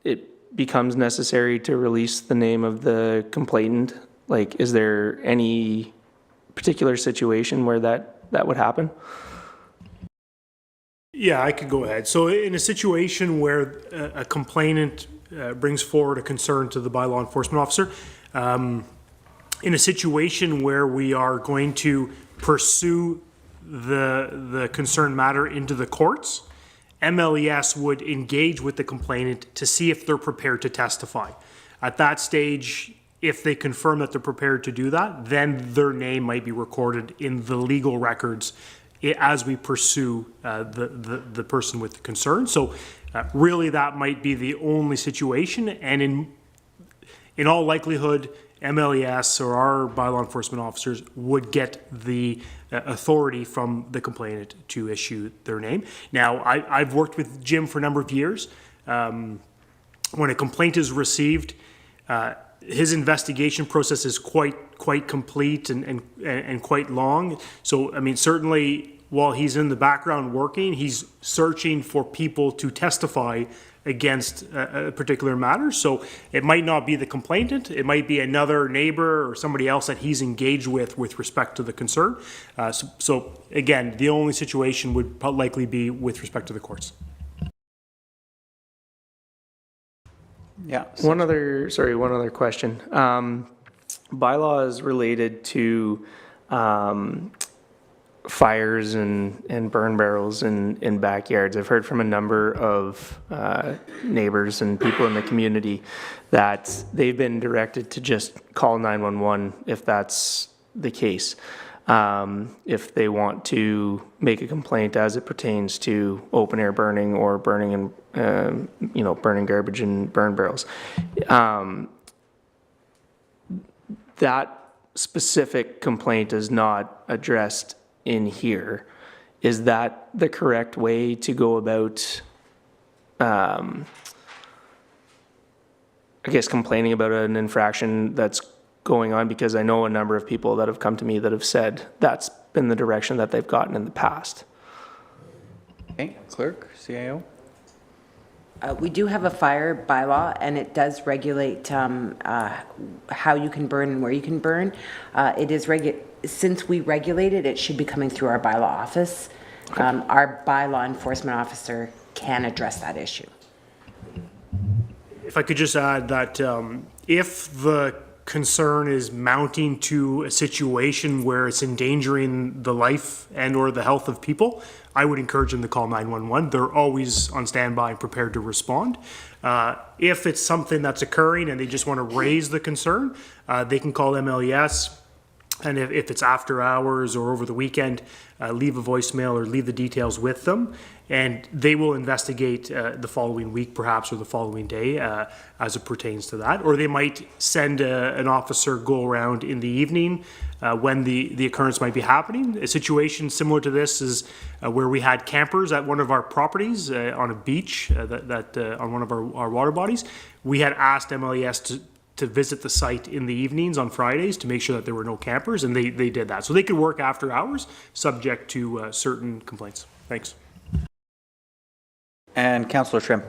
it becomes necessary to release the name of the complainant? Like, is there any particular situation where that would happen? Yeah, I could go ahead. So in a situation where a complainant brings forward a concern to the bylaw enforcement officer, in a situation where we are going to pursue the concerned matter into the courts, MLES would engage with the complainant to see if they're prepared to testify. At that stage, if they confirm that they're prepared to do that, then their name might be recorded in the legal records as we pursue the person with the concern. So really, that might be the only situation, and in all likelihood, MLES or our bylaw enforcement officers would get the authority from the complainant to issue their name. Now, I've worked with Jim for a number of years. When a complaint is received, his investigation process is quite complete and quite long. So, I mean, certainly while he's in the background working, he's searching for people to testify against a particular matter. So it might not be the complainant, it might be another neighbor or somebody else that he's engaged with respect to the concern. So again, the only situation would likely be with respect to the courts. Yeah. One other question. Bylaws related to fires and burn barrels in backyards. I've heard from a number of neighbors and people in the community that they've been directed to just call 911 if that's the case. If they want to make a complaint as it pertains to open air burning or burning in, burning garbage in burn barrels. That specific complaint is not addressed in here. Is that the correct way to go about, I guess, complaining about an infraction that's going on? Because I know a number of people that have come to me that have said that's been the direction that they've gotten in the past. Okay, clerk, CAO. We do have a fire bylaw, and it does regulate how you can burn and where you can burn. It is since we regulate it, it should be coming through our bylaw office. Our bylaw enforcement officer can address that issue. If I could just add that if the concern is mounting to a situation where it's endangering the life and or the health of people, I would encourage them to call 911. They're always on standby and prepared to respond. If it's something that's occurring and they just want to raise the concern, they can call MLES. And if it's after hours or over the weekend, leave a voicemail or leave the details with them, and they will investigate the following week, perhaps, or the following day as it pertains to that. Or they might send an officer go around in the evening when the occurrence might be happening. A situation similar to this is where we had campers at one of our properties on a beach on one of our water bodies. We had asked MLES to visit the site in the evenings on Fridays to make sure that there were no campers, and they did that. So they could work after hours, subject to certain complaints. Thanks. And Councillor Trim.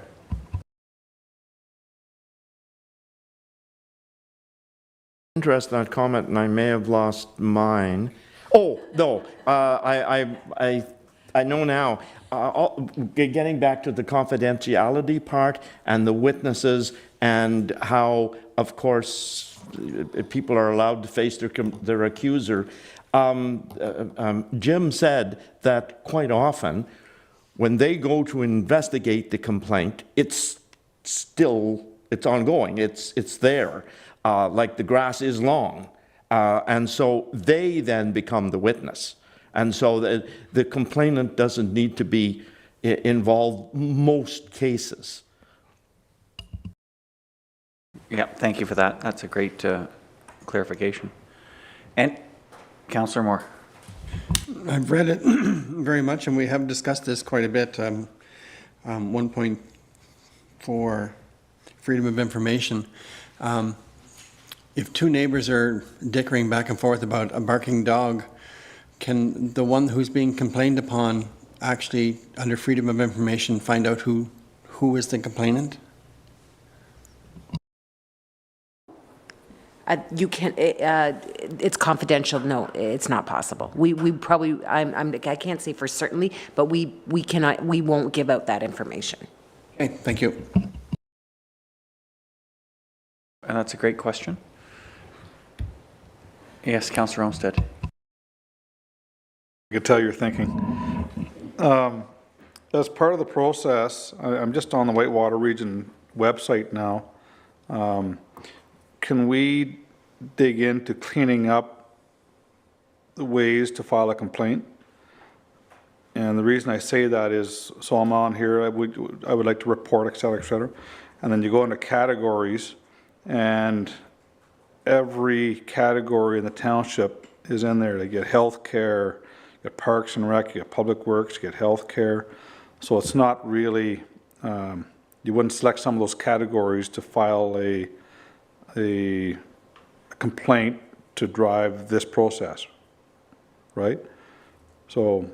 Interested in that comment, and I may have lost mine. Oh, no, I know now. Getting back to the confidentiality part and the witnesses and how, of course, people are allowed to face their accuser. Jim said that quite often, when they go to investigate the complaint, it's ongoing. It's there, like the grass is long, and so they then become the witness. And so the complainant doesn't need to be involved most cases. Yeah, thank you for that. That's a great clarification. And Councillor Moore. I've read it very much, and we have discussed this quite a bit. 1.4, freedom of information. If two neighbors are dickering back and forth about a barking dog, can the one who's being complained upon actually, under freedom of information, find out who is the complainant? You can't. It's confidential. No, it's not possible. We probably. I can't say for certainly, but we cannot. We won't give out that information. Okay, thank you. And that's a great question. Yes, Councillor Olmsted. I could tell you're thinking. As part of the process, I'm just on the Whitewater Region website now. Can we dig into cleaning up the ways to file a complaint? And the reason I say that is, so I'm on here, I would like to report, et cetera, and then you go into categories, and every category in the township is in there. They get healthcare, you get parks and rec, you get public works, you get healthcare. So it's not really, you wouldn't select some of those categories to file a complaint to drive this process, right? So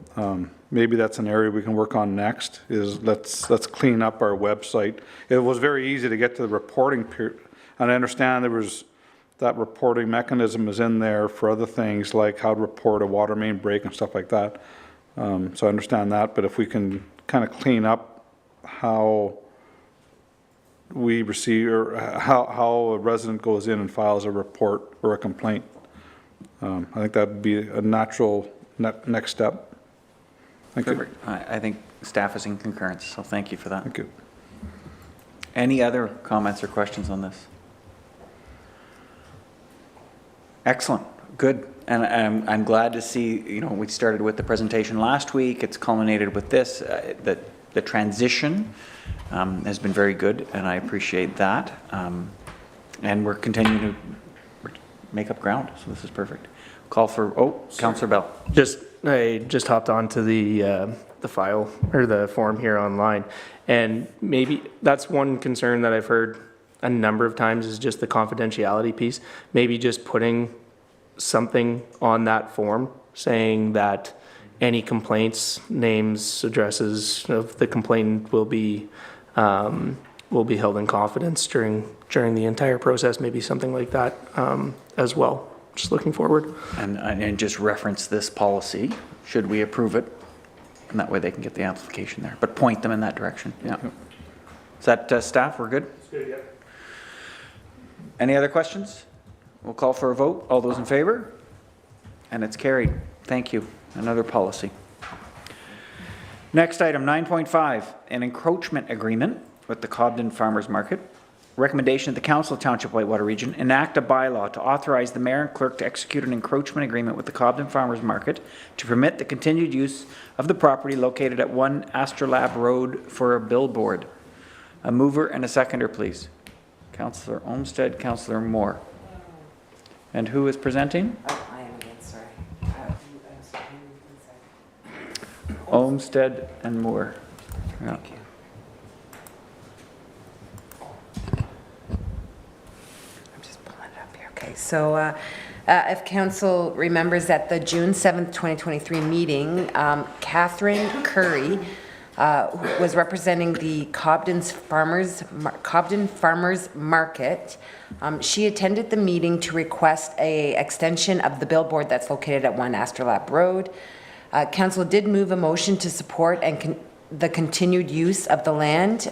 maybe that's an area we can work on next, is let's clean up our website. It was very easy to get to the reporting period, and I understand there was, that reporting mechanism is in there for other things like how to report a water main break and stuff like that. So I understand that, but if we can kind of clean up how we receive, or how a resident goes in and files a report or a complaint, I think that would be a natural next step. Thank you. Perfect. I think staff is in concurrence, so thank you for that. Thank you. Any other comments or questions on this? Excellent, good. And I'm glad to see, we started with the presentation last week. It's culminated with this. The transition has been very good, and I appreciate that. And we're continuing to make up ground, so this is perfect. Call for, Councillor Bell. I just hopped onto the file or the form here online, and maybe that's one concern that I've heard a number of times is just the confidentiality piece. Maybe just putting something on that form saying that any complaints, names, addresses of the complainant will be held in confidence during the entire process. Maybe something like that as well. Just looking forward. And just reference this policy, should we approve it, and that way they can get the amplification there, but point them in that direction. Yeah. Is that staff, we're good? Good, yeah. Any other questions? We'll call for a vote. All those in favor? And it's carried. Thank you. Another policy. Next item, 9.5, an encroachment agreement with the Cobden Farmers Market. Recommendation that the Council of Township Whitewater Region enact a bylaw to authorize the mayor and clerk to execute an encroachment agreement with the Cobden Farmers Market to permit the continued use of the property located at 1 Astrolabe Road for a billboard. A mover and a seconder, please. Councillor Olmsted, Councillor Moore. And who is presenting? I am again, sorry. Olmsted and Moore. Yeah. Thank you. I'm just pulling it up here. Okay, so if council remembers at the June 7th, 2023 meeting, Catherine Curry who was representing the Cobden Farmers Market. She attended the meeting to request a extension of the billboard that's located at 1 Astrolabe Road. Council did move a motion to support and the continued use of the land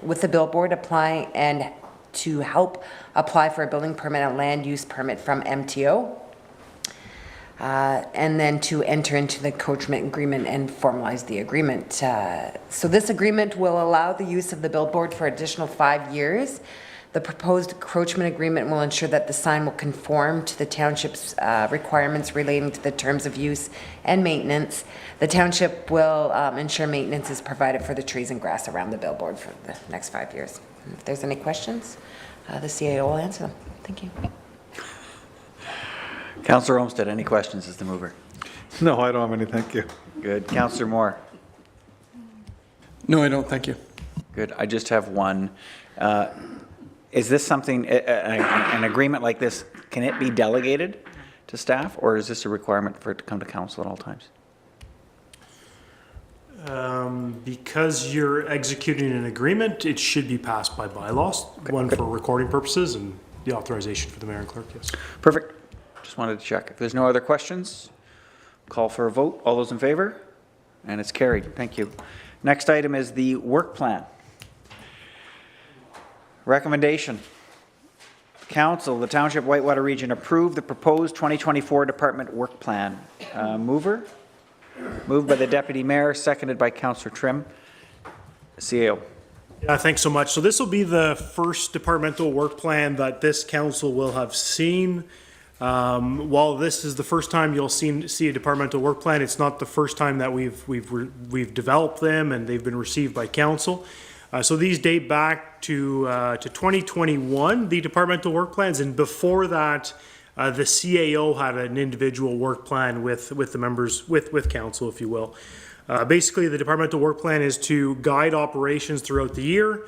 with the billboard applying and to help apply for a building permit and land use permit from MTO. And then to enter into the encroachment agreement and formalize the agreement. So this agreement will allow the use of the billboard for additional 5 years. The proposed encroachment agreement will ensure that the sign will conform to the township's requirements relating to the terms of use and maintenance. The township will ensure maintenance is provided for the trees and grass around the billboard for the next 5 years. If there's any questions, the CAO will answer them. Thank you. Councillor Olmsted, any questions as the mover? No, I don't have any, thank you. Good. Councillor Moore? No, I don't. Thank you. Good. I just have one. Is this something, an agreement like this, can it be delegated to staff, or is this a requirement for it to come to council at all times? Because you're executing an agreement, it should be passed by bylaws, one for recording purposes and the authorization for the mayor and clerk, yes. Perfect. Just wanted to check. If there's no other questions, call for a vote. All those in favor? And it's carried. Thank you. Next item is the work plan. Recommendation. Council, the Township Whitewater Region approve the proposed 2024 Department Work Plan. Mover? Moved by the Deputy Mayor, seconded by Councillor Trim. CAO. Yeah, thanks so much. So this will be the first departmental work plan that this council will have seen. While this is the first time you'll see a departmental work plan, it's not the first time that we've developed them and they've been received by council. So these date back to 2021, the departmental work plans, and before that, the CAO had an individual work plan with the members, with council, if you will. Basically, the departmental work plan is to guide operations throughout the year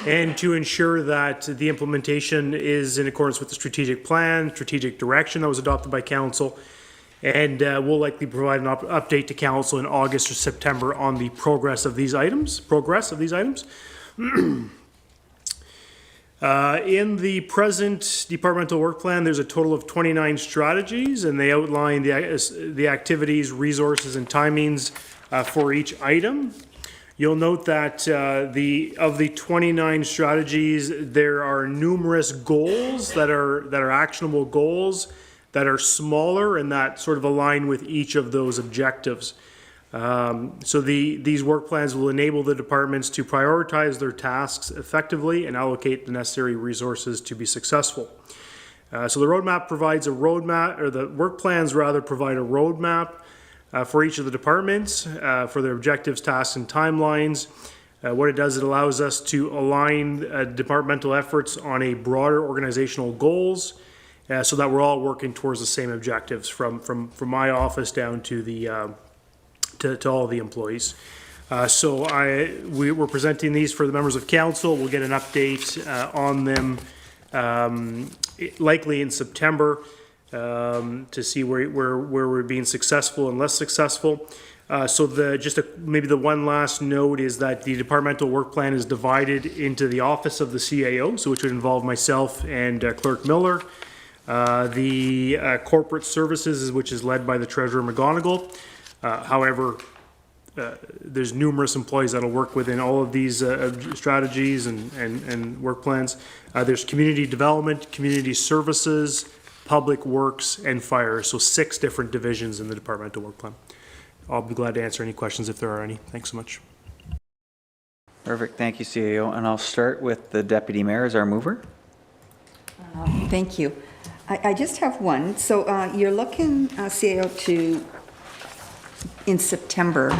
and to ensure that the implementation is in accordance with the strategic plan, strategic direction that was adopted by council. And we'll likely provide an update to council in August or September on the progress of these items. In the present departmental work plan, there's a total of 29 strategies, and they outline the activities, resources, and timings for each item. You'll note that of the 29 strategies, there are numerous goals that are actionable goals that are smaller and that sort of align with each of those objectives. So these work plans will enable the departments to prioritize their tasks effectively and allocate the necessary resources to be successful. So the roadmap provides a roadmap, or the work plans rather provide a roadmap for each of the departments for their objectives, tasks, and timelines. What it does, it allows us to align departmental efforts on a broader organizational goals so that we're all working towards the same objectives from my office down to the to all the employees. So we're presenting these for the members of council. We'll get an update on them likely in September to see where we're being successful and less successful. So maybe the one last note is that the departmental work plan is divided into the office of the CAO, so which would involve myself and Clerk Miller. The corporate services, which is led by the Treasurer McGonigal. However, there's numerous employees that'll work within all of these strategies and work plans. There's community development, community services, public works, and fire. So 6 different divisions in the departmental work plan. I'll be glad to answer any questions if there are any. Thanks so much. Perfect. Thank you, CAO. And I'll start with the Deputy Mayor as our mover. Thank you. I just have one. So you're looking, CAO, to in September.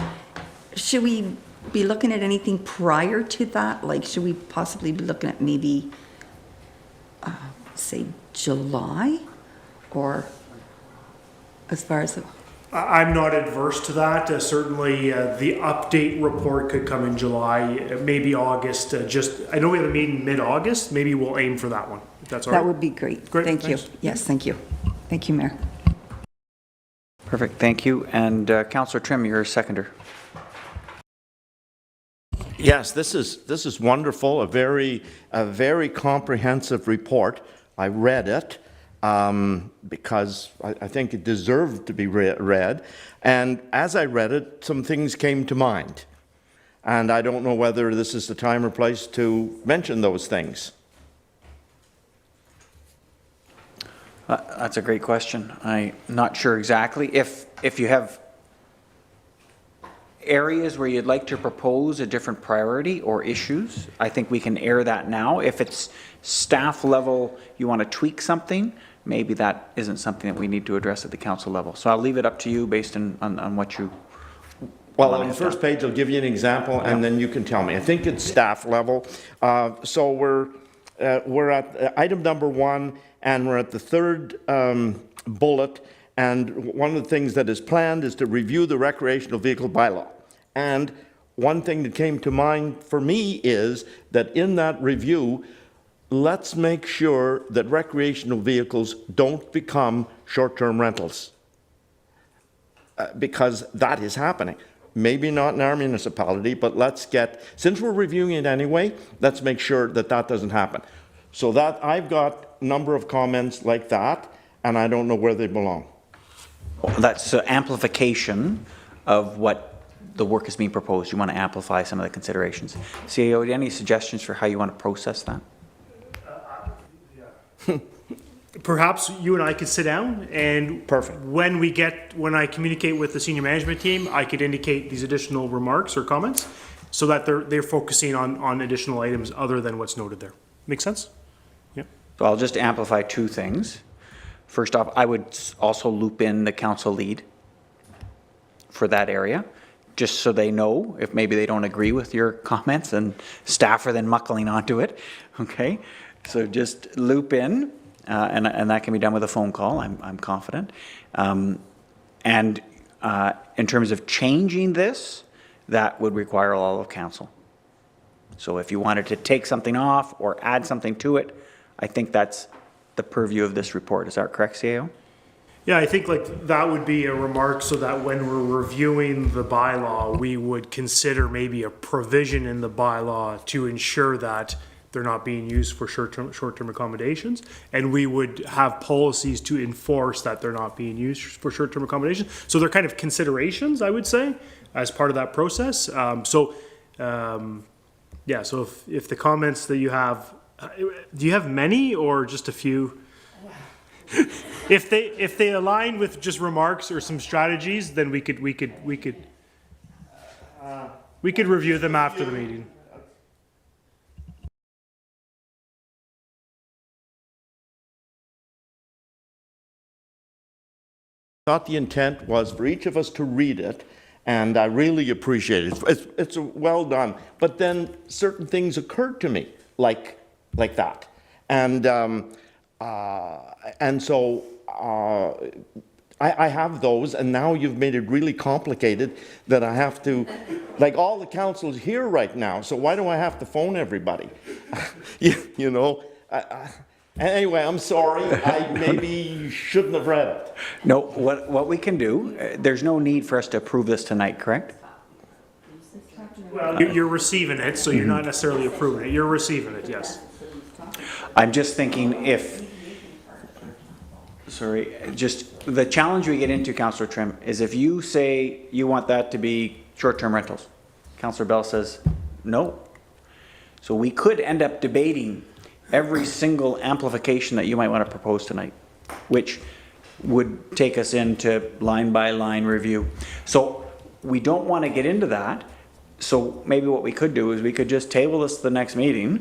Should we be looking at anything prior to that? Like, should we possibly be looking at maybe, say, July? Or as far as the... I'm not adverse to that. Certainly, the update report could come in July, maybe August. I know we have a meeting mid-August. Maybe we'll aim for that one, if that's all right. That would be great. Great. Thank Thanks. you. Yes, thank you. Thank you, Mayor. Perfect. Thank you. And Councillor Trim, you're a seconder. Yes, this is wonderful. A very comprehensive report. I read it because I think it deserved to be read. And as I read it, some things came to mind. And I don't know whether this is the time or place to mention those things. That's a great question. I'm not sure exactly. If you have areas where you'd like to propose a different priority or issues, I think we can air that now. If it's staff level, you want to tweak something, maybe that isn't something that we need to address at the council level. So I'll leave it up to you based on what you... Well, on the first page, I'll give you an example, and then you can tell me. I think it's staff level. So we're at item number 1, and we're at the 3rd bullet, and one of the things that is planned is to review the recreational vehicle bylaw. And one thing that came to mind for me is that in that review, let's make sure that recreational vehicles don't become short-term rentals, because that is happening. Maybe not in our municipality, but since we're reviewing it anyway, let's make sure that that doesn't happen. So that I've got a number of comments like that, and I don't know where they belong. Well, that's amplification of what the work is being proposed. You want to amplify some of the considerations. CAO, any suggestions for how you want to process that? Perhaps you and I could sit down and perfect. When I communicate with the senior management team, I could indicate these additional remarks or comments so that they're focusing on additional items other than what's noted there. Make sense? Yeah. So I'll just amplify 2 things. First off, I would also loop in the council lead for that area, just so they know if maybe they don't agree with your comments and staff are then muckling onto it, okay? So just loop in, and that can be done with a phone call, I'm confident. And in terms of changing this, that would require all of council. So if you wanted to take something off or add something to it, I think that's the purview of this report. Is that correct, CAO? Yeah, I think like that would be a remark so that when we're reviewing the bylaw, we would consider maybe a provision in the bylaw to ensure that they're not being used for short-term accommodations. And we would have policies to enforce that they're not being used for short-term accommodations. So they're kind of considerations, I would say, as part of that process. So if the comments that you have, do you have many or just a few? If they align with just remarks or some strategies, then we could review them after the meeting. Thought the intent was for each of us to read it, and I really appreciate it. It's well done. But then certain things occurred to me, like that, and so I have those, and now you've made it really complicated that I have to, like all the council's here right now. So why do I have to phone everybody? you know. Anyway, I'm sorry. I maybe shouldn't have read it. No, what we can do, there's no need for us to approve this tonight, correct? Well, you're receiving it, so you're not necessarily approving it. You're receiving it, yes. I'm just thinking just the challenge we get into, Councillor Trim, is if you say you want that to be short-term rentals, Councillor Bell says no. So we could end up debating every single amplification that you might want to propose tonight, which would take us into line-by-line review. So we don't want to get into that. So maybe what we could do is we could just table this to the next meeting.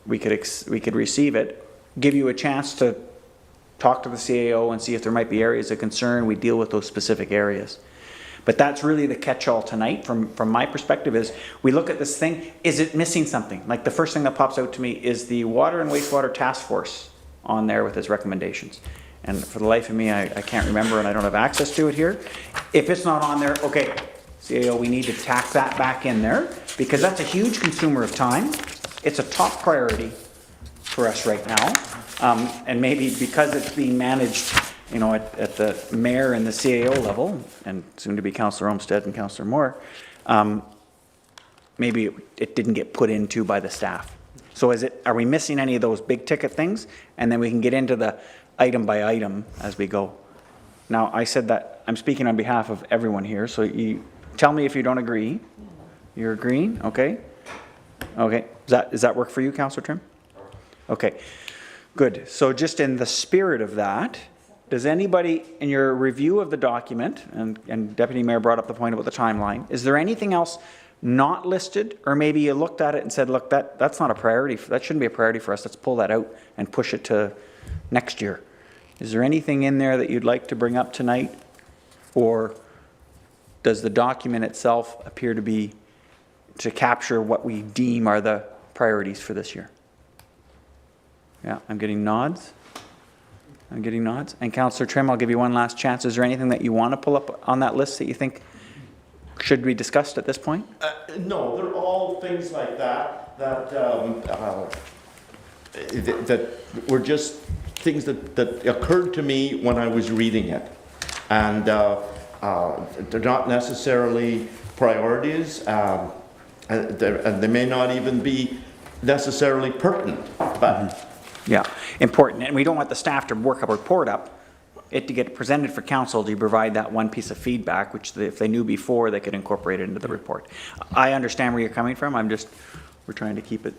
We could receive it, give you a chance to talk to the CAO and see if there might be areas of concern. We deal with those specific areas. But that's really the catch-all tonight from my perspective is we look at this thing, is it missing something? Like the first thing that pops out to me is the Water and Wastewater Task Force on there with its recommendations. And for the life of me, I can't remember and I don't have access to it here. If it's not on there, okay, CAO, we need to tack that back in there because that's a huge consumer of time. It's a top priority for us right now. And maybe because it's being managed you know, at the mayor and the CAO level, and soon to be Councillor Olmsted and Councillor Moore, maybe it didn't get put into by the staff. So are we missing any of those big ticket things? And then we can get into the item by item as we go. Now, I said that I'm speaking on behalf of everyone here, so you tell me if you don't agree. You're agreeing? Okay. Okay. Does that work for you, Councillor Trim? Okay. Good. So just in the spirit of that, does anybody, in your review of the document, and Deputy Mayor brought up the point about the timeline, is there anything else not listed, or maybe you looked at it and said, look, that's not a priority, that shouldn't be a priority for us, let's pull that out and push it to next year? Is there anything in there that you'd like to bring up tonight, or does the document itself appear to capture what we deem are the priorities for this year? Yeah, I'm getting nods. I'm getting nods. And Councillor Trim, I'll give you one last chance. Is there anything that you want to pull up on that list that you think should be discussed at this point? No, they're all things like that were just things that occurred to me when I was reading it. And they're not necessarily priorities, and they may not even be necessarily pertinent, but... Yeah, important. And we don't want the staff to work a report up, it to get presented for council to provide that one piece of feedback, which if they knew before, they could incorporate it into the report. I understand where you're coming from. We're trying to keep it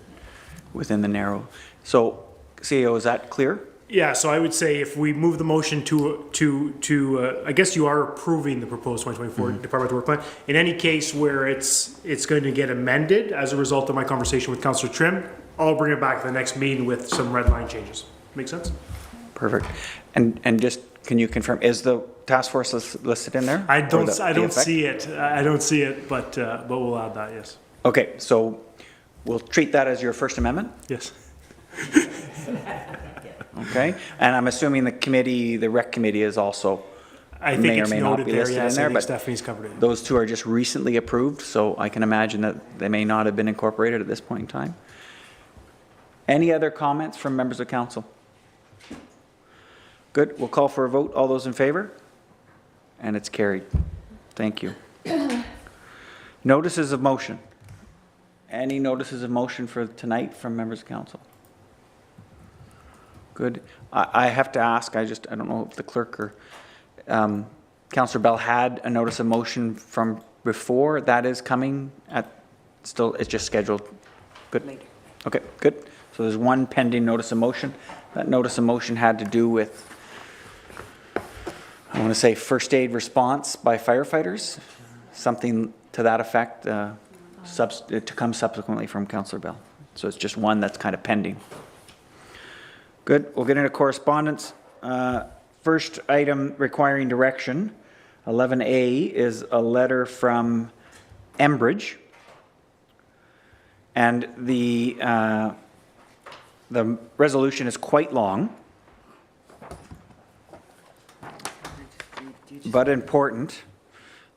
within the narrow. So, CEO, is that clear? Yeah, so I would say if we move the motion to I guess you are approving the proposed 2024 Departmental Workplan. In any case where it's going to get amended as a result of my conversation with Councillor Trim, I'll bring it back to the next meeting with some red line changes. Make sense? Perfect. And just, can you confirm, is the task force listed in there? I Or don't, the I don't effect? see it. I don't see it, but we'll add that, yes. Okay, so we'll treat that as your First Amendment? Yes. Okay, and I'm assuming the committee, the rec committee is also I may think or it's may not noted be there, listed in yes. I there, think but Stephanie's covered it. those two are just recently approved, so I can imagine that they may not have been incorporated at this point in time. Any other comments from members of council? Good, we'll call for a vote. All those in favor? And it's carried. Thank you. Notices of motion. Any notices of motion for tonight from members of council? Good. I have to ask, I don't know if the clerk or Councillor Bell had a notice of motion from before. That is coming at, still, it's just scheduled. Good. Later. Okay, good. So there's one pending notice of motion. That notice of motion had to do with, I want to say, first aid response by firefighters, something to that effect, to come subsequently from Councillor Bell. So it's just one that's kind of pending. Good, we'll get into correspondence. First item requiring direction, 11A, is a letter from Enbridge. And the resolution is quite long, but important.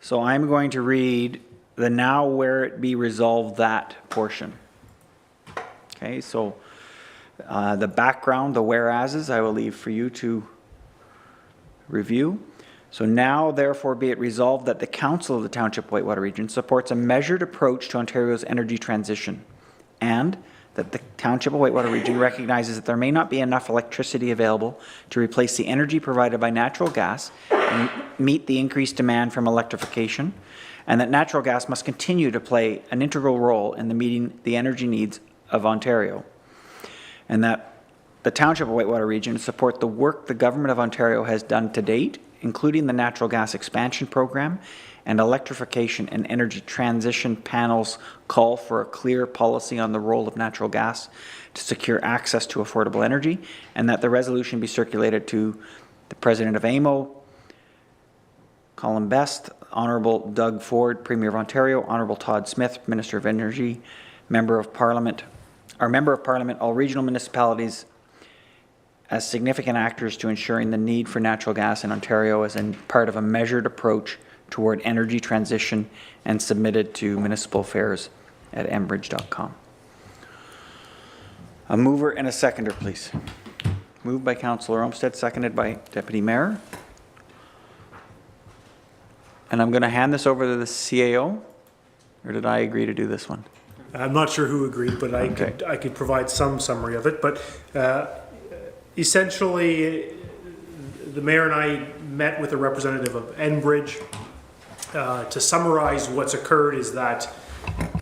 So I'm going to read the now where it be resolved that portion. Okay, so the background, the whereases, I will leave for you to review. So now, therefore, be it resolved that the Council of the Township Whitewater Region supports a measured approach to Ontario's energy transition, and that the Township of Whitewater Region recognizes that there may not be enough electricity available to replace the energy provided by natural gas and meet the increased demand from electrification, and that natural gas must continue to play an integral role in meeting the energy needs of Ontario, and that the Township of Whitewater Region support the work the Government of Ontario has done to date, including the natural gas expansion program and electrification and energy transition panel's call for a clear policy on the role of natural gas to secure access to affordable energy, and that the resolution be circulated to the President of AMO, Colin Best, Honourable Doug Ford, Premier of Ontario, Honourable Todd Smith, Minister of Energy, Member of Parliament, all regional municipalities as significant actors to ensuring the need for natural gas in Ontario as in part of a measured approach toward energy transition, and submitted to municipal affairs at enbridge.com. A mover and a seconder, please. Moved by Councillor Olmsted, seconded by Deputy Mayor. And I'm going to hand this over to the CAO, or did I agree to do this one? I'm not sure who agreed, but I could provide some summary of it. But essentially, the mayor and I met with a representative of Enbridge. To summarize what's occurred is that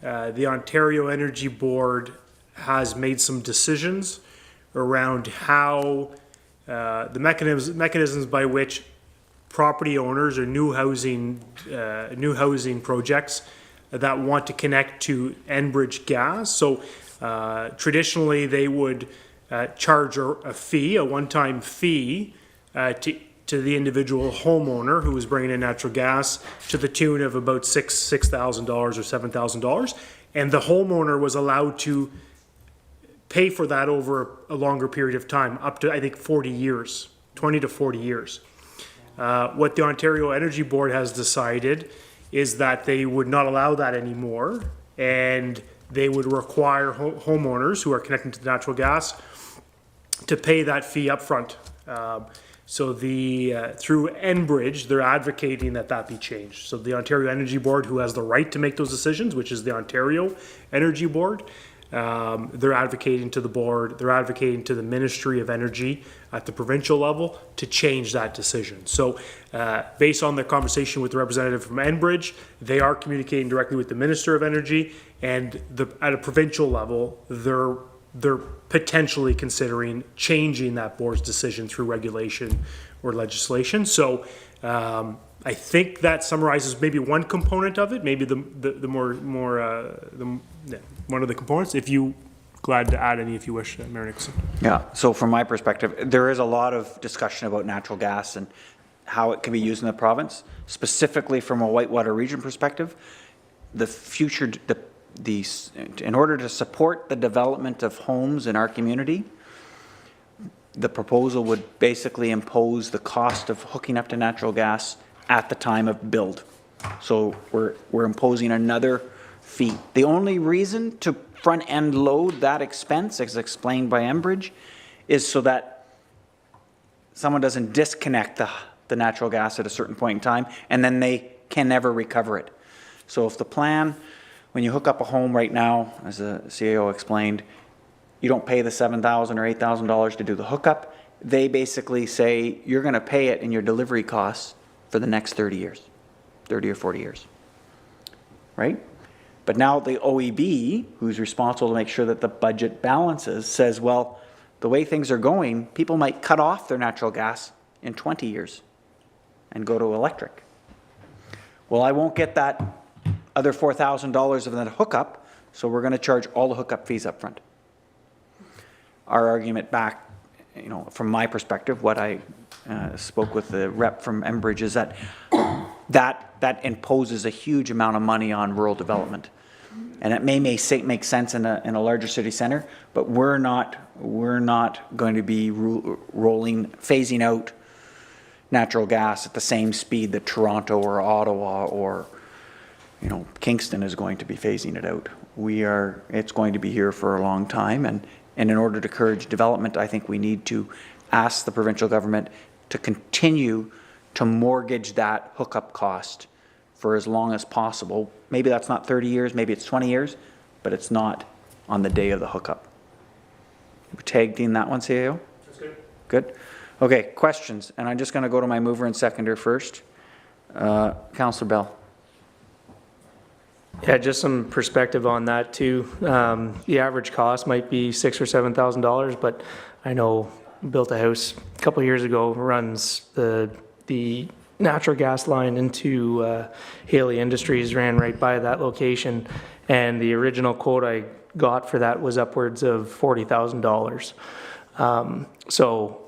the Ontario Energy Board has made some decisions around how the mechanisms by which property owners or new housing projects that want to connect to Enbridge Gas. So traditionally they would charge a fee, a one-time fee, to the individual homeowner who was bringing in natural gas to the tune of about $6,000 or $7,000. And the homeowner was allowed to pay for that over a longer period of time, up to, I think, 40 years, 20 to 40 years. What the Ontario Energy Board has decided is that they would not allow that anymore, and they would require homeowners who are connecting to natural gas to pay that fee up front. So through Enbridge, they're advocating that be changed. So the Ontario Energy Board, who has the right to make those decisions, which is the Ontario Energy Board, they're advocating to the board, they're advocating to the Ministry of Energy at the provincial level to change that decision. So based on their conversation with the representative from Enbridge, they are communicating directly with the Minister of Energy, and at a provincial level, they're potentially considering changing that board's decision through regulation or legislation. So I think that summarizes maybe one component of it, maybe one of the components. If you glad to add any if you wish, Mayor Nicholson. Yeah, so from my perspective, there is a lot of discussion about natural gas and how it can be used in the province. Specifically from a Whitewater region perspective, the future, in order to support the development of homes in our community, the proposal would basically impose the cost of hooking up to natural gas at the time of build. So we're imposing another fee. The only reason to front-end load that expense, as explained by Enbridge, is so that someone doesn't disconnect the natural gas at a certain point in time, and then they can never recover it. So if the plan, when you hook up a home right now, as the CAO explained, you don't pay the $7,000 or $8,000 to do the hookup. They basically say you're going to pay it in your delivery costs for the next 30 years, 30 or 40 years, right? But now the OEB, who's responsible to make sure that the budget balances, says, well, the way things are going, people might cut off their natural gas in 20 years and go to electric. Well, I won't get that other $4,000 of that hookup, so we're going to charge all the hookup fees up front. Our argument back, you know, from my perspective, what I spoke with the rep from Enbridge is that that imposes a huge amount of money on rural development. And it may make sense in a larger city center, but we're not going to be phasing out natural gas at the same speed that Toronto or Ottawa or, you know, Kingston is going to be phasing it out. It's going to be here for a long time, and in order to encourage development, I think we need to ask the provincial government to continue to mortgage that hookup cost for as long as possible. Maybe that's not 30 years, maybe it's 20 years, but it's not on the day of the hookup. Tag team that one, CAO? That's good. Good. Okay, questions, and I'm just going to go to my mover and seconder first. Councillor Bell. Yeah, just some perspective on that too. The average cost might be $6,000 or $7,000, but I know built a house a couple of years ago, runs the natural gas line into Haley Industries, ran right by that location, and the original quote I got for that was upwards of $40,000. So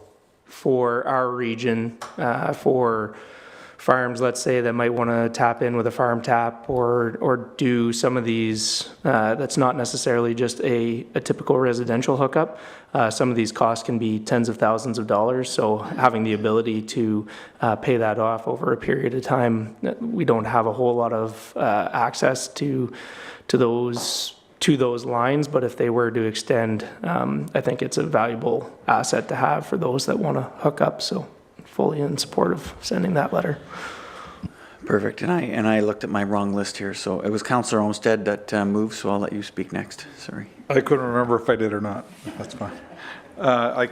for our region, for farms, let's say, that might want to tap in with a farm tap or do some of these, that's not necessarily just a typical residential hookup. Some of these costs can be tens of thousands of dollars. So having the ability to pay that off over a period of time, we don't have a whole lot of access to those lines, but if they were to extend, I think it's a valuable asset to have for those that want to hook up. So fully in support of sending that letter. Perfect. And I looked at my wrong list here. So it was Councillor Olmsted that moved, so I'll let you speak next. Sorry. I couldn't remember if I did or not. That's fine. I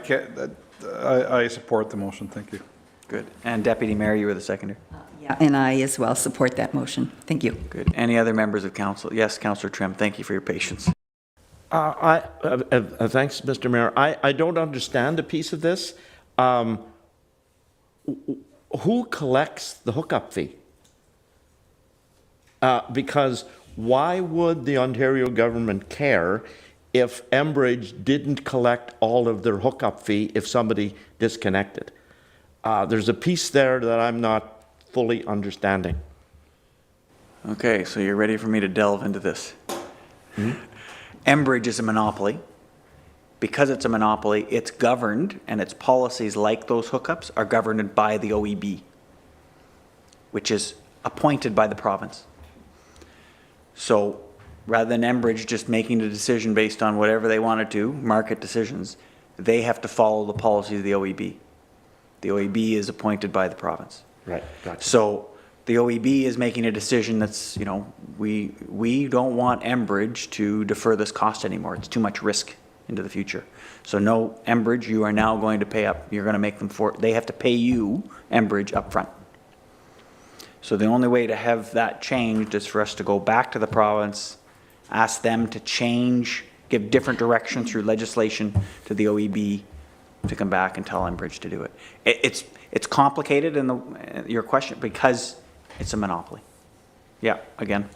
support the motion. Thank you. Good. And Deputy Mayor, you were the seconder. Yeah, and I as well support that motion. Thank you. Good. Any other members of council? Yes, Councillor Trim. Thank you for your patience. Thanks, Mr. Mayor. I don't understand a piece of this. Who collects the hookup fee? Because why would the Ontario government care if Enbridge didn't collect all of their hookup fee if somebody disconnected? There's a piece there that I'm not fully understanding. Okay, so you're ready for me to delve into this. Enbridge is a monopoly. Because it's a monopoly, it's governed, and its policies like those hookups are governed by the OEB, which is appointed by the province. So rather than Enbridge just making a decision based on whatever they want to do, market decisions, they have to follow the policies of the OEB. The OEB is appointed by the province. Right, gotcha. So the OEB is making a decision that's, you know, we don't want Enbridge to defer this cost anymore. It's too much risk into the future. So no, Enbridge, you are now going to pay up. You're going to make them they have to pay you, Enbridge, up front. So the only way to have that changed is for us to go back to the province, ask them to change, give different direction through legislation to the OEB to come back and tell Enbridge to do it. It's complicated in your question because it's a monopoly. Yeah, again.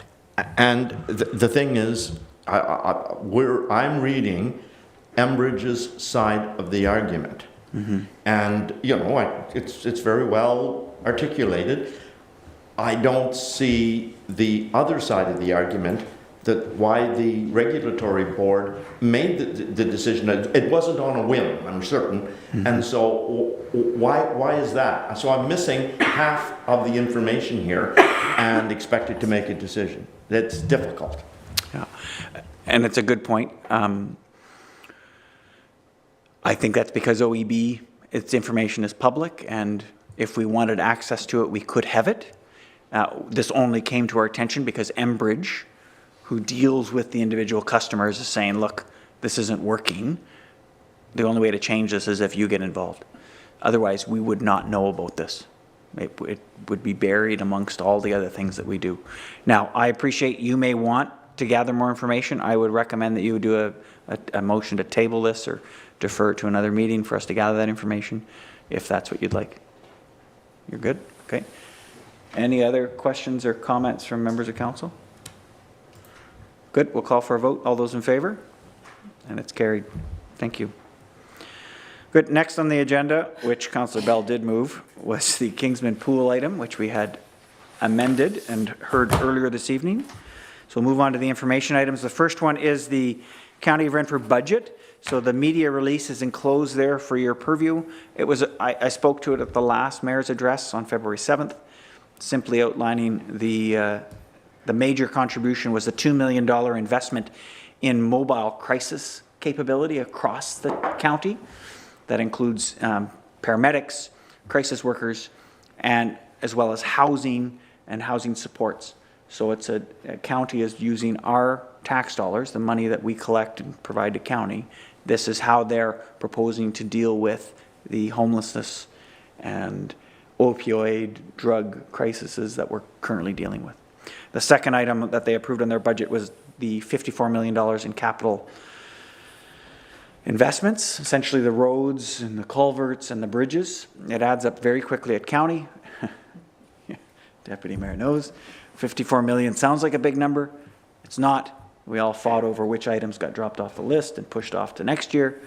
And the thing is, I'm reading Enbridge's side of the argument. And, you know, it's very well articulated. I don't see the other side of the argument, that why the regulatory board made the decision. It wasn't on a whim, I'm certain. And so why is that? So I'm missing half of the information here and expected to make a decision. It's difficult. Yeah, and it's a good point. I think that's because OEB, its information is public, and if we wanted access to it, we could have it. This only came to our attention because Enbridge, who deals with the individual customers, is saying, look, this isn't working. The only way to change this is if you get involved. Otherwise, we would not know about this. It would be buried amongst all the other things that we do. Now, I appreciate you may want to gather more information. I would recommend that you would do a motion to table this or defer it to another meeting for us to gather that information, if that's what you'd like. You're good? Okay. Any other questions or comments from members of council? Good. We'll call for a vote. All those in favor? And it's carried. Thank you. Good. Next on the agenda, which Councillor Bell did move, was the Kingsman Pool item, which we had amended and heard earlier this evening. So we'll move on to the information items. The first one is the County of Renfrew budget. So the media release is enclosed there for your purview. It was, I spoke to it at the last mayor's address on February 7th, simply outlining the major contribution was the $2 million investment in mobile crisis capability across the county. That includes paramedics, crisis workers, and as well as housing and housing supports. So it's a county is using our tax dollars, the money that we collect and provide to county. This is how they're proposing to deal with the homelessness and opioid drug crises that we're currently dealing with. The second item that they approved on their budget was the $54 million in capital investments, essentially the roads and the culverts and the bridges. It adds up very quickly at county. Deputy Mayor knows. 54 million sounds like a big number. It's not. We all fought over which items got dropped off the list and pushed off to next year,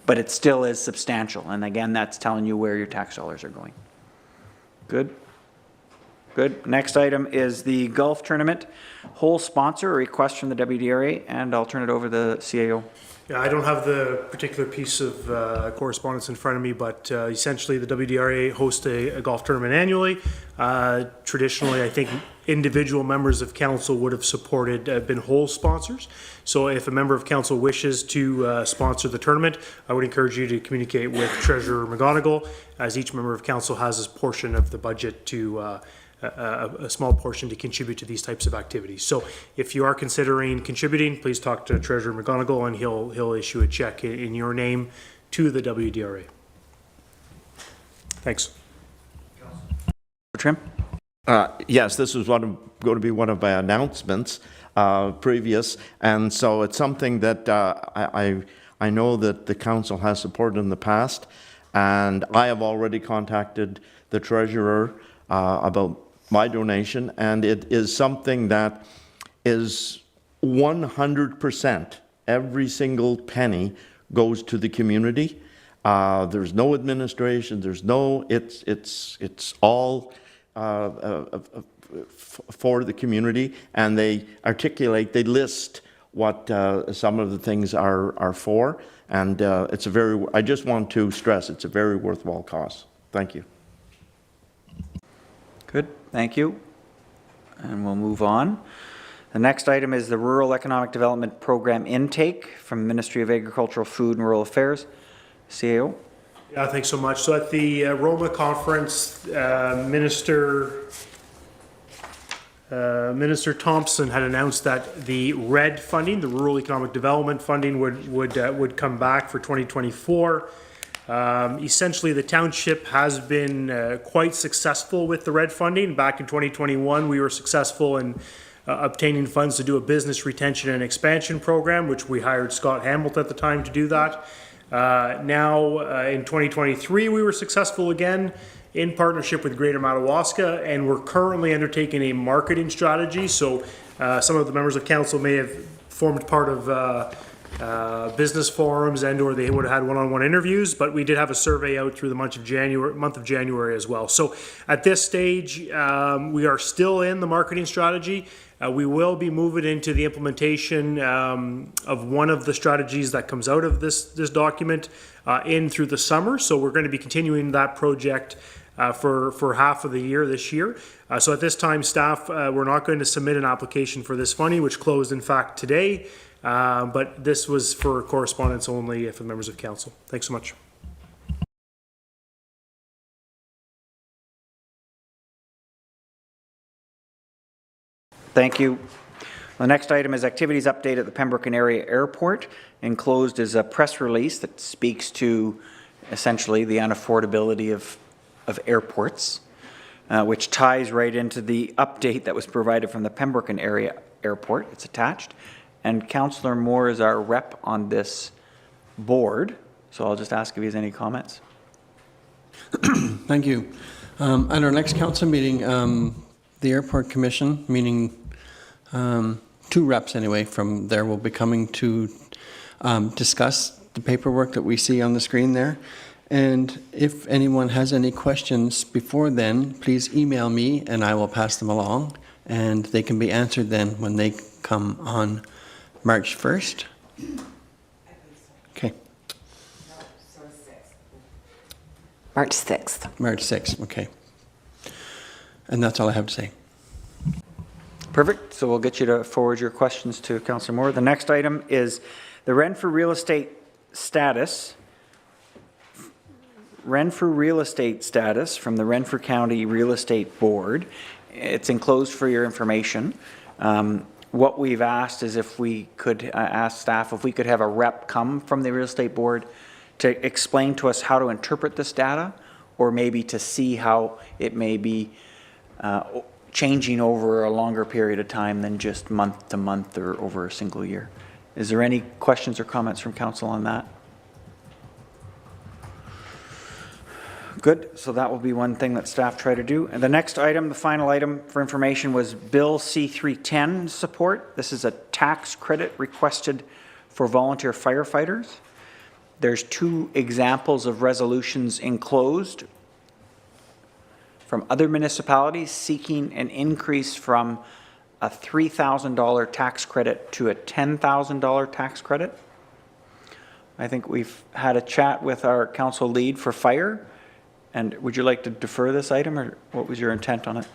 but it still is substantial. And again, that's telling you where your tax dollars are going. Good. Good. Next item is the golf tournament. Whole sponsor, a request from the WDRA, and I'll turn it over to the CAO. Yeah, I don't have the particular piece of correspondence in front of me, but essentially the WDRA hosts a golf tournament annually. Traditionally, I think individual members of council would have supported, been whole sponsors. So if a member of council wishes to sponsor the tournament, I would encourage you to communicate with Treasurer McGonigal, as each member of council has a portion of the budget to a small portion to contribute to these types of activities. So if you are considering contributing, please talk to Treasurer McGonigal and he'll issue a check in your name to the WDRA. Thanks. Trim? Yes, this was going to be one of my announcements previous, and so it's something that I know that the council has supported in the past, and I have already contacted the treasurer about my donation, and it is something that is 100%, every single penny goes to the community. There's no administration, there's no, it's all for the community, and they articulate, they list what some of the things are for, and it's a very, I just want to stress, it's a very worthwhile cause. Thank you. Good, thank you. And we'll move on. The next item is the Rural Economic Development Program intake from Ministry of Agricultural, Food and Rural Affairs. CAO? Yeah, thanks so much. So at the Roma conference, Minister Thompson had announced that the RED funding, the Rural Economic Development funding, would come back for 2024. Essentially, the township has been quite successful with the RED funding. Back in 2021, we were successful in obtaining funds to do a business retention and expansion program, which we hired Scott Hamilton at the time to do that. Now, in 2023, we were successful again in partnership with Greater Madawaska, and we're currently undertaking a marketing strategy. So Some of the members of council may have formed part of business forums and/or they would have had one-on-one interviews, but we did have a survey out through the month of January as well. So at this stage, we are still in the marketing strategy. We will be moving into the implementation of one of the strategies that comes out of this document in through the summer. So we're going to be continuing that project for half of the year this year. So at this time, staff, we're not going to submit an application for this funding, which closed in fact today. But this was for correspondence only for the members of council. Thanks so much. Thank you. The next item is activities update at the Pembroke and Area Airport. Enclosed is a press release that speaks to essentially the unaffordability of airports, which ties right into the update that was provided from the Pembroke and Area Airport. It's attached. And Councillor Moore is our rep on this board, so I'll just ask if he has any comments. Thank you. At our next council meeting, the Airport Commission, meaning 2 reps anyway from there, will be coming to discuss the paperwork that we see on the screen there. And if anyone has any questions before then, please email me and I will pass them along, and they can be answered then when they come on March 1st? Okay. March 6th. March 6th, okay. And that's all I have to say. Perfect. So we'll get you to forward your questions to Councillor Moore. The next item is the Renfrew real estate status. Renfrew real estate status from the Renfrew County Real Estate Board. It's enclosed for your information. What we've asked is if we could ask staff if we could have a rep come from the real estate board to explain to us how to interpret this data, or maybe to see how it may be changing over a longer period of time than just month to month or over a single year. Is there any questions or comments from council on that? Good, so that will be one thing that staff try to do. And the next item, the final item for information, was Bill C-310 support. This is a tax credit requested for volunteer firefighters. There's 2 examples of resolutions enclosed from other municipalities seeking an increase from a $3,000 tax credit to a $10,000 tax credit. I think we've had a chat with our council lead for fire. And would you like to defer this item, or what was your intent on it?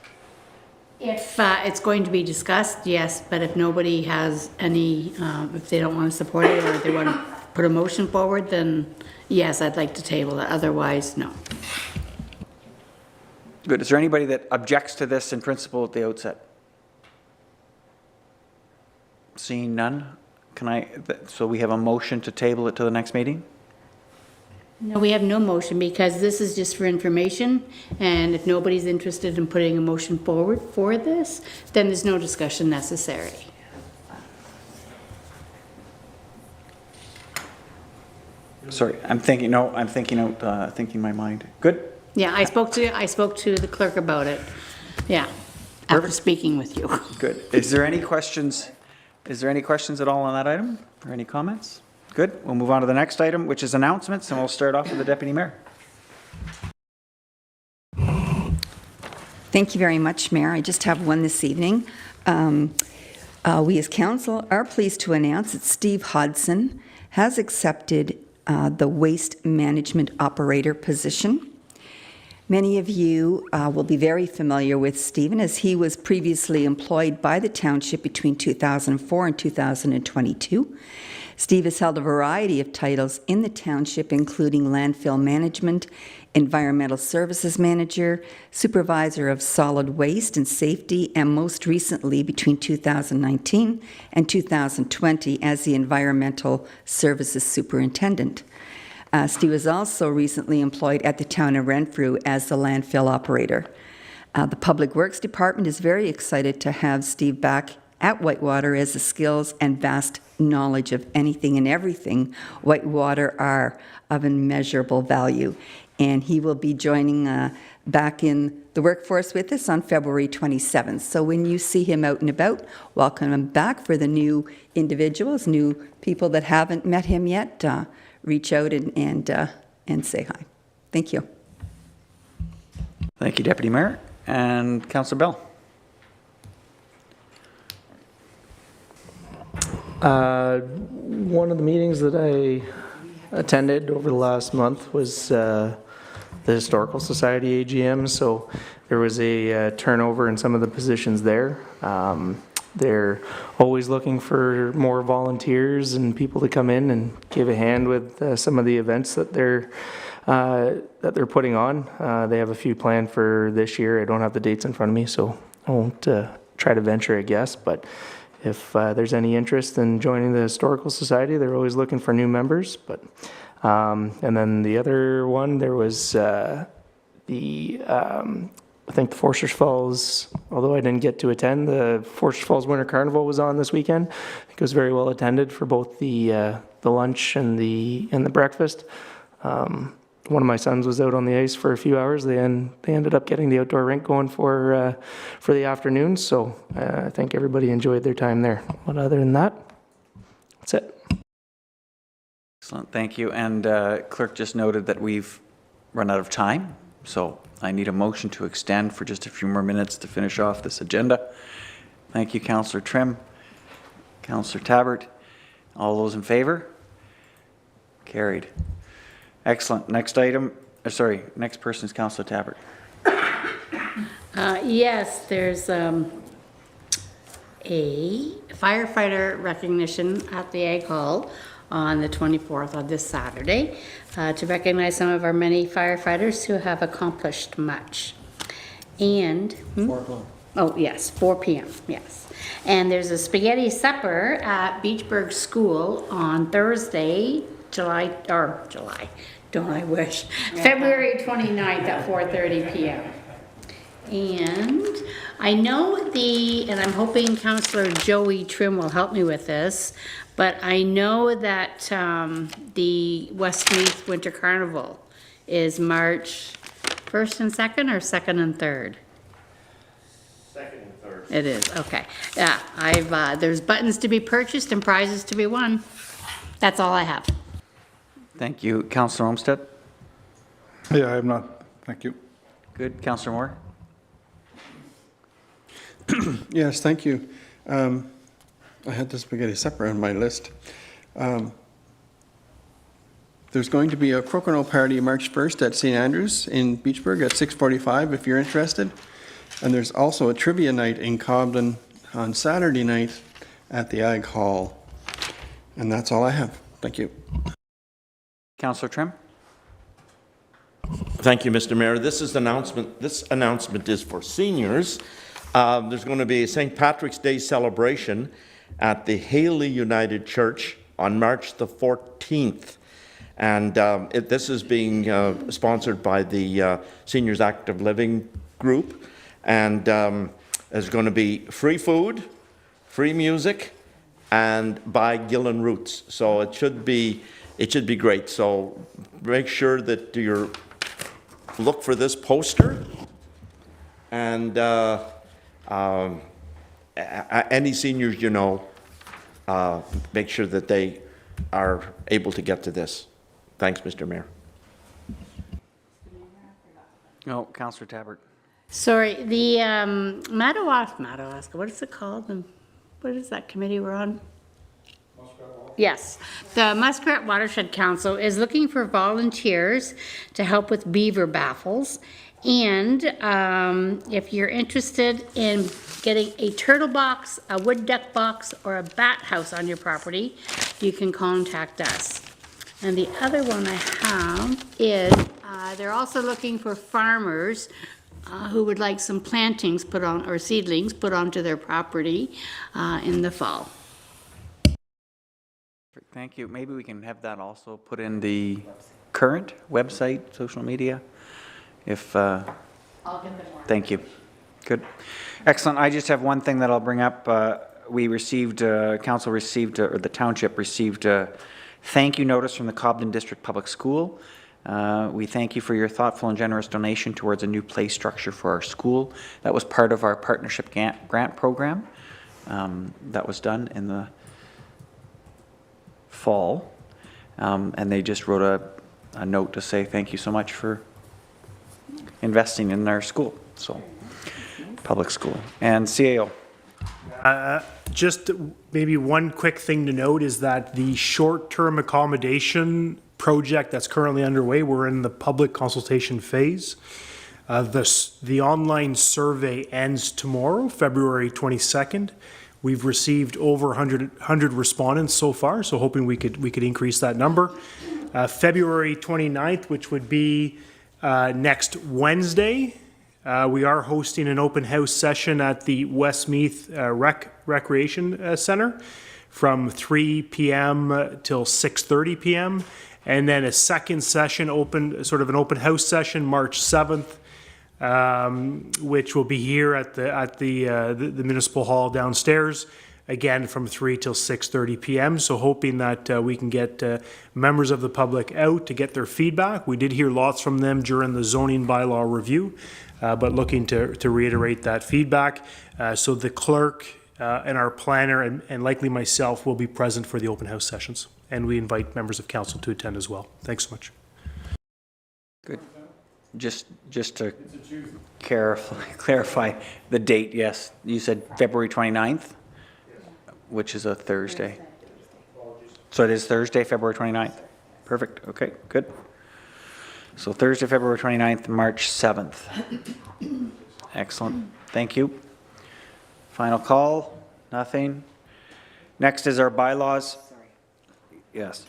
If it's going to be discussed, yes, but if nobody has any, if they don't want to support it or if they want to put a motion forward, then yes, I'd like to table it. Otherwise, no. Good. Is there anybody that objects to this in principle at the outset? Seeing none, so we have a motion to table it to the next meeting? No, we have no motion because this is just for information, and if nobody's interested in putting a motion forward for this, then there's no discussion necessary. Sorry, I'm thinking my mind. Good? Yeah, I spoke to the clerk about it. Yeah, after speaking with you. Good. Is there any questions? Is there any questions at all on that item, or any comments? Good. We'll move on to the next item, which is announcements, and we'll start off with the Deputy Mayor. Thank you very much, Mayor. I just have one this evening. We as council are pleased to announce that Steve Hodson has accepted the waste management operator position. Many of you will be very familiar with Stephen, as he was previously employed by the Township between 2004 and 2022. Steve has held a variety of titles in the Township, including landfill management, environmental services manager, supervisor of solid waste and safety, and most recently between 2019 and 2020 as the environmental services superintendent. Steve was also recently employed at the town of Renfrew as the landfill operator. The Public Works Department is very excited to have Steve back at Whitewater, as the skills and vast knowledge of anything and everything Whitewater are of immeasurable value. And he will be joining back in the workforce with us on February 27th. So when you see him out and about, welcome him back. For the new individuals, new people that haven't met him yet, reach out and say hi. Thank you. Thank you, Deputy Mayor. And Councillor Bell. One of the meetings that I attended over the last month was the Historical Society AGM, so there was a turnover in some of the positions there. They're always looking for more volunteers and people to come in and give a hand with some of the events that they're putting on. They have a few planned for this year. I don't have the dates in front of me, so I won't try to venture a guess, but if there's any interest in joining the Historical Society, they're always looking for new members. But and then the other one, there was I think the Forsters Falls, although I didn't get to attend, the Forsters Falls Winter Carnival was on this weekend. I think it was very well attended for both the lunch and the breakfast. One of my sons was out on the ice for a few hours. They ended up getting the outdoor rink going for the afternoon. So I think everybody enjoyed their time there. But other than that, that's it. Excellent, thank you. And Clerk just noted that we've run out of time, so I need a motion to extend for just a few more minutes to finish off this agenda. Thank you, Councillor Trim. Councillor Tabbert. All those in favor? Carried. Excellent. Next item, next person is Councillor Tabbert. Yes, there's a firefighter recognition at the Ag Hall on the 24th on this Saturday to recognize some of our many firefighters who have accomplished much. And 4 o'clock. Oh yes, 4 p.m. Yes, and there's a spaghetti supper at Beachburg School on Thursday, February 29th at 4:30 p.m. And I know and I'm hoping Councillor Joey Trim will help me with this, but I know that the Westmeath Winter Carnival is March 1st and 2nd or 2nd and 3rd? 2nd and 3rd. It is, okay. Yeah, there's buttons to be purchased and prizes to be won. That's all I have. Thank you. Councillor Olmsted? Yeah, I have not. Thank you. Good. Councillor Moore? Yes, thank you. I had the spaghetti supper on my list. There's going to be a crokinole party March 1st at St. Andrews in Beachburg at 6:45 if you're interested. And there's also a trivia night in Cobden on Saturday night at the Ag Hall. And that's all I have. Thank you. Councillor Trim? Thank you, Mr. Mayor. This announcement is for seniors. There's going to be a St. Patrick's Day celebration at the Haley United Church on March the 14th. And this is being sponsored by the Seniors Active Living Group. And there's going to be free food, free music, and by Gillen Roots. So it should be great. So make sure that you look for this poster, and any seniors you know, make sure that they are able to get to this. Thanks, Mr. Mayor. No, Councillor Tabbert. Sorry, the Madawaska, what is it called? What is that committee we're on? Yes, the Muskrat Watershed Council is looking for volunteers to help with beaver baffles. And if you're interested in getting a turtle box, a wood duck box, or a bat house on your property, you can contact us. And the other one I have is they're also looking for farmers who would like some plantings put on, or seedlings put onto their property in the fall. Thank you. Maybe we can have that also put in the current website, social media, if... I'll get them more. Thank you. Good. Excellent. I just have one thing that I'll bring up. We received, council received, or the township received a thank you notice from the Cobden District Public School. We thank you for your thoughtful and generous donation towards a new play structure for our school. That was part of our partnership grant program that was done in the fall. And they just wrote a note to say thank you so much for investing in our school, so public school. And CAO. Just maybe one quick thing to note is that the short-term accommodation project that's currently underway, we're in the public consultation phase. The online survey ends tomorrow, February 22nd. We've received over 100 respondents so far, so hoping we could increase that number. February 29th, which would be next Wednesday, we are hosting an open house session at the Westmeath Recreation Center from 3 p.m. till 6:30 p.m. And then a second session, an open house session, March 7th, which will be here at the municipal hall downstairs, again from 3 till 6:30 p.m. So hoping that we can get members of the public out to get their feedback. We did hear lots from them during the zoning bylaw review, but looking to reiterate that feedback. So the clerk and our planner and likely myself will be present for the open house sessions. And we invite members of council to attend as well. Thanks so much. Good. Just to clarify the date, yes, you said February 29th, which is a Thursday. So it is Thursday, February 29th. Perfect. Okay, good. So Thursday, February 29th, March 7th. Excellent. Thank you. Final call? Nothing? Next is our bylaws. Yes.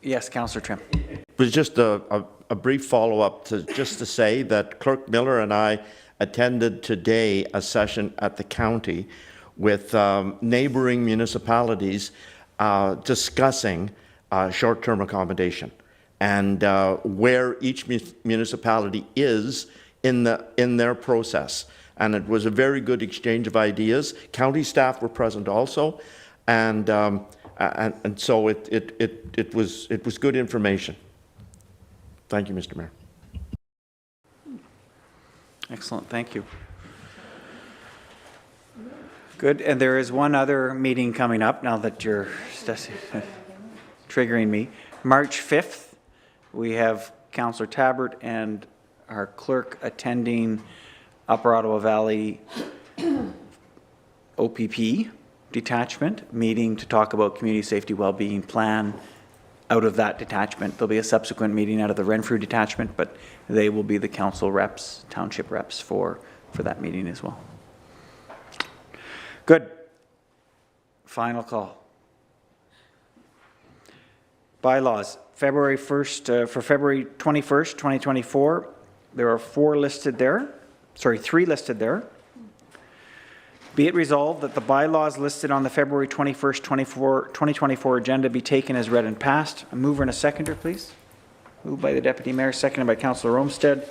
Yes, Councillor Trim. It was just a brief follow-up to say that Clerk Miller and I attended today a session at the county with neighboring municipalities discussing short-term accommodation and where each municipality is in their process. And it was a very good exchange of ideas. County staff were present also, and so it was good information. Thank you, Mr. Mayor. Excellent, thank you. Good, and there is one other meeting coming up now that you're triggering me. March 5th, we have Councillor Tabbert and our clerk attending Upper Ottawa Valley OPP detachment meeting to talk about community safety well-being plan. Out of that detachment, there'll be a subsequent meeting out of the Renfrew detachment, but they will be the council reps, township reps for that meeting as well. Good. Final call. Bylaws. February 1st, for February 21st, 2024, there are 3 listed there. Be it resolved that the bylaws listed on the February 21st, 2024 agenda be taken as read and passed. A mover and a seconder, please. Moved by the Deputy Mayor, seconded by Councillor Olmsted.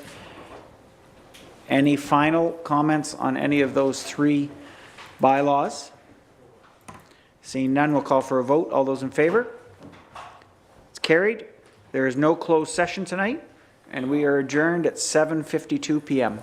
Any final comments on any of those 3 bylaws? Seeing none, we'll call for a vote. All those in favor? It's carried. There is no closed session tonight, and we are adjourned at 7:52 p.m.